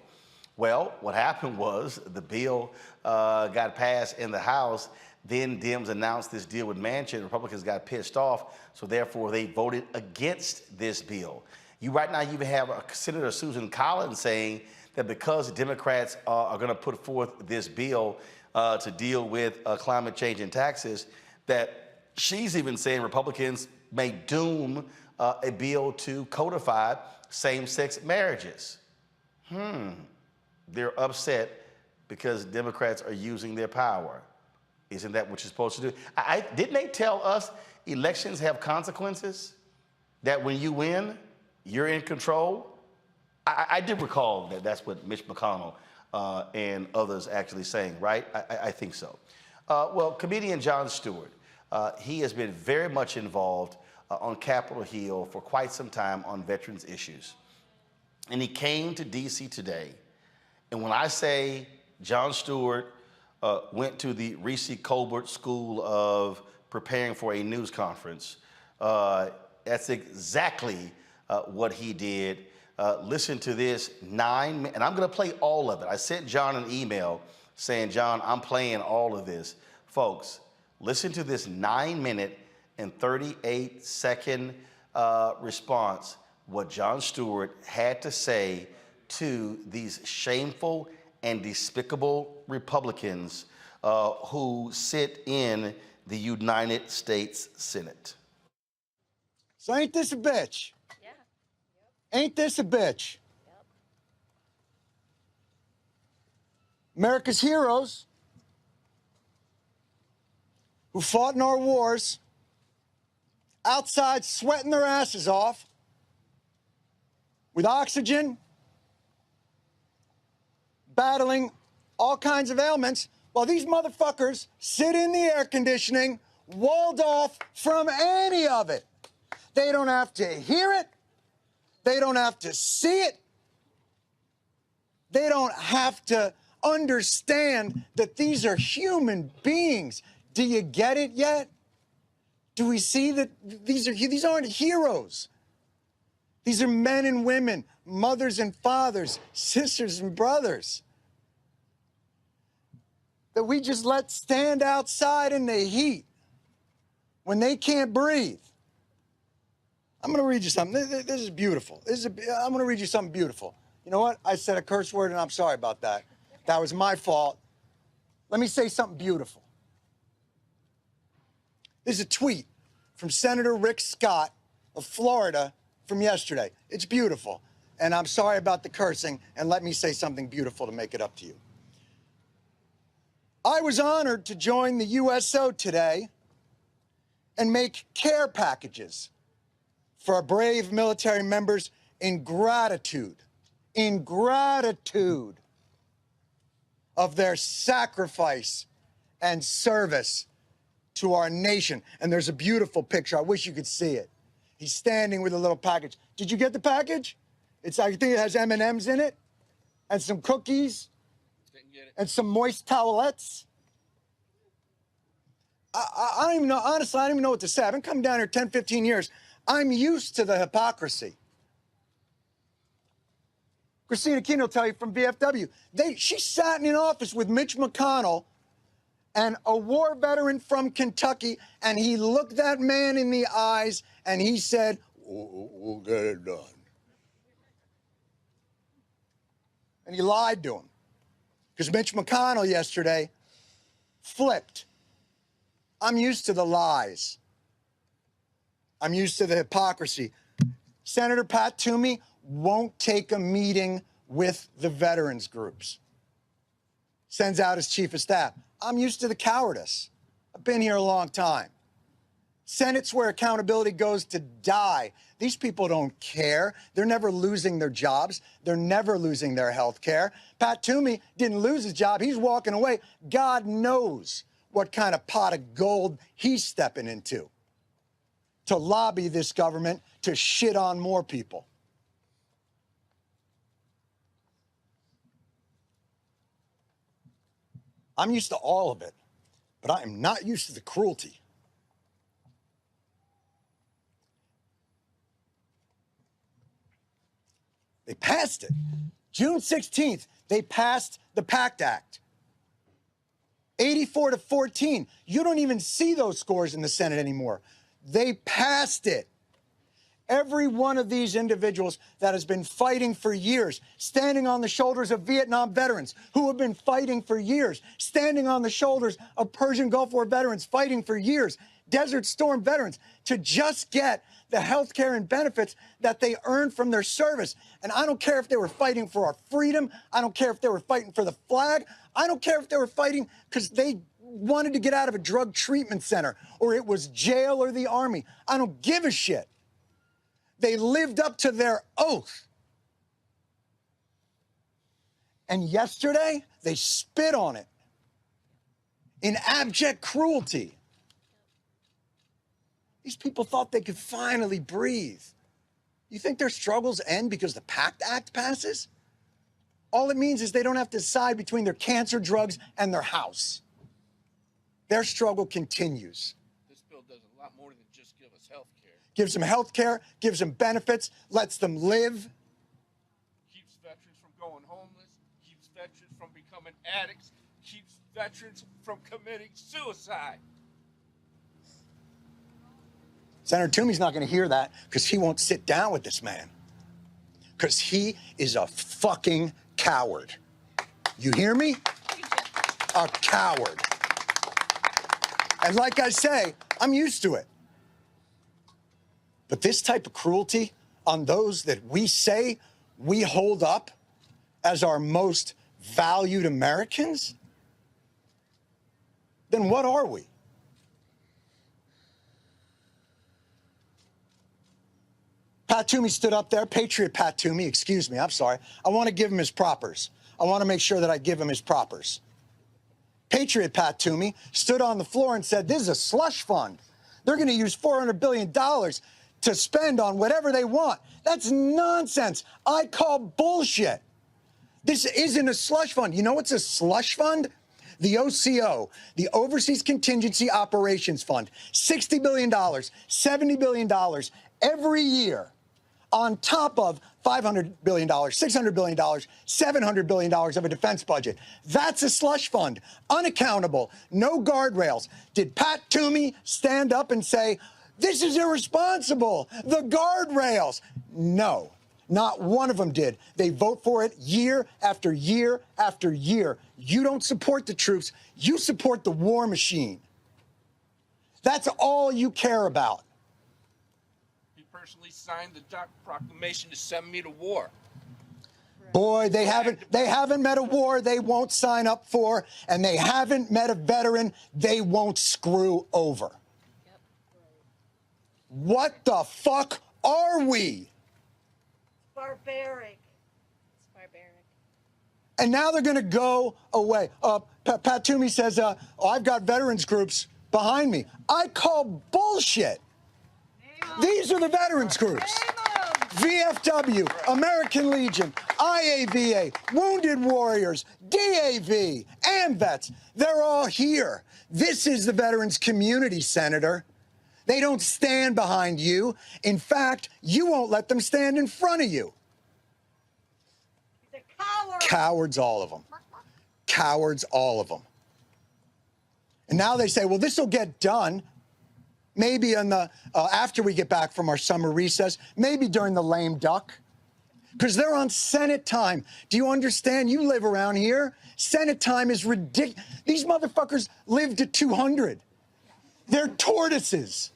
Well, what happened was the bill got passed in the House. Then Dems announced this deal with Manchin. Republicans got pissed off, so therefore they voted against this bill. Right now you have Senator Susan Collins saying that because Democrats are going to put forth this bill to deal with climate change and taxes, that she's even saying Republicans may doom a bill to codify same-sex marriages. They're upset because Democrats are using their power. Isn't that what you're supposed to do? Didn't they tell us elections have consequences? That when you win, you're in control? I did recall that that's what Mitch McConnell and others actually saying, right? I think so. Well, comedian Jon Stewart, he has been very much involved on Capitol Hill for quite some time on veterans issues. And he came to D.C. today. And when I say Jon Stewart went to the Reese Colbert School of Preparing for a News Conference, that's exactly what he did. Listen to this, and I'm going to play all of it. I sent John an email saying, John, I'm playing all of this. Folks, listen to this 9-minute and 38-second response, what Jon Stewart had to say to these shameful and despicable Republicans who sit in the United States Senate. So ain't this a bitch? Yeah. Ain't this a bitch? Yep. America's heroes who fought in our wars, outside sweating their asses off, with oxygen, battling all kinds of ailments, while these motherfuckers sit in the air conditioning, walled off from any of it. They don't have to hear it. They don't have to see it. They don't have to understand that these are human beings. Do you get it yet? Do we see that these aren't heroes? These are men and women, mothers and fathers, sisters and brothers that we just let stand outside in the heat when they can't breathe. I'm going to read you something. This is beautiful. I'm going to read you something beautiful. You know what? I said a curse word, and I'm sorry about that. That was my fault. Let me say something beautiful. This is a tweet from Senator Rick Scott of Florida from yesterday. It's beautiful. And I'm sorry about the cursing, and let me say something beautiful to make it up to you. I was honored to join the USO today and make care packages for our brave military members in gratitude of their sacrifice and service to our nation. And there's a beautiful picture. I wish you could see it. He's standing with a little package. Did you get the package? I think it has M&Ms in it and some cookies and some moist towelettes. I don't even know, honestly, I don't even know what to say. I've been coming down here 10, 15 years. I'm used to the hypocrisy. Christina Keene will tell you from VFW. She sat in an office with Mitch McConnell and a war veteran from Kentucky, and he looked that man in the eyes and he said, we'll get it done. And he lied to him. Because Mitch McConnell yesterday flipped. I'm used to the lies. I'm used to the hypocrisy. Senator Pat Toomey won't take a meeting with the veterans groups. Sends out his chief of staff. I'm used to the cowardice. I've been here a long time. Senate's where accountability goes to die. These people don't care. They're never losing their jobs. They're never losing their health care. Pat Toomey didn't lose his job. He's walking away. God knows what kind of pot of gold he's stepping into to lobby this government to shit on more people. I'm used to all of it, but I am not used to the cruelty. They passed it. June 16th, they passed the PACT Act. 84-14. You don't even see those scores in the Senate anymore. They passed it. Every one of these individuals that has been fighting for years, standing on the shoulders of Vietnam veterans who have been fighting for years, standing on the shoulders of Persian Gulf War veterans fighting for years, Desert Storm veterans, to just get the health care and benefits that they earned from their service. And I don't care if they were fighting for our freedom. I don't care if they were fighting for the flag. I don't care if they were fighting because they wanted to get out of a drug treatment center or it was jail or the army. I don't give a shit. They lived up to their oath. And yesterday, they spit on it in abject cruelty. These people thought they could finally breathe. You think their struggles end because the PACT Act passes? All it means is they don't have to decide between their cancer drugs and their house. Their struggle continues. This bill does a lot more than just give us health care. Gives them health care, gives them benefits, lets them live. Keeps veterans from going homeless, keeps veterans from becoming addicts, keeps veterans from committing suicide. Senator Toomey's not going to hear that because he won't sit down with this man. Because he is a fucking coward. You hear me? A coward. And like I say, I'm used to it. But this type of cruelty on those that we say we hold up as our most valued Americans, then what are we? Pat Toomey stood up there, Patriot Pat Toomey, excuse me, I'm sorry. I want to give him his propers. I want to make sure that I give him his propers. Patriot Pat Toomey stood on the floor and said, this is a slush fund. They're going to use $400 billion to spend on whatever they want. That's nonsense. I call bullshit. This isn't a slush fund. You know what's a slush fund? the OCO, the Overseas Contingency Operations Fund, $60 billion, $70 billion every year, on top of $500 billion, $600 billion, $700 billion of a defense budget. That's a slush fund, unaccountable, no guardrails. Did Pat Toomey stand up and say, this is irresponsible, the guardrails? No, not one of them did. They vote for it year after year after year. You don't support the troops, you support the war machine. That's all you care about. He personally signed the proclamation to send me to war. Boy, they haven't met a war they won't sign up for, and they haven't met a veteran they won't screw over. What the fuck are we? Barbaric. It's barbaric. And now they're going to go away. Pat Toomey says, I've got veterans groups behind me. I call bullshit. These are the veterans groups. VFW, American Legion, IAVA, Wounded Warriors, DAV, AMVETS. They're all here. This is the veterans community, Senator. They don't stand behind you. In fact, you won't let them stand in front of you. He's a coward. Cowards, all of them. Cowards, all of them. And now they say, well, this will get done. Maybe in the after we get back from our summer recess, maybe during the lame duck, because they're on Senate time. Do you understand? You live around here. Senate time is ridiculous. These motherfuckers live to 200. They're tortoises.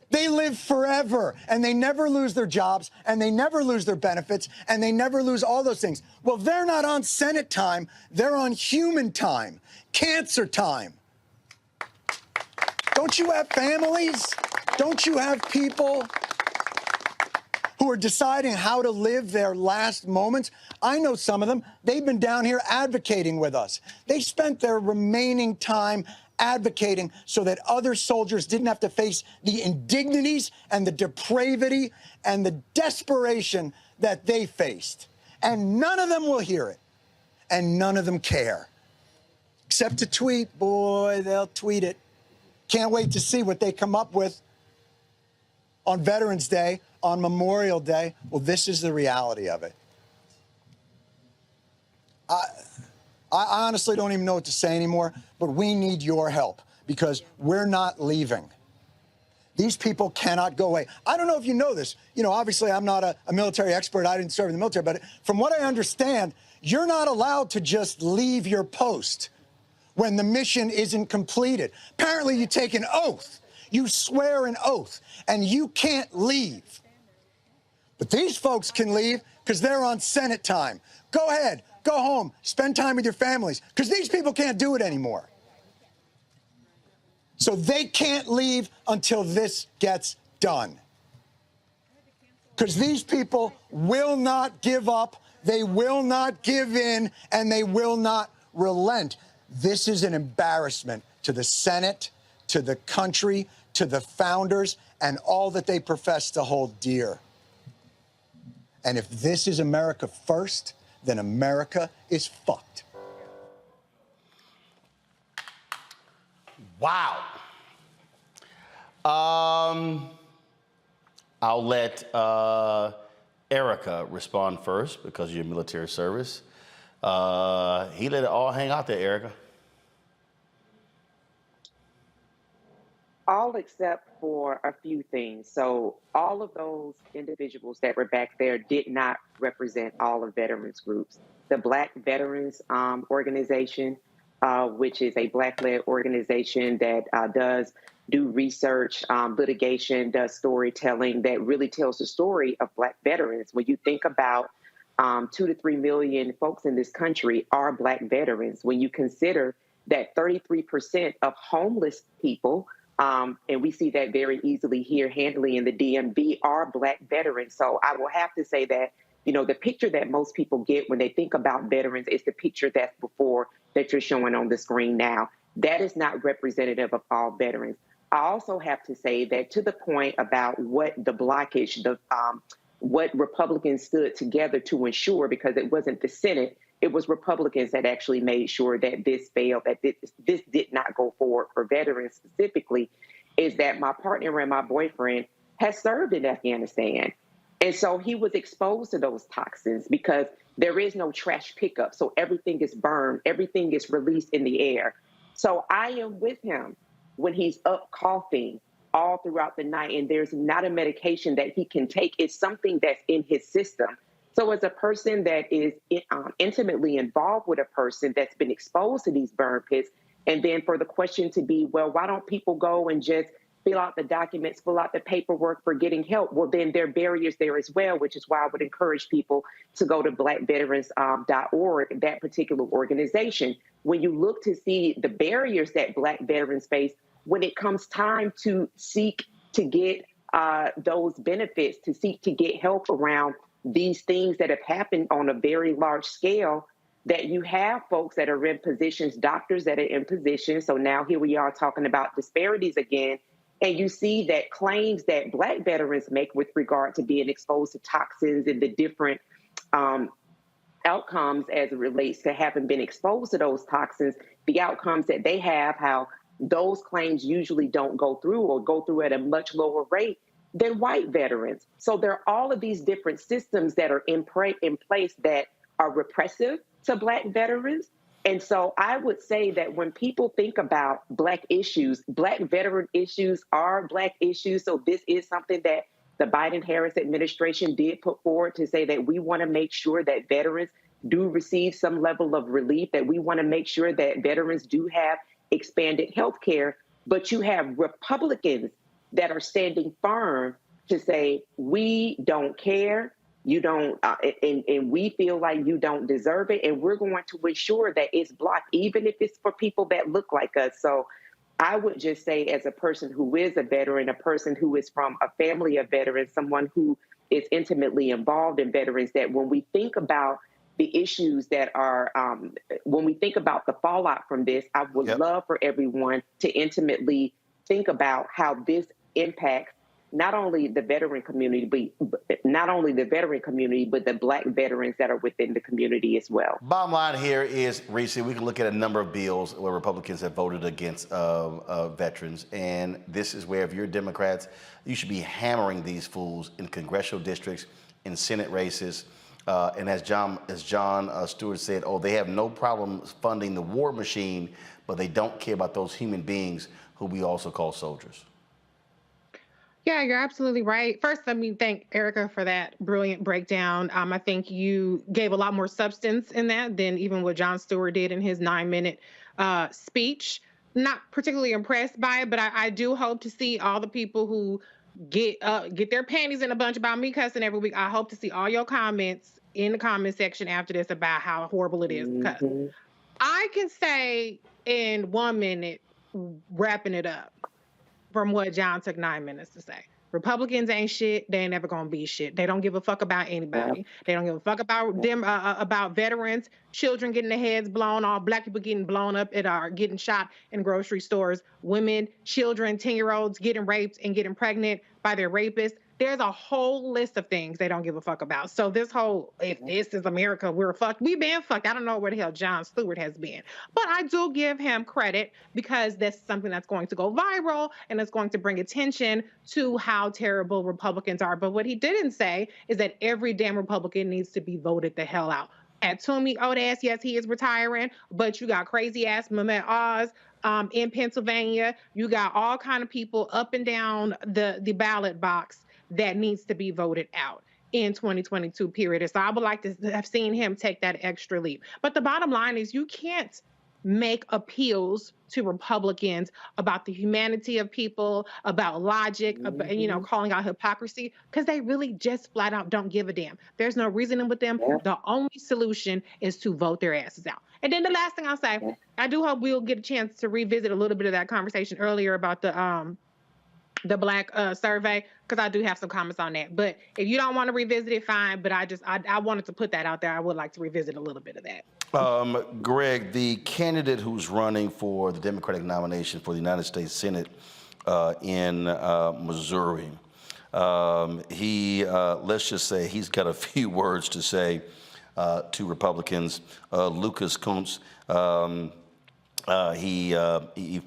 They live forever, and they never lose their jobs, and they never lose their benefits, and they never lose all those things. Well, they're not on Senate time. They're on human time, cancer time. Don't you have families? Don't you have people who are deciding how to live their last moments? I know some of them. They've been down here advocating with us. They spent their remaining time advocating so that other soldiers didn't have to face the indignities and the depravity and the desperation that they faced. And none of them will hear it. And none of them care. Except to tweet. Boy, they'll tweet it. Can't wait to see what they come up with on Veterans Day, on Memorial Day. Well, this is the reality of it. I honestly don't even know what to say anymore, but we need your help because we're not leaving. These people cannot go away. I don't know if you know this. You know, obviously, I'm not a military expert. I didn't serve in the military. But from what I understand, you're not allowed to just leave your post when the mission isn't completed. Apparently, you take an oath. You swear an oath, and you can't leave. But these folks can leave because they're on Senate time. Go ahead. Go home. Spend time with your families because these people can't do it anymore. So they can't leave until this gets done. Because these people will not give up, they will not give in, and they will not relent. This is an embarrassment to the Senate, to the country, to the founders, and all that they profess to hold dear. And if this is America first, then America is fucked. Wow. I'll let Erica respond first because of your military service. He let it all hang out there, Erica. All except for a few things. So all of those individuals that were back there did not represent all of veterans groups. The Black Veterans Organization, which is a Black-led organization that does do research, litigation, does storytelling that really tells the story of Black veterans. When you think about 2 to 3 million folks in this country are Black veterans, when you consider that 33% of homeless people, and we see that very easily here, handily in the DMV, are Black veterans. So I will have to say that, you know, the picture that most people get when they think about veterans is the picture that's before that you're showing on the screen now. That is not representative of all veterans. I also have to say that to the point about what the blockage, what Republicans stood together to ensure, because it wasn't the Senate, it was Republicans that actually made sure that this failed, that this did not go forward for veterans specifically, is that my partner and my boyfriend has served in Afghanistan. And so he was exposed to those toxins because there is no trash pickup. So everything is burned, everything is released in the air. So I am with him when he's up coughing all throughout the night and there's not a medication that he can take. It's something that's in his system. So as a person that is intimately involved with a person that's been exposed to these burn pits, and then for the question to be, well, why don't people go and just fill out the documents, fill out the paperwork for getting help? Well, then there are barriers there as well, which is why I would encourage people to go to blackveterans.org, that particular organization. When you look to see the barriers that Black veterans face when it comes time to seek to get those benefits, to seek to get help around these things that have happened on a very large scale, that you have folks that are in positions, doctors that are in positions. So now here we are talking about disparities again. And you see that claims that Black veterans make with regard to being exposed to toxins and the different outcomes as it relates to having been exposed to those toxins, the outcomes that they have, how those claims usually don't go through or go through at a much lower rate than white veterans. So there are all of these different systems that are in place that are repressive to Black veterans. And so I would say that when people think about Black issues, Black veteran issues are Black issues. So this is something that the Biden-Harris administration did put forward to say that we want to make sure that veterans do receive some level of relief, that we want to make sure that veterans do have expanded health care. But you have Republicans that are standing firm to say, we don't care, you don't, and we feel like you don't deserve it, and we're going to ensure that it's blocked, even if it's for people that look like us. So I would just say, as a person who is a veteran, a person who is from a family of veterans, someone who is intimately involved in veterans, that when we think about the issues that are, when we think about the fallout from this, I would love for everyone to intimately think about how this impacts not only the veteran community, but the Black veterans that are within the community as well. Bottom line here is, Reese, we can look at a number of bills where Republicans have voted against veterans, and this is where, if you're Democrats, you should be hammering these fools in congressional districts, in Senate races. And as Jon Stewart said, they have no problem funding the war machine, but they don't care about those human beings who we also call soldiers. Yeah, you're absolutely right. First, let me thank Erica for that brilliant breakdown. I think you gave a lot more substance in that than even what Jon Stewart did in his 9-minute speech. Not particularly impressed by it, but I do hope to see all the people who get their panties in a bunch about me cussing every week. I hope to see all your comments in the comment section after this about how horrible it is. Because I can say in 1 minute, wrapping it up, from what Jon took 9 minutes to say. Republicans ain't shit. They ain't never gonna be shit. They don't give a fuck about anybody. They don't give a fuck about them, about veterans, children getting their heads blown off, Black people getting blown up getting shot in grocery stores, women, children, 10-year-olds getting raped and getting pregnant by their rapists. There's a whole list of things they don't give a fuck about. So this whole, if this is America, we're fucked. We've been fucked. I don't know where the hell Jon Stewart has been. But I do give him credit because that's something that's going to go viral and it's going to bring attention to how terrible Republicans are. But what he didn't say is that every damn Republican needs to be voted the hell out. At Toomey Odas, yes, he is retiring, but you got crazy ass Mehmet Oz in Pennsylvania. You got all kind of people up and down the ballot box that needs to be voted out in 2022 period. So I would like to have seen him take that extra leap. But the bottom line is you can't make appeals to Republicans about the humanity of people, about logic, about, calling out hypocrisy, because they really just flat out don't give a damn. There's no reasoning with them. The only solution is to vote their asses out. And then the last thing I'll say, I do hope we'll get a chance to revisit a little bit of that conversation earlier about the Black survey, because I do have some comments on that. But if you don't want to revisit it, fine. But I wanted to put that out there. I would like to revisit a little bit of that. Greg, the candidate who's running for the Democratic nomination for the United States Senate in Missouri, he, let's just say he's got a few words to say to Republicans. Lucas Kuntz, he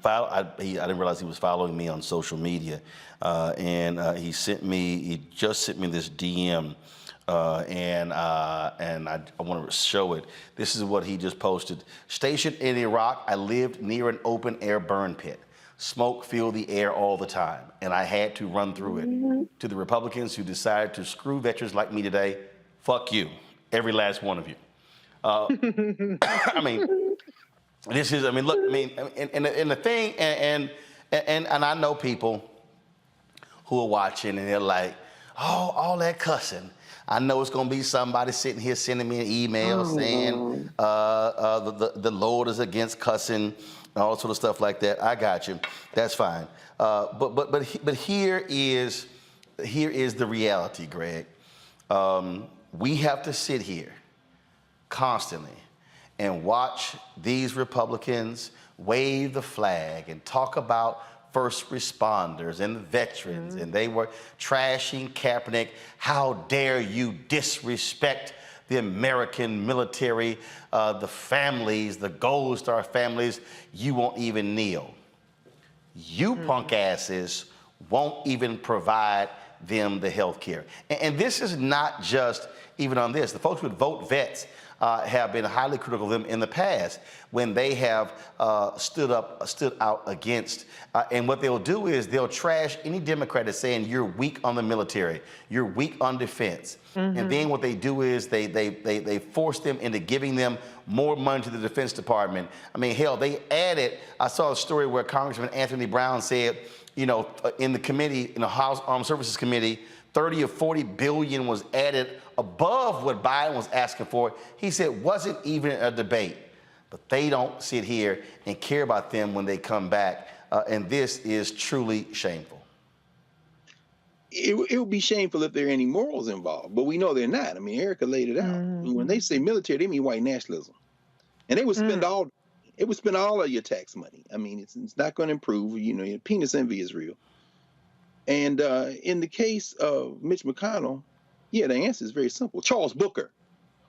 followed. I didn't realize he was following me on social media, and he just sent me this DM, and I want to show it. This is what he just posted. Stationed in Iraq, I lived near an open air burn pit. Smoke filled the air all the time, and I had to run through it. To the Republicans who decided to screw veterans like me today, fuck you, every last one of you. I mean, this is. I mean, look. I mean, and the thing, and I know people who are watching, and they're like, oh, all that cussing. I know it's gonna be somebody sitting here sending me an email saying the Lord is against cussing. And all sort of stuff like that. I got you. That's fine. But here is the reality, Greg. We have to sit here constantly and watch these Republicans wave the flag and talk about first responders and the veterans, and they were trashing Kaepernick. How dare you disrespect the American military, the families, the Gold Star families. You won't even kneel. You punk asses won't even provide them the health care. And this is not just even on this. The folks with Vote Vets have been highly critical of them in the past when they have stood out against. And what they'll do is they'll trash any Democrat that's saying you're weak on the military, you're weak on defense. And then what they do is they force them into giving them more money to the Defense Department. I mean, hell, they added, I saw a story where Congressman Anthony Brown said, you know, in the committee, in the House Armed Services Committee, 30 or 40 billion was added above what Biden was asking for. He said wasn't even a debate. But they don't sit here and care about them when they come back. And this is truly shameful. It would be shameful if there are any morals involved, but we know they're not. I mean, Erica laid it out. When they say military, they mean white nationalism, and they would spend all of your tax money. I mean, it's not going to improve. You know, penis envy is real. And in the case of Mitch McConnell, yeah, the answer is very simple. Charles Booker.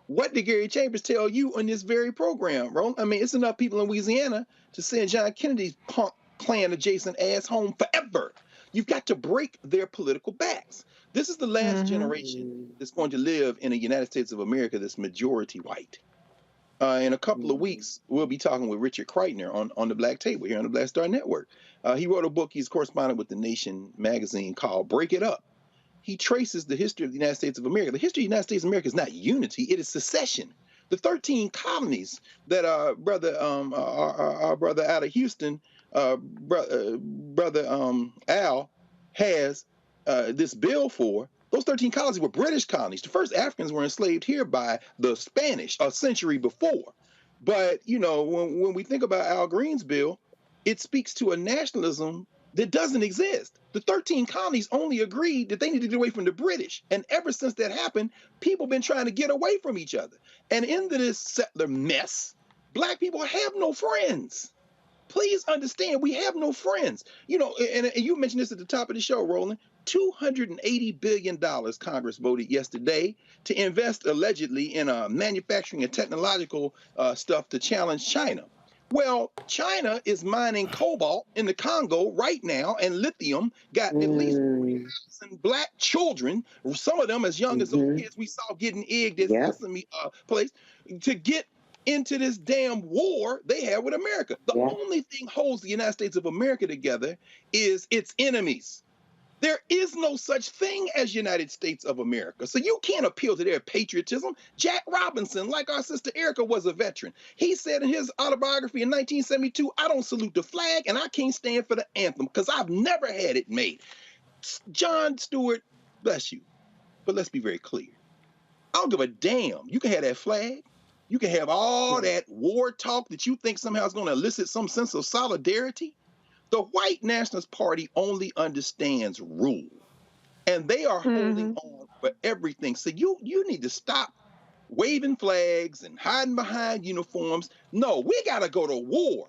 What did Gary Chambers tell you on this very program, Roland? I mean, it's enough people in Louisiana to send John Kennedy's punk Klan adjacent ass home forever. You've got to break their political backs. This is the last generation that's going to live in the United States of America that's majority white. In a couple of weeks, we'll be talking with Richard Kreitner on the Black Table here on the Black Star Network. He wrote a book. He's correspondent with The Nation magazine called Break It Up. He traces the history of the United States of America. The history of the United States of America is not unity. It is secession. The 13 colonies that our brother out of Houston, brother Al, has this bill for, those 13 colonies were British colonies. The first Africans were enslaved here by the Spanish a century before. But, you know, when we think about Al Green's bill, it speaks to a nationalism that doesn't exist. The 13 colonies only agreed that they needed to get away from the British. And ever since that happened, people have been trying to get away from each other. And into this settler mess, Black people have no friends. Please understand, we have no friends. You know, and you mentioned this at the top of the show, Roland. $280 billion Congress voted yesterday to invest allegedly in manufacturing and technological stuff to challenge China. Well, China is mining cobalt in the Congo right now, and lithium got at least 40,000 Black children, some of them as young as those kids we saw getting egged at Sesame Place, to get into this damn war they have with America. The only thing holds the United States of America together is its enemies. There is no such thing as United States of America. So you can't appeal to their patriotism. Jack Robinson, like our sister Erica, was a veteran. He said in his autobiography in 1972, I don't salute the flag and I can't stand for the anthem because I've never had it made. Jon Stewart, bless you. But let's be very clear. I don't give a damn. You can have that flag. You can have all that war talk that you think somehow is going to elicit some sense of solidarity. The White Nationalist Party only understands rule, and they are holding on for everything. So you need to stop waving flags and hiding behind uniforms. No, we got to go to war.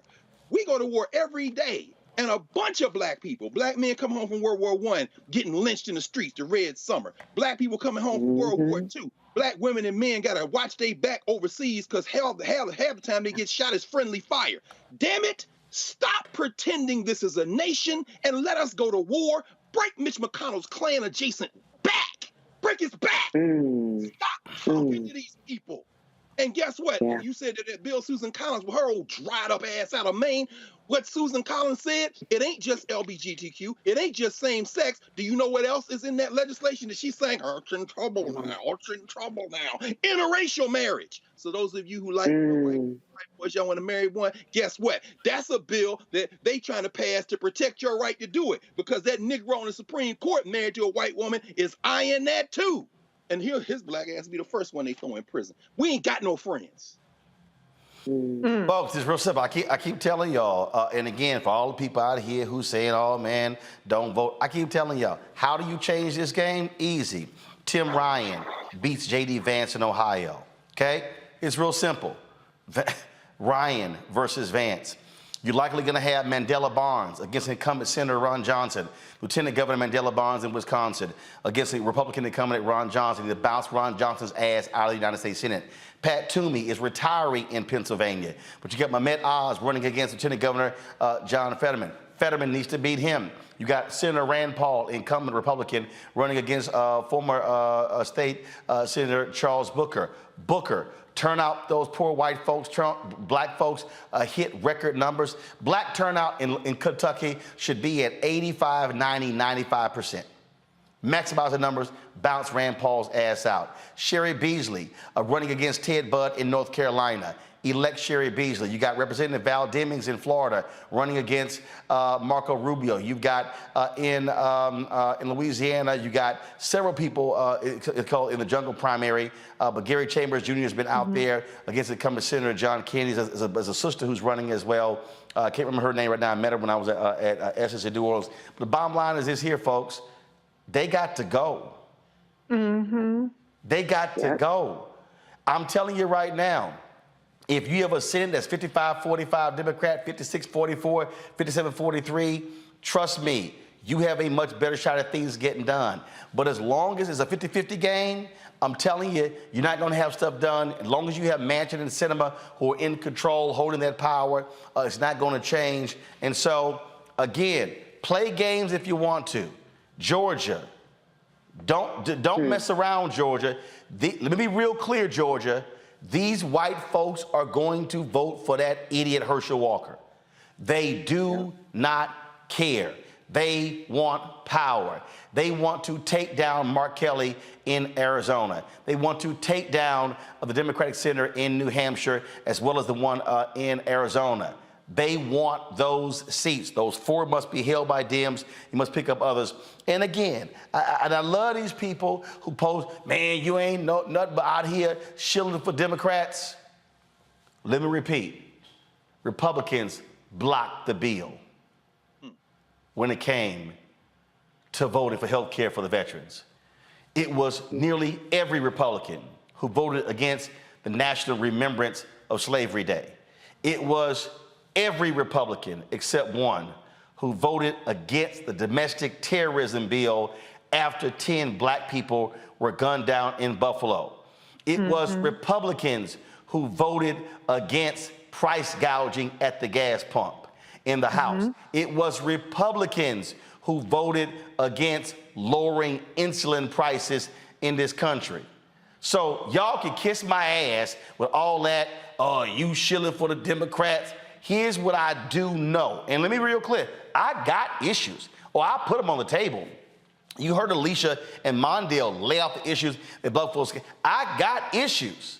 We go to war every day. And a bunch of Black people, Black men coming home from World War I, getting lynched in the streets, the Red Summer. Black people coming home from World War II. black women and men got to watch their back overseas because half the time they get shot as friendly fire. Damn it. Stop pretending this is a nation and let us go to war. Break Mitch McConnell's Klan adjacent back. Break his back. Stop talking to these people. And guess what? Yeah. You said that Bill Susan Collins with her old dried up ass out of Maine. What Susan Collins said, it ain't just LGBTQ. It ain't just same sex. Do you know what else is in that legislation that she's saying? It's in trouble now. It's in trouble now. Interracial marriage. So those of you who like white boys, y'all want to marry one, guess what? That's a bill that they trying to pass to protect your right to do it because that Negro in the Supreme Court married to a white woman is eyeing that too. And here, his black ass be the first one they throw in prison. We ain't got no friends. Folks, it's real simple. I keep telling y'all, and again, for all the people out here who saying, oh man, don't vote. I keep telling y'all, how do you change this game? Easy. Tim Ryan beats J.D. Vance in Ohio, okay? It's real simple. Ryan versus Vance. You're likely going to have Mandela Barnes against incumbent Senator Ron Johnson, Lieutenant Governor Mandela Barnes in Wisconsin against the Republican incumbent Ron Johnson to bounce Ron Johnson's ass out of the United States Senate. Pat Toomey is retiring in Pennsylvania, but you got Mehmet Oz running against Lieutenant Governor John Fetterman. Fetterman needs to beat him. You got Senator Rand Paul, incumbent Republican, running against former state Senator Charles Booker. Booker. Turn out those poor white folks, black folks hit record numbers. Black turnout in Kentucky should be at 85, 90, 95%. Maximize the numbers, bounce Rand Paul's ass out. Sherry Beasley running against Ted Budd in North Carolina. Elect Sherry Beasley. You got Representative Val Demings in Florida running against Marco Rubio. You've got in Louisiana, you got several people it's called in the jungle primary, but Gary Chambers Jr. has been out there against incumbent Senator John Kennedy as a sister who's running as well. I can't remember her name right now. I met her when I was at Essex in New Orleans. But the bottom line is this here, folks. They got to go. They got to go. I'm telling you right now, if you have a Senate that's 55-45 Democrat, 56-44, 57-43, trust me, you have a much better shot at things getting done. But as long as it's a 50-50 game, I'm telling you, you're not going to have stuff done. As long as you have Manchin and Sinema who are in control, holding that power, it's not going to change. And so, again, play games if you want to. Georgia, don't mess around, Georgia. Let me be real clear, Georgia. These white folks are going to vote for that idiot Herschel Walker. They do not care. They want power. They want to take down Mark Kelly in Arizona. They want to take down the Democratic senator in New Hampshire, as well as the one in Arizona. They want those seats. Those 4 must be held by Dems. You must pick up others. And again, I love these people who pose, man, you ain't nothing but out here shilling for Democrats. Let me repeat. Republicans blocked the bill when it came to voting for health care for the veterans. It was nearly every Republican who voted against the National Remembrance of Slavery Day. It was every Republican except one who voted against the domestic terrorism bill after 10 black people were gunned down in Buffalo. It was Republicans who voted against price gouging at the gas pump in the House. It was Republicans who voted against lowering insulin prices in this country. So y'all can kiss my ass with all that, you shilling for the Democrats. Here's what I do know, and let me be real clear. I got issues, or I put them on the table. You heard Alicia and Mondale lay out the issues that black folks. I got issues,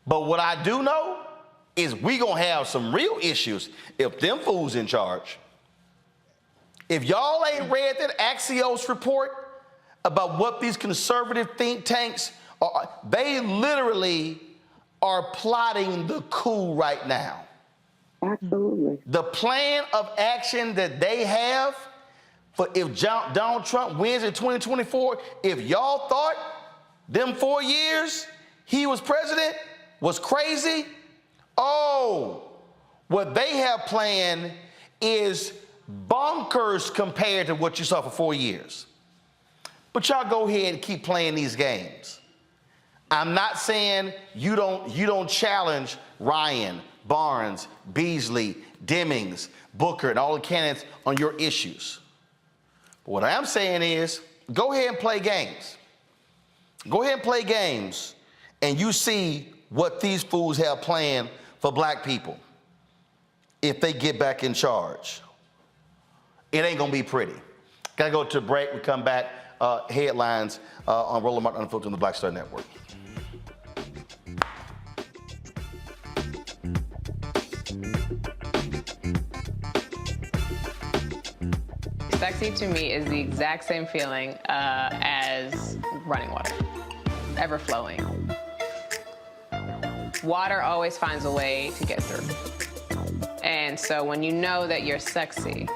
but what I do know is we gonna have some real issues if them fools in charge. If y'all ain't read that Axios report about what these conservative think tanks are, they literally are plotting the coup right now. Absolutely. The plan of action that they have for if Donald Trump wins in 2024, if y'all thought them 4 years he was president was crazy, what they have planned is bonkers compared to what you saw for 4 years. But y'all go ahead and keep playing these games. I'm not saying you don't challenge Ryan, Barnes, Beasley, Demings, Booker, and all the candidates on your issues. But what I am saying is, go ahead and play games. Go ahead and play games, and you see what these fools have planned for black people if they get back in charge. It ain't gonna be pretty. Gotta go to a break. We come back. Headlines on Roland Martin Unfiltered on the Black Star Network. Sexy to me is the exact same feeling as running water, ever flowing. Water always finds a way to get through. And so when you know that you're sexy,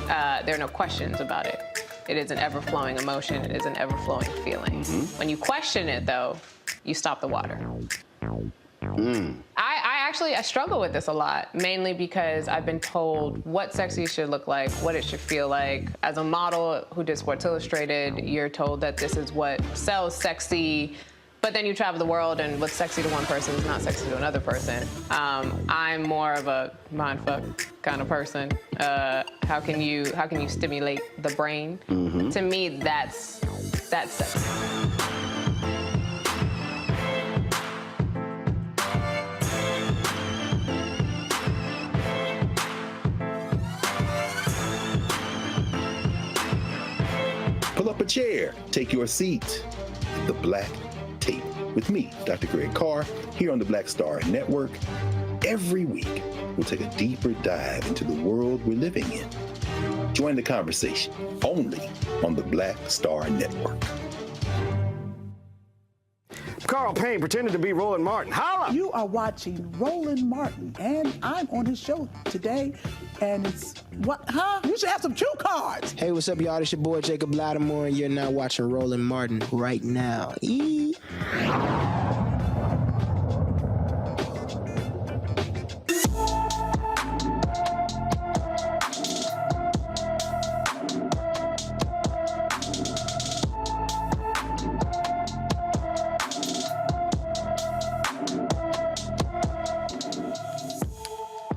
there are no questions about it. It is an ever-flowing emotion. It is an ever-flowing feeling. Mm-hmm. When you question it, though, you stop the water. I struggle with this a lot, mainly because I've been told what sexy should look like, what it should feel like. As a model who did Sports Illustrated, you're told that this is what sells sexy, but then you travel the world and what's sexy to one person is not sexy to another person. I'm more of a mindfuck kind of person. How can you stimulate the brain? Mm-hmm. To me, that's sexy. Pull up a chair, take your seat. The Black Tape with me, Dr. Greg Carr, here on the Black Star Network. Every week, we'll take a deeper dive into the world we're living in. Join the conversation only on the Black Star Network. Carl Payne pretended to be Roland Martin. Holla! You are watching Roland Martin, and I'm on his show today, and it's, what, huh? You should have some cue cards. Hey, what's up, y'all? It's your boy, Jacob Lattimore, and you're now watching Roland Martin right now.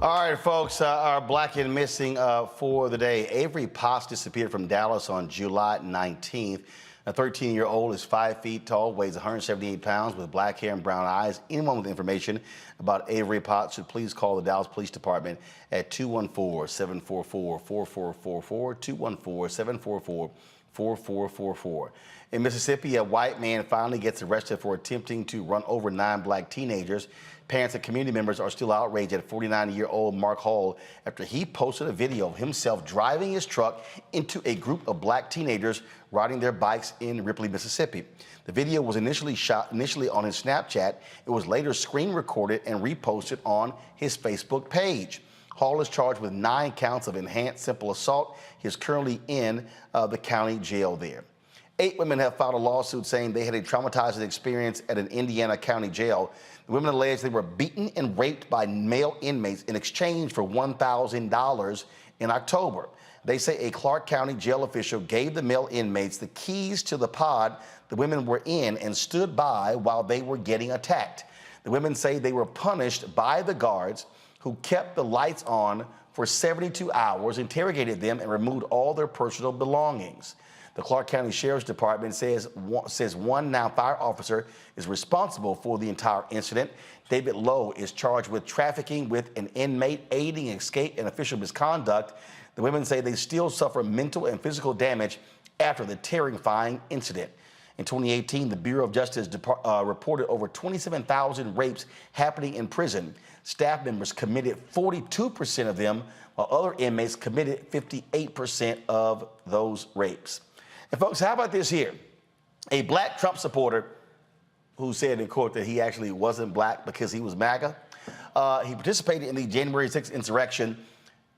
All right, folks, our black and missing for the day. Avery Potts disappeared from Dallas on July 19th. A 13-year-old is 5 feet tall, weighs 178 pounds, with black hair and brown eyes. Anyone with information about Avery Potts should please call the Dallas Police Department at 214-744-4444, 214-744-4444. In Mississippi, a white man finally gets arrested for attempting to run over 9 black teenagers. Parents and community members are still outraged at 49-year-old Mark Hall after he posted a video of himself driving his truck into a group of black teenagers riding their bikes in Ripley, Mississippi. The video was initially shot on his Snapchat. It was later screen recorded and reposted on his Facebook page. Hall is charged with 9 counts of enhanced simple assault. He is currently in the county jail there. 8 women have filed a lawsuit saying they had a traumatizing experience at an Indiana county jail. The women alleged they were beaten and raped by male inmates in exchange for $1,000 in October. They say a Clark County jail official gave the male inmates the keys to the pod the women were in and stood by while they were getting attacked. The women say they were punished by the guards who kept the lights on for 72 hours, interrogated them, and removed all their personal belongings. The Clark County Sheriff's Department says one now fire officer is responsible for the entire incident. David Lowe is charged with trafficking with an inmate, aiding escape, and official misconduct. The women say they still suffer mental and physical damage after the terrifying incident. In 2018, the Bureau of Justice reported over 27,000 rapes happening in prison. Staff members committed 42% of them, while other inmates committed 58% of those rapes. And folks, how about this here? A black Trump supporter who said in court that he actually wasn't black because he was MAGA. He participated in the January 6th insurrection.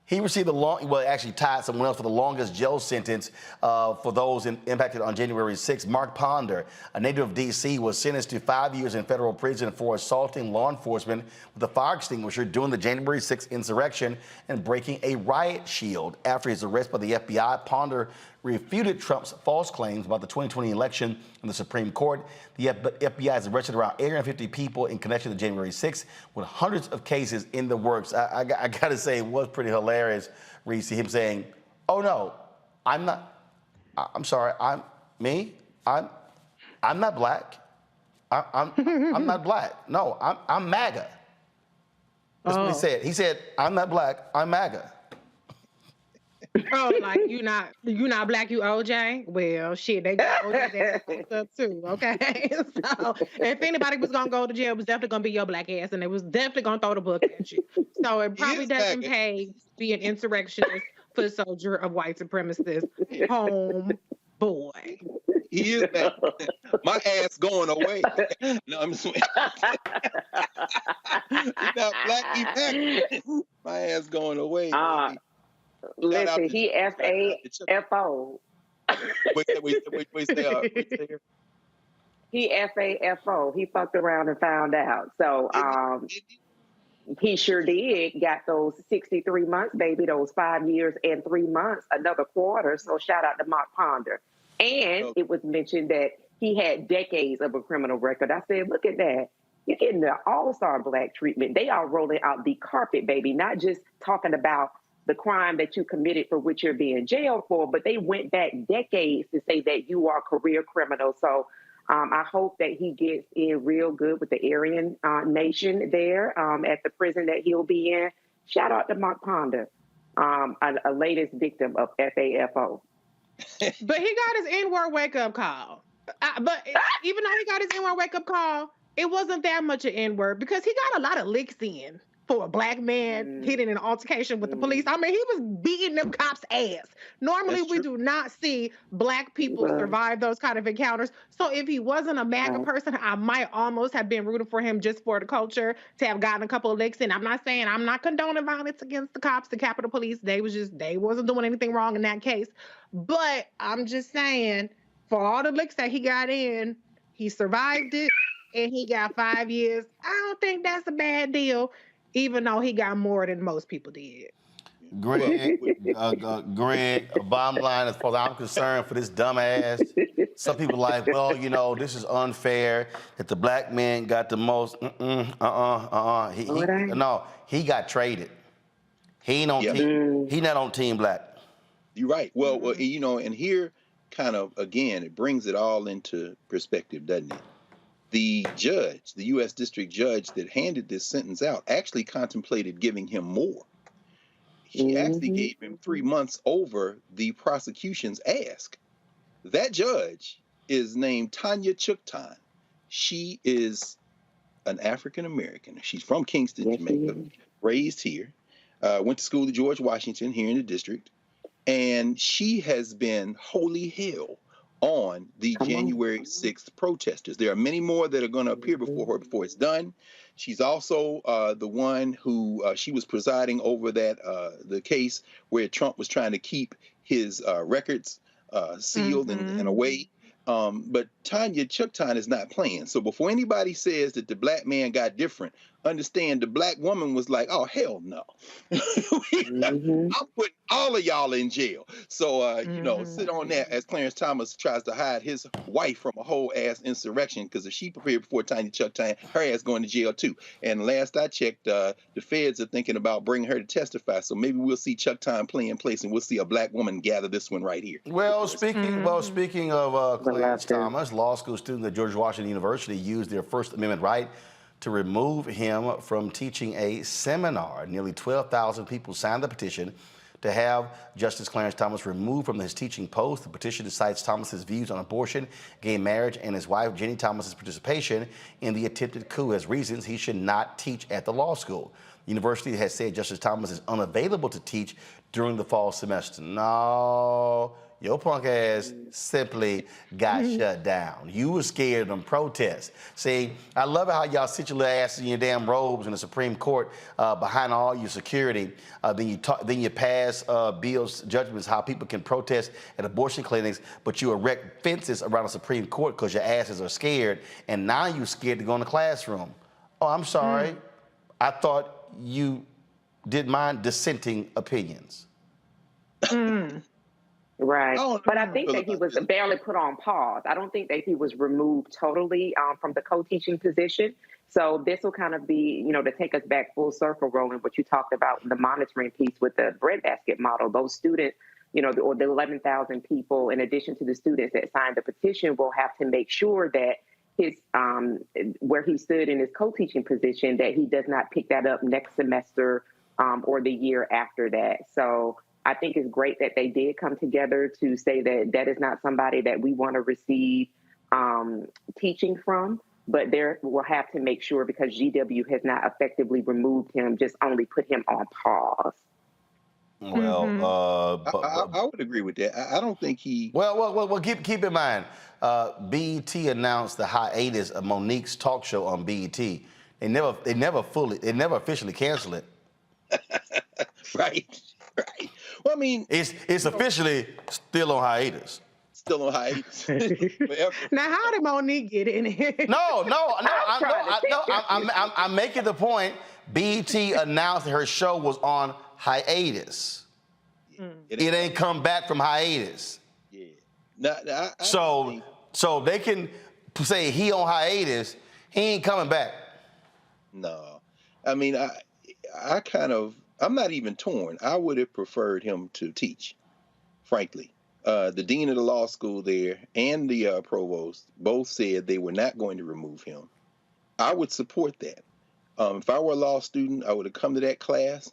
He received actually tied someone else for the longest jail sentence for those impacted on January 6th. Mark Ponder, a native of D.C., was sentenced to 5 years in federal prison for assaulting law enforcement with a fire extinguisher during the January 6th insurrection and breaking a riot shield. After his arrest by the FBI, Ponder refuted Trump's false claims about the 2020 election in the Supreme Court. The FBI has arrested around 850 people in connection to January 6th, with hundreds of cases in the works. I got to say, it was pretty hilarious, Reese, him saying, oh, no, I'm not, I'm sorry, I'm not black. I'm not black. No, I'm MAGA. That's what he said. He said, I'm not black, I'm MAGA. Oh, like you not black, you OJ? Well, shit, they got OJ up too, okay? So if anybody was gonna go to jail, it was definitely gonna be your black ass, and they was definitely gonna throw the book at you. So it probably doesn't pay to be an insurrectionist, foot soldier of white supremacist, home boy. He is back. My ass going away. No, I'm swinging. He's not black, he's back. My ass going away. Listen, he F-A-F-O. Wait, stay here. He F-A-F-O. He fucked around and found out. So he sure did. Got those 63 months, baby, those 5 years and 3 months, another quarter. So shout out to Mark Ponder. And it was mentioned that he had decades of a criminal record. I said, look at that. You're getting the all-star black treatment. They are rolling out the carpet, baby, not just talking about the crime that you committed for which you're being jailed for, but they went back decades to say that you are a career criminal. So I hope that he gets in real good with the Aryan Nation there at the prison that he'll be in. Shout out to Mark Ponder, a latest victim of FAFO. But he got his N-word wake-up call. But even though he got his N-word wake-up call, it wasn't that much an N-word because he got a lot of licks in for a black man hitting an altercation with the police. I mean, he was beating them cops' ass. Normally, we do not see black people survive those kind of encounters. So if he wasn't a MAGA person, I might almost have been rooting for him just for the culture to have gotten a couple of licks in. I'm not saying I'm not condoning violence against the cops, the Capitol Police. They wasn't doing anything wrong in that case. But I'm just saying, for all the licks that he got in, he survived it and he got 5 years. I don't think that's a bad deal, even though he got more than most people did. Greg, bottom line, as far as I'm concerned, for this dumbass, some people like, well, you know, this is unfair that the black man got the most. No, he got traded. He ain't on team. He not on Team Black. You're right. Well, you know, and here, kind of again, it brings it all into perspective, doesn't it? The judge, the U.S. District Judge that handed this sentence out, actually contemplated giving him more. He actually gave him 3 months over the prosecution's ask. That judge is named Tanya Chuktan. She is an African American. She's from Kingston, Jamaica, raised here, went to school at George Washington here in the district, and she has been holy hell on the January 6th protesters. There are many more that are going to appear before her before it's done. She's also the one who she was presiding over the case where Trump was trying to keep his records sealed and away. But Tanya Chuktan is not playing. So before anybody says that the black man got different, understand the black woman was like, oh, hell no. I'm putting all of y'all in jail. So, you know, sit on that as Clarence Thomas tries to hide his wife from a whole ass insurrection, because if she prepared before Tanya Chuktan, her ass going to jail too. And last I checked, the feds are thinking about bringing her to testify. So maybe we'll see Chuktan play in place and we'll see a black woman gather this one right here. Well, speaking of Clarence Thomas, law school students at George Washington University used their First Amendment right to remove him from teaching a seminar. Nearly 12,000 people signed the petition to have Justice Clarence Thomas removed from his teaching post. The petition cites Thomas's views on abortion, gay marriage, and his wife Jenny Thomas's participation in the attempted coup as reasons he should not teach at the law school. The university has said Justice Thomas is unavailable to teach during the fall semester. No, your punk ass simply got shut down. You were scared of them protests. See, I love how y'all sit your little asses in your damn robes in the Supreme Court behind all your security. Then you pass bills, judgments, how people can protest at abortion clinics, but you erect fences around the Supreme Court because your asses are scared, and now you're scared to go in the classroom. Oh, I'm sorry. I thought you didn't mind dissenting opinions. Right. But I think feel that he about was this. barely put on pause. I don't think that he was removed totally from the co-teaching position. So this will kind of be, to take us back full circle, Roland, what you talked about, the monitoring piece with the breadbasket model. Those students, or the 11,000 people, in addition to the students that signed the petition, will have to make sure that his where he stood in his co-teaching position, that he does not pick that up next semester or the year after that. So I think it's great that they did come together to say that that is not somebody that we want to receive teaching from, but there will have to make sure, because GW has not effectively removed him, just only put him on pause. Well, I would agree with that. I don't think he. Well. Keep in mind, BET announced the hiatus of Monique's talk show on BET. They never officially canceled it. Right. Well, I mean, it's officially still on hiatus. Still on hiatus. Forever. Now, how did Monique get in here? No. I'm making the point. BET announced that her show was on hiatus. It ain't come back from hiatus. Yeah. So they can say he on hiatus. He ain't coming back. No. I mean, I'm not even torn. I would have preferred him to teach, frankly. The dean of the law school there and the provost both said they were not going to remove him. I would support that. If I were a law student, I would have come to that class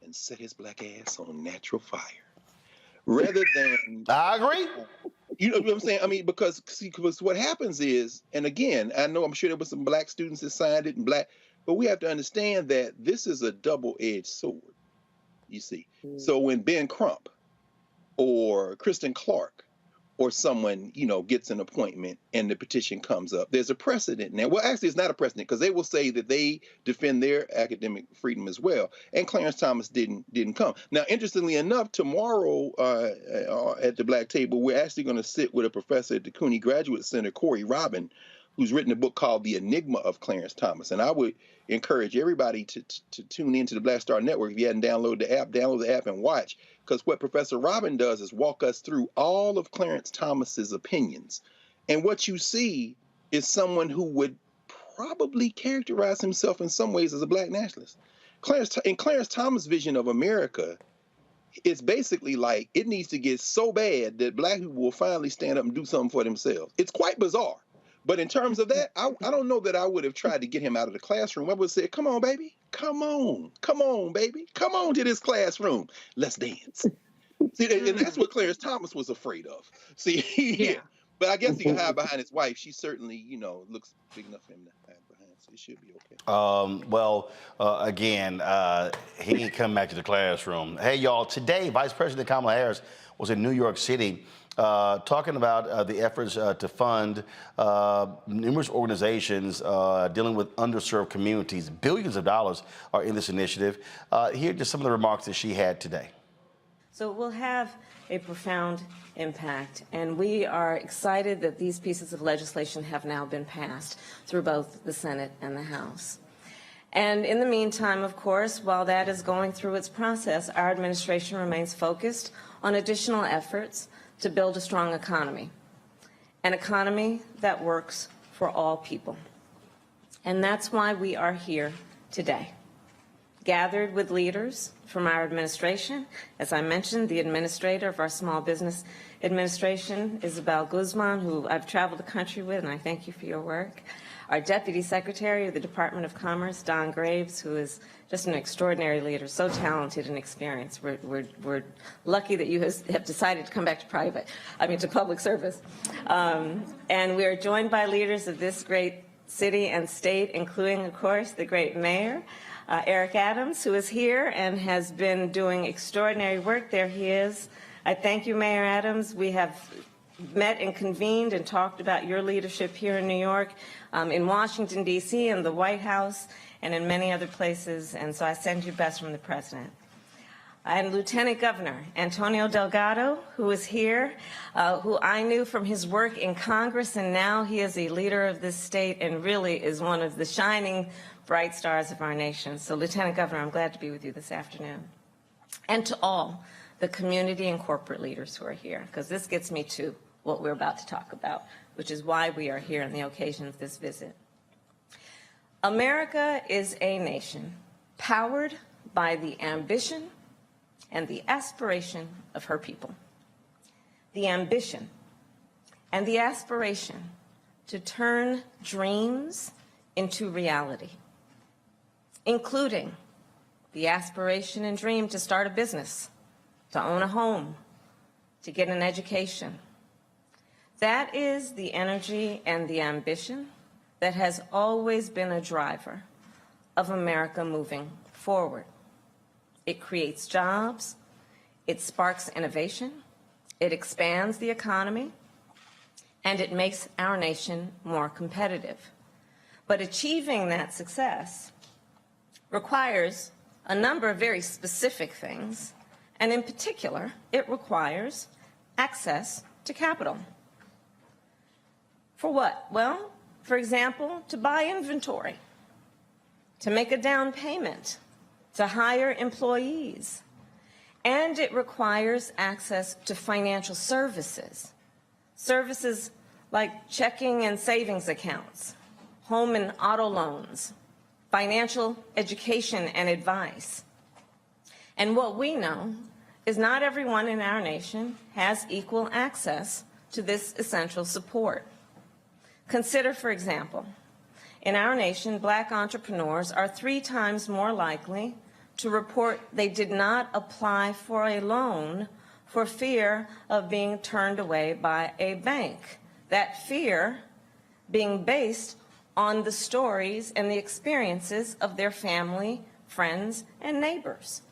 and set his black ass on natural fire. Rather than... I agree. You know what I'm saying? I mean, because what happens is, and again, I'm sure there were some black students that signed it, but we have to understand that this is a double-edged sword, you see. So when Ben Crump or Kristen Clark or someone, gets an appointment and the petition comes up, there's a precedent now. Well, actually, it's not a precedent, because they will say that they defend their academic freedom as well. And Clarence Thomas didn't come. Now, interestingly enough, tomorrow at the Black Table, we're actually going to sit with a professor at the CUNY Graduate Center, Corey Robin, who's written a book called The Enigma of Clarence Thomas. And I would encourage everybody to tune into the Black Star Network. If you hadn't downloaded the app, download the app and watch. Because what Professor Robin does is walk us through all of Clarence Thomas's opinions. And what you see is someone who would probably characterize himself in some ways as a black nationalist. In Clarence Thomas' vision of America, it's basically like it needs to get so bad that black people will finally stand up and do something for themselves. It's quite bizarre. But in terms of that, I don't know that I would have tried to get him out of the classroom. I would have said, come on, baby. Come on, baby. Come on to this classroom. Let's dance. See, and that's what Clarence Thomas was afraid of. See, yeah. But I guess he can hide behind his wife. She certainly, looks big enough for him to hide behind, so it should be okay. Again, he ain't come back to the classroom. Hey, y'all, today, Vice President Kamala Harris was in New York City talking about the efforts to fund numerous organizations dealing with underserved communities. Billions of dollars are in this initiative. Here are just some of the remarks that she had today. So it will have a profound impact, and we are excited that these pieces of legislation have now been passed through both the Senate and the House. And in the meantime, of course, while that is going through its process, our administration remains focused on additional efforts to build a strong economy, an economy that works for all people. And that's why we are here today, gathered with leaders from our administration. As I mentioned, the administrator of our Small Business Administration, Isabel Guzman, who I've traveled the country with, and I thank you for your work. Our Deputy Secretary of the Department of Commerce, Don Graves, who is just an extraordinary leader, so talented and experienced. We're lucky that you have decided to come back to public service. And we are joined by leaders of this great city and state, including, of course, the great mayor, Eric Adams, who is here and has been doing extraordinary work. There he is. I thank you, Mayor Adams. We have met and convened and talked about your leadership here in New York, in Washington, D.C., in the White House, and in many other places, and so I send you best from the President. And Lieutenant Governor Antonio Delgado, who is here, who I knew from his work in Congress, and now he is a leader of this state and really is one of the shining bright stars of our nation. So, Lieutenant Governor, I'm glad to be with you this afternoon. and to all the community and corporate leaders who are here, because this gets me to what we're about to talk about, which is why we are here on the occasion of this visit. America is a nation powered by the ambition and the aspiration of her people. The ambition and the aspiration to turn dreams into reality, including the aspiration and dream to start a business, to own a home, to get an education. That is the energy and the ambition that has always been a driver of America moving forward. It creates jobs, it sparks innovation, it expands the economy, and it makes our nation more competitive. But achieving that success requires a number of very specific things, and in particular, it requires access to capital. For what? Well, for example, to buy inventory, to make a down payment, to hire employees, and it requires access to financial services. Services like checking and savings accounts, home and auto loans, financial education and advice. And what we know is not everyone in our nation has equal access to this essential support. Consider, for example, in our nation, Black entrepreneurs are 3 times more likely to report they did not apply for a loan for fear of being turned away by a bank. That fear being based on the stories and the experiences of their family, friends, and neighbors.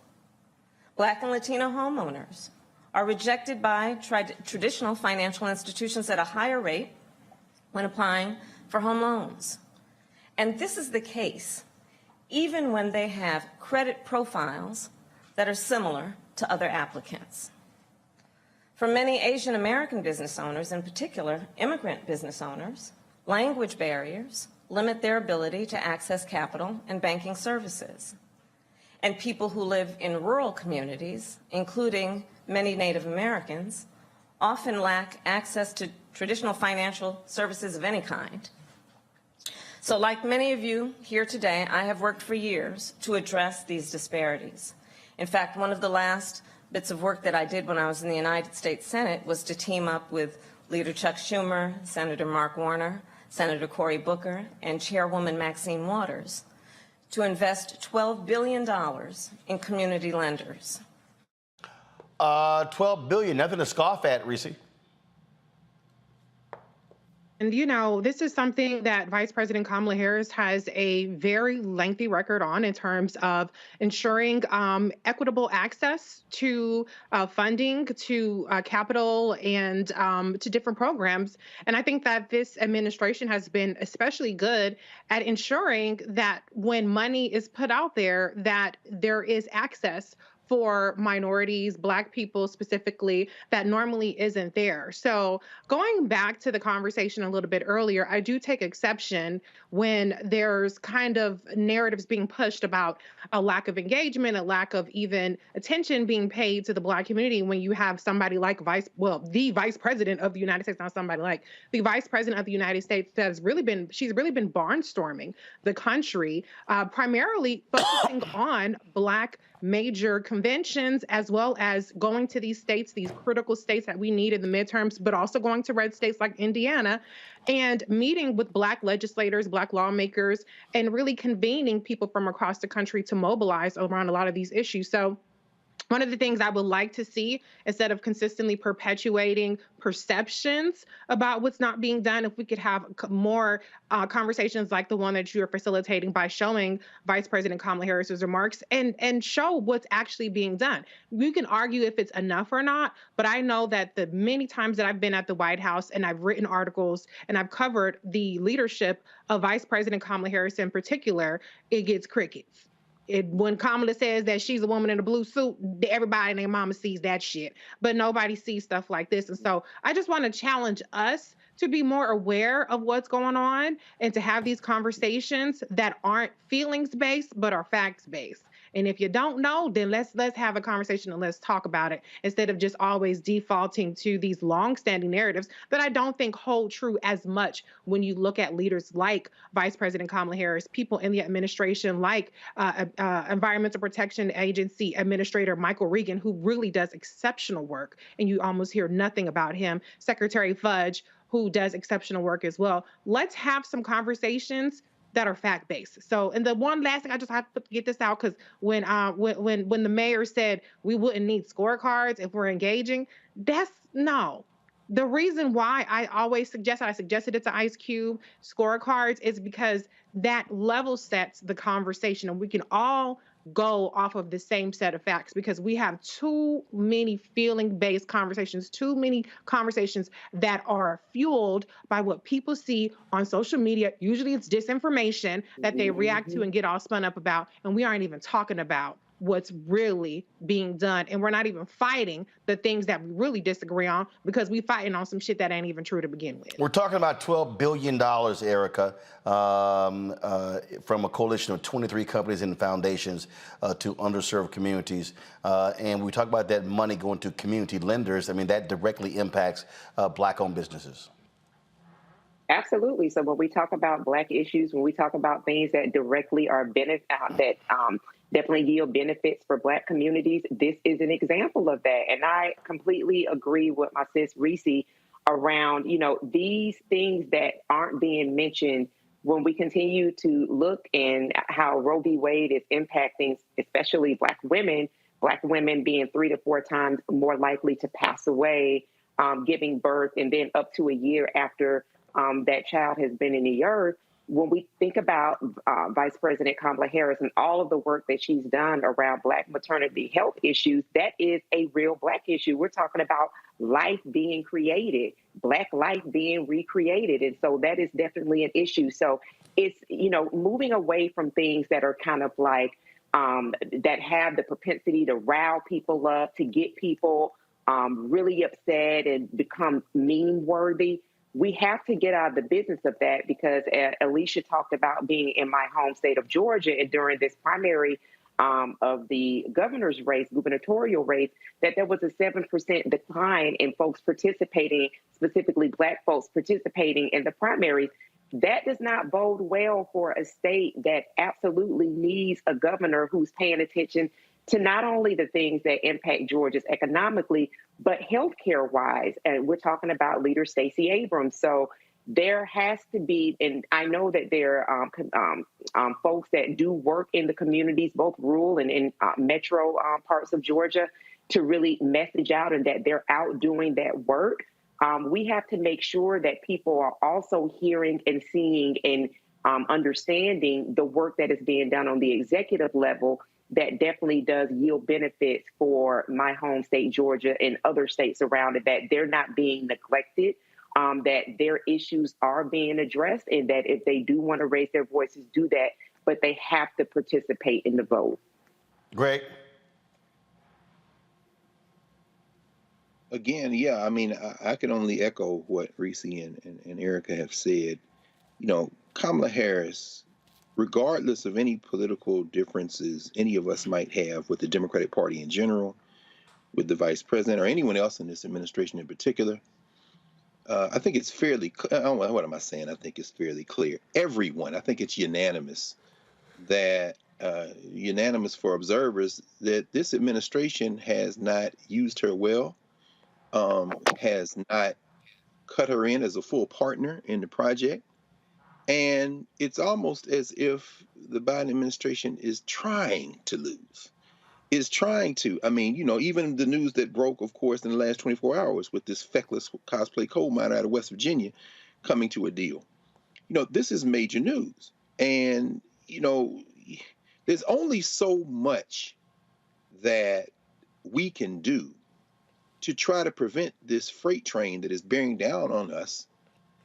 Black and Latino homeowners are rejected by traditional financial institutions at a higher rate when applying for home loans. And this is the case even when they have credit profiles that are similar to other applicants. For many Asian American business owners, in particular immigrant business owners, language barriers limit their ability to access capital and banking services. And people who live in rural communities, including many Native Americans, often lack access to traditional financial services of any kind. So like many of you here today, I have worked for years to address these disparities. In fact, one of the last bits of work that I did when I was in the United States Senate was to team up with Leader Chuck Schumer, Senator Mark Warner, Senator Cory Booker, and Chairwoman Maxine Waters to invest $12 billion in community lenders. $12 billion, nothing to scoff at, Reese. And, you know, this is something that Vice President Kamala Harris has a very lengthy record on in terms of ensuring equitable access to funding, to capital, and to different programs. And I think that this administration has been especially good at ensuring that when money is put out there, that there is access for minorities, Black people specifically, that normally isn't there. So going back to the conversation a little bit earlier, I do take exception when there's kind of narratives being pushed about a lack of engagement, a lack of even attention being paid to the Black community when you have somebody like the Vice President of the United States, not somebody like the Vice President of the United States she's really been barnstorming the country, primarily focusing on Black major conventions, as well as going to these states, these critical states that we need in the midterms, but also going to red states like Indiana and meeting with Black legislators, Black lawmakers, and really convening people from across the country to mobilize around a lot of these issues. So one of the things I would like to see, instead of consistently perpetuating perceptions about what's not being done, if we could have more conversations like the one that you are facilitating by showing Vice President Kamala Harris's remarks and show what's actually being done. We can argue if it's enough or not, but I know that the many times that I've been at the White House and I've written articles and I've covered the leadership of Vice President Kamala Harris in particular, it gets crickets. When Kamala says that she's a woman in a blue suit, everybody and their mama sees that shit, but nobody sees stuff like this. And so I just want to challenge us to be more aware of what's going on and to have these conversations that aren't feelings-based, but are facts-based. And if you don't know, then let's have a conversation and let's talk about it instead of just always defaulting to these long-standing narratives that I don't think hold true as much when you look at leaders like Vice President Kamala Harris, people in the administration like Environmental Protection Agency Administrator Michael Regan, who really does exceptional work, and you almost hear nothing about him. Secretary Fudge, who does exceptional work as well. Let's have some conversations that are fact-based. So, and the one last thing I just have to get this out, because when the mayor said we wouldn't need scorecards if we're engaging, that's no. The reason why I suggested it to Ice Cube scorecards is because that level sets the conversation, and we can all go off of the same set of facts, because we have too many feeling-based conversations, too many conversations that are fueled by what people see on social media. Usually it's disinformation that they react to and get all spun up about, and we aren't even talking about what's really being done. And we're not even fighting the things that we really disagree on, because we fighting on some shit that ain't even true to begin with. We're talking about $12 billion, Erica, from a coalition of 23 companies and foundations to underserved communities. And we talk about that money going to community lenders. I mean, that directly impacts Black-owned businesses. Absolutely. So when we talk about Black issues, when we talk about things that directly are definitely yield benefits for Black communities, this is an example of that. And I completely agree with my sis Reese around, these things that aren't being mentioned when we continue to look in how Roe v. Wade is impacting, especially Black women being 3 to 4 times more likely to pass away, giving birth, and then up to a year after that child has been in the earth. When we think about Vice President Kamala Harris and all of the work that she's done around Black maternity health issues, that is a real Black issue. We're talking about life being created, Black life being recreated. And so that is definitely an issue. So it's, moving away from things that are kind of like, that have the propensity to rile people up, to get people really upset and become meme worthy. We have to get out of the business of that, because Alicia talked about being in my home state of Georgia, and during this primary of the governor's race, gubernatorial race, that there was a 7% decline in folks participating, specifically Black folks participating in the primaries. That does not bode well for a state that absolutely needs a governor who's paying attention to not only the things that impact Georgia's economically, but healthcare wise. And we're talking about Leader Stacey Abrams. So there has to be, and I know that there are folks that do work in the communities, both rural and in metro parts of Georgia, to really message out, and that they're out doing that work. We have to make sure that people are also hearing and seeing and understanding the work that is being done on the executive level, that definitely does yield benefits for my home state, Georgia, and other states around it, that they're not being neglected, that their issues are being addressed, and that if they do want to raise their voices, do that, but they have to participate in the vote. Greg? Again, yeah, I mean, I can only echo what Reese and Erica have said. Kamala Harris, regardless of any political differences any of us might have with the Democratic Party in general, with the vice president, or anyone else in this administration in particular, I think it's fairly, what am I saying? I think it's fairly clear. Everyone, I think it's unanimous for observers that this administration has not used her well, has not cut her in as a full partner in the project. And it's almost as if the Biden administration is trying to lose, I mean, even the news that broke, of course, in the last 24 hours with this feckless cosplay coal miner out of West Virginia coming to a deal. This is major news. And, there's only so much that we can do to try to prevent this freight train that is bearing down on us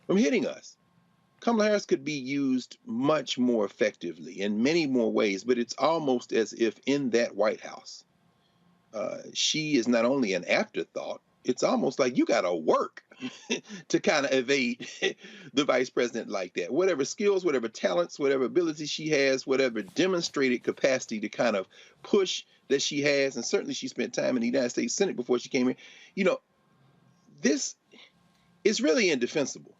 from hitting us. Kamala Harris could be used much more effectively in many more ways, but it's almost as if in that White House, she is not only an afterthought, it's almost like you got to work to kind of evade the vice president like that. Whatever skills, whatever talents, whatever abilities she has, whatever demonstrated capacity to kind of push that she has, and certainly she spent time in the United States Senate before she came here. This is really indefensible.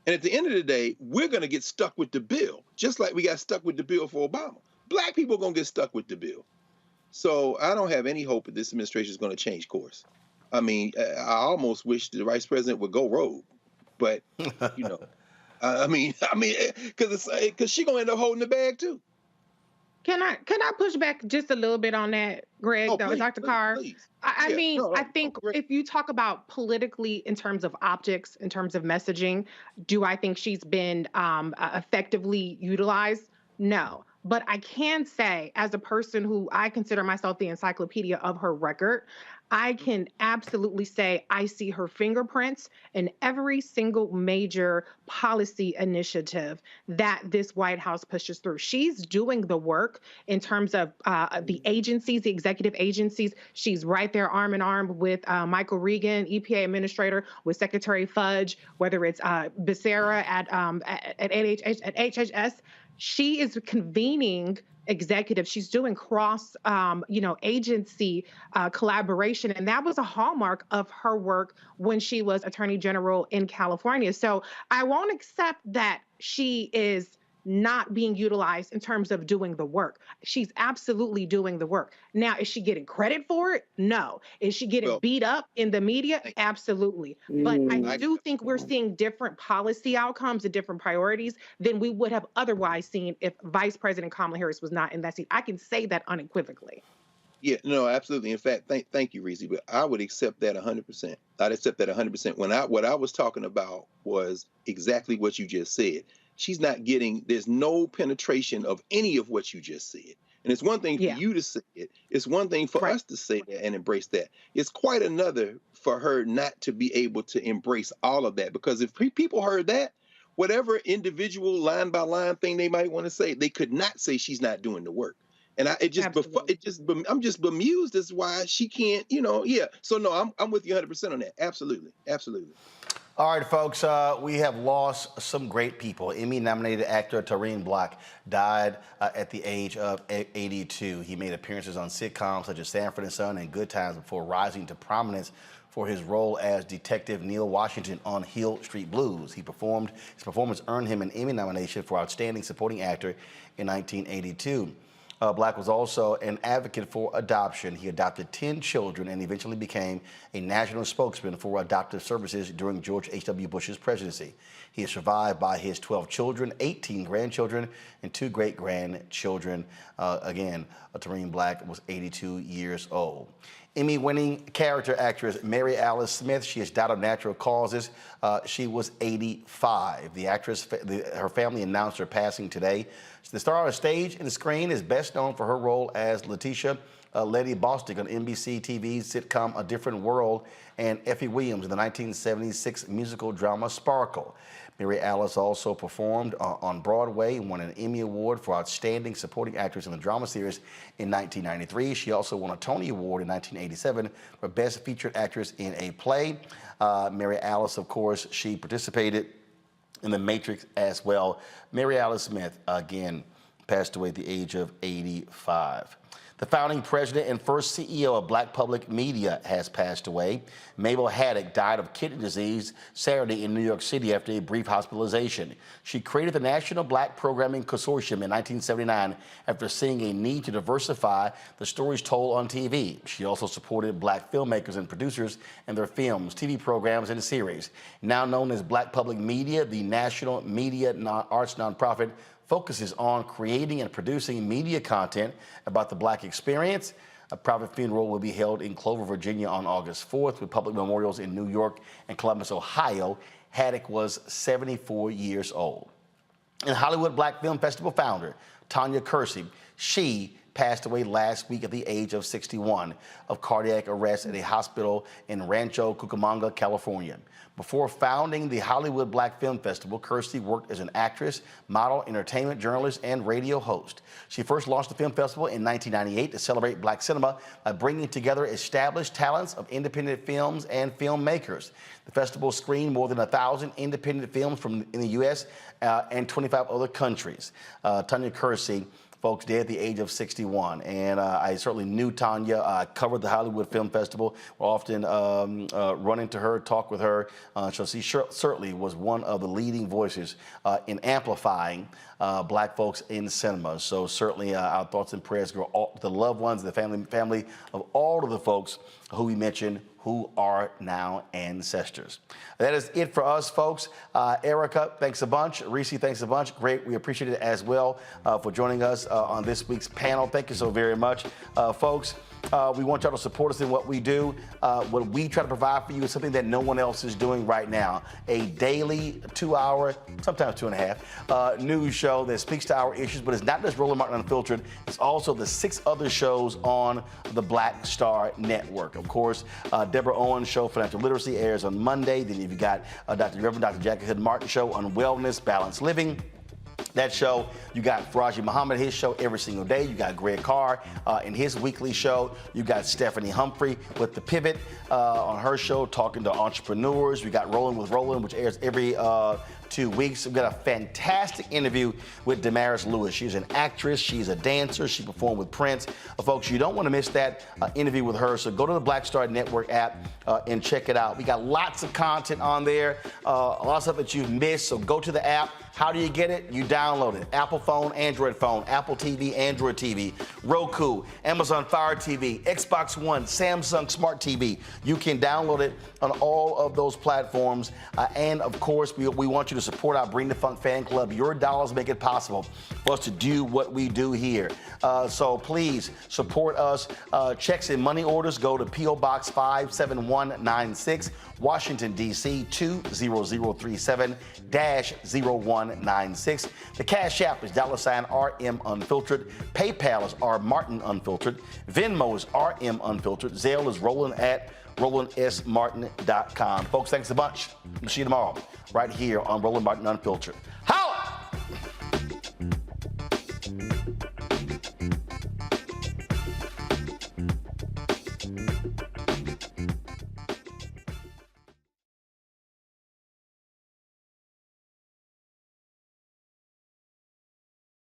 And at the end of the day, we're going to get stuck with the bill, just like we got stuck with the bill for Obama. Black people are going to get stuck with the bill. So I don't have any hope that this administration is going to change course. I mean, I almost wish the vice president would go rogue, but I mean, because she's going to end up holding the bag too. Can I push back just a little bit on that, Greg, Dr. Carr? I think if you talk about politically in terms of optics, in terms of messaging, do I think she's been effectively utilized? No. But I can say, as a person who I consider myself the encyclopedia of her record, I can absolutely say I see her fingerprints in every single major policy initiative that this White House pushes through. She's doing the work in terms of the agencies, the executive agencies. She's right there arm in arm with Michael Regan, EPA administrator, with Secretary Fudge, whether it's Becerra at HHS. She is convening executive. She's doing cross, agency collaboration. And that was a hallmark of her work when she was Attorney General in California. So I won't accept that she is not being utilized in terms of doing the work. She's absolutely doing the work. Now, is she getting credit for it? No. Is she getting beat up in the media? Absolutely. But I do think we're seeing different policy outcomes and different priorities than we would have otherwise seen if Vice President Kamala Harris was not in that seat. I can say that unequivocally. Yeah, no, absolutely. In fact, thank you, Reese, but I would accept that 100%. I'd accept that 100%. What I was talking about was exactly what you just said. She's not getting, there's no penetration of any of what you just said. And it's one thing for you to say it. It's one thing for us to say that and embrace that. It's quite another for her not to be able to embrace all of that. Because if people heard that, whatever individual line by line thing they might want to say, they could not say she's not doing the work. And I'm just bemused as why she can't, So no, I'm with you 100% on that. Absolutely. Absolutely. All right, folks, we have lost some great people. Emmy-nominated actor Tareen Black died at the age of 82. He made appearances on sitcoms such as Sanford and Son and Good Times before rising to prominence for his role as Detective Neil Washington on Hill Street Blues. His performance earned him an Emmy nomination for Outstanding Supporting Actor in 1982. Black was also an advocate for adoption. He adopted 10 children and eventually became a national spokesman for adoptive services during George H.W. Bush's presidency. He is survived by his 12 children, 18 grandchildren, and 2 great-grandchildren. Again, Tareen Black was 82 years old. Emmy-winning character actress Mary Alice Smith, she has died of natural causes. She was 85. The actress, her family announced her passing today. The star on the stage and the screen is best known for her role as Letitia Letty Bostick on NBC TV's sitcom A Different World and Effie Williams in the 1976 musical drama Sparkle. Mary Alice also performed on Broadway and won an Emmy Award for Outstanding Supporting Actress in the Drama Series in 1993. She also won a Tony Award in 1987 for Best Featured Actress in a Play. Mary Alice, of course, she participated in The Matrix as well. Mary Alice Smith, again, passed away at the age of 85. The founding president and first CEO of Black Public Media has passed away. Mabel Haddock died of kidney disease Saturday in New York City after a brief hospitalization. She created the National Black Programming Consortium in 1979 after seeing a need to diversify the stories told on TV. She also supported Black filmmakers and producers in their films, TV programs, and series. Now known as Black Public Media, the national media arts nonprofit focuses on creating and producing media content about the Black experience. A private funeral will be held in Clover, Virginia on August 4th with public memorials in New York and Columbus, Ohio. Haddock was 74 years old. And Hollywood Black Film Festival founder Tanya Kersey, She passed away last week at the age of 61 of cardiac arrest at a hospital in Rancho Cucamonga, California. Before founding the Hollywood Black Film Festival, Kirstie worked as an actress, model, entertainment journalist, and radio host. She first launched the film festival in 1998 to celebrate black cinema by bringing together established talents of independent films and filmmakers. The festival screened more than 1,000 independent films in the U.S. And 25 other countries. Tanya Kirstie, folks, dead at the age of 61. And I certainly knew Tanya. I covered the Hollywood Film Festival. We'll often run into her, talk with her. So she certainly was one of the leading voices in amplifying black folks in cinema. So certainly our thoughts and prayers go all the loved ones, the family of all of the folks who we mentioned who are now ancestors. That is it for us, folks. Erica, thanks a bunch. Reese, thanks a bunch. Great. We appreciate it as well for joining us on this week's panel. Thank you so very much, folks. We want y'all to support us in what we do. What we try to provide for you is something that no one else is doing right now. A daily 2-hour, sometimes 2.5, news show that speaks to our issues, but it's not just Roland Martin Unfiltered. It's also the 6 other shows on the Black Star Network. Of course, Deborah Owens' show, Financial Literacy, airs on Monday. Then you've got Reverend Dr. Jackie Hood Martin show on Wellness, Balanced Living. That show, you got Faraji Muhammad, his show every single day. You got Greg Carr in his weekly show. You got Stephanie Humphrey with The Pivot on her show, talking to entrepreneurs. We got Roland with Roland, which airs every 2 weeks. We've got a fantastic interview with Damaris Lewis. She's an actress. She's a dancer. She performed with Prince. Folks, you don't want to miss that interview with her. So go to the Black Star Network app and check it out. We got lots of content on there, a lot of stuff that you've missed. So go to the app. How do you get it? You download it. Apple phone, Android phone, Apple TV, Android TV, Roku, Amazon Fire TV, Xbox One, Samsung Smart TV. You can download it on all of those platforms. And of course, we want you to support our Bring the Funk fan club. Your dollars make it possible for us to do what we do here. So please support us. Checks and money orders go to P.O. Box 57196, Washington, D.C. 20037-0196. The Cash App is $RM Unfiltered. PayPal is R Martin Unfiltered. Venmo is RM Unfiltered. Zelle is Roland at RolandSMartin.com. Folks, thanks a bunch. We'll see you tomorrow right here on Roland Martin Unfiltered.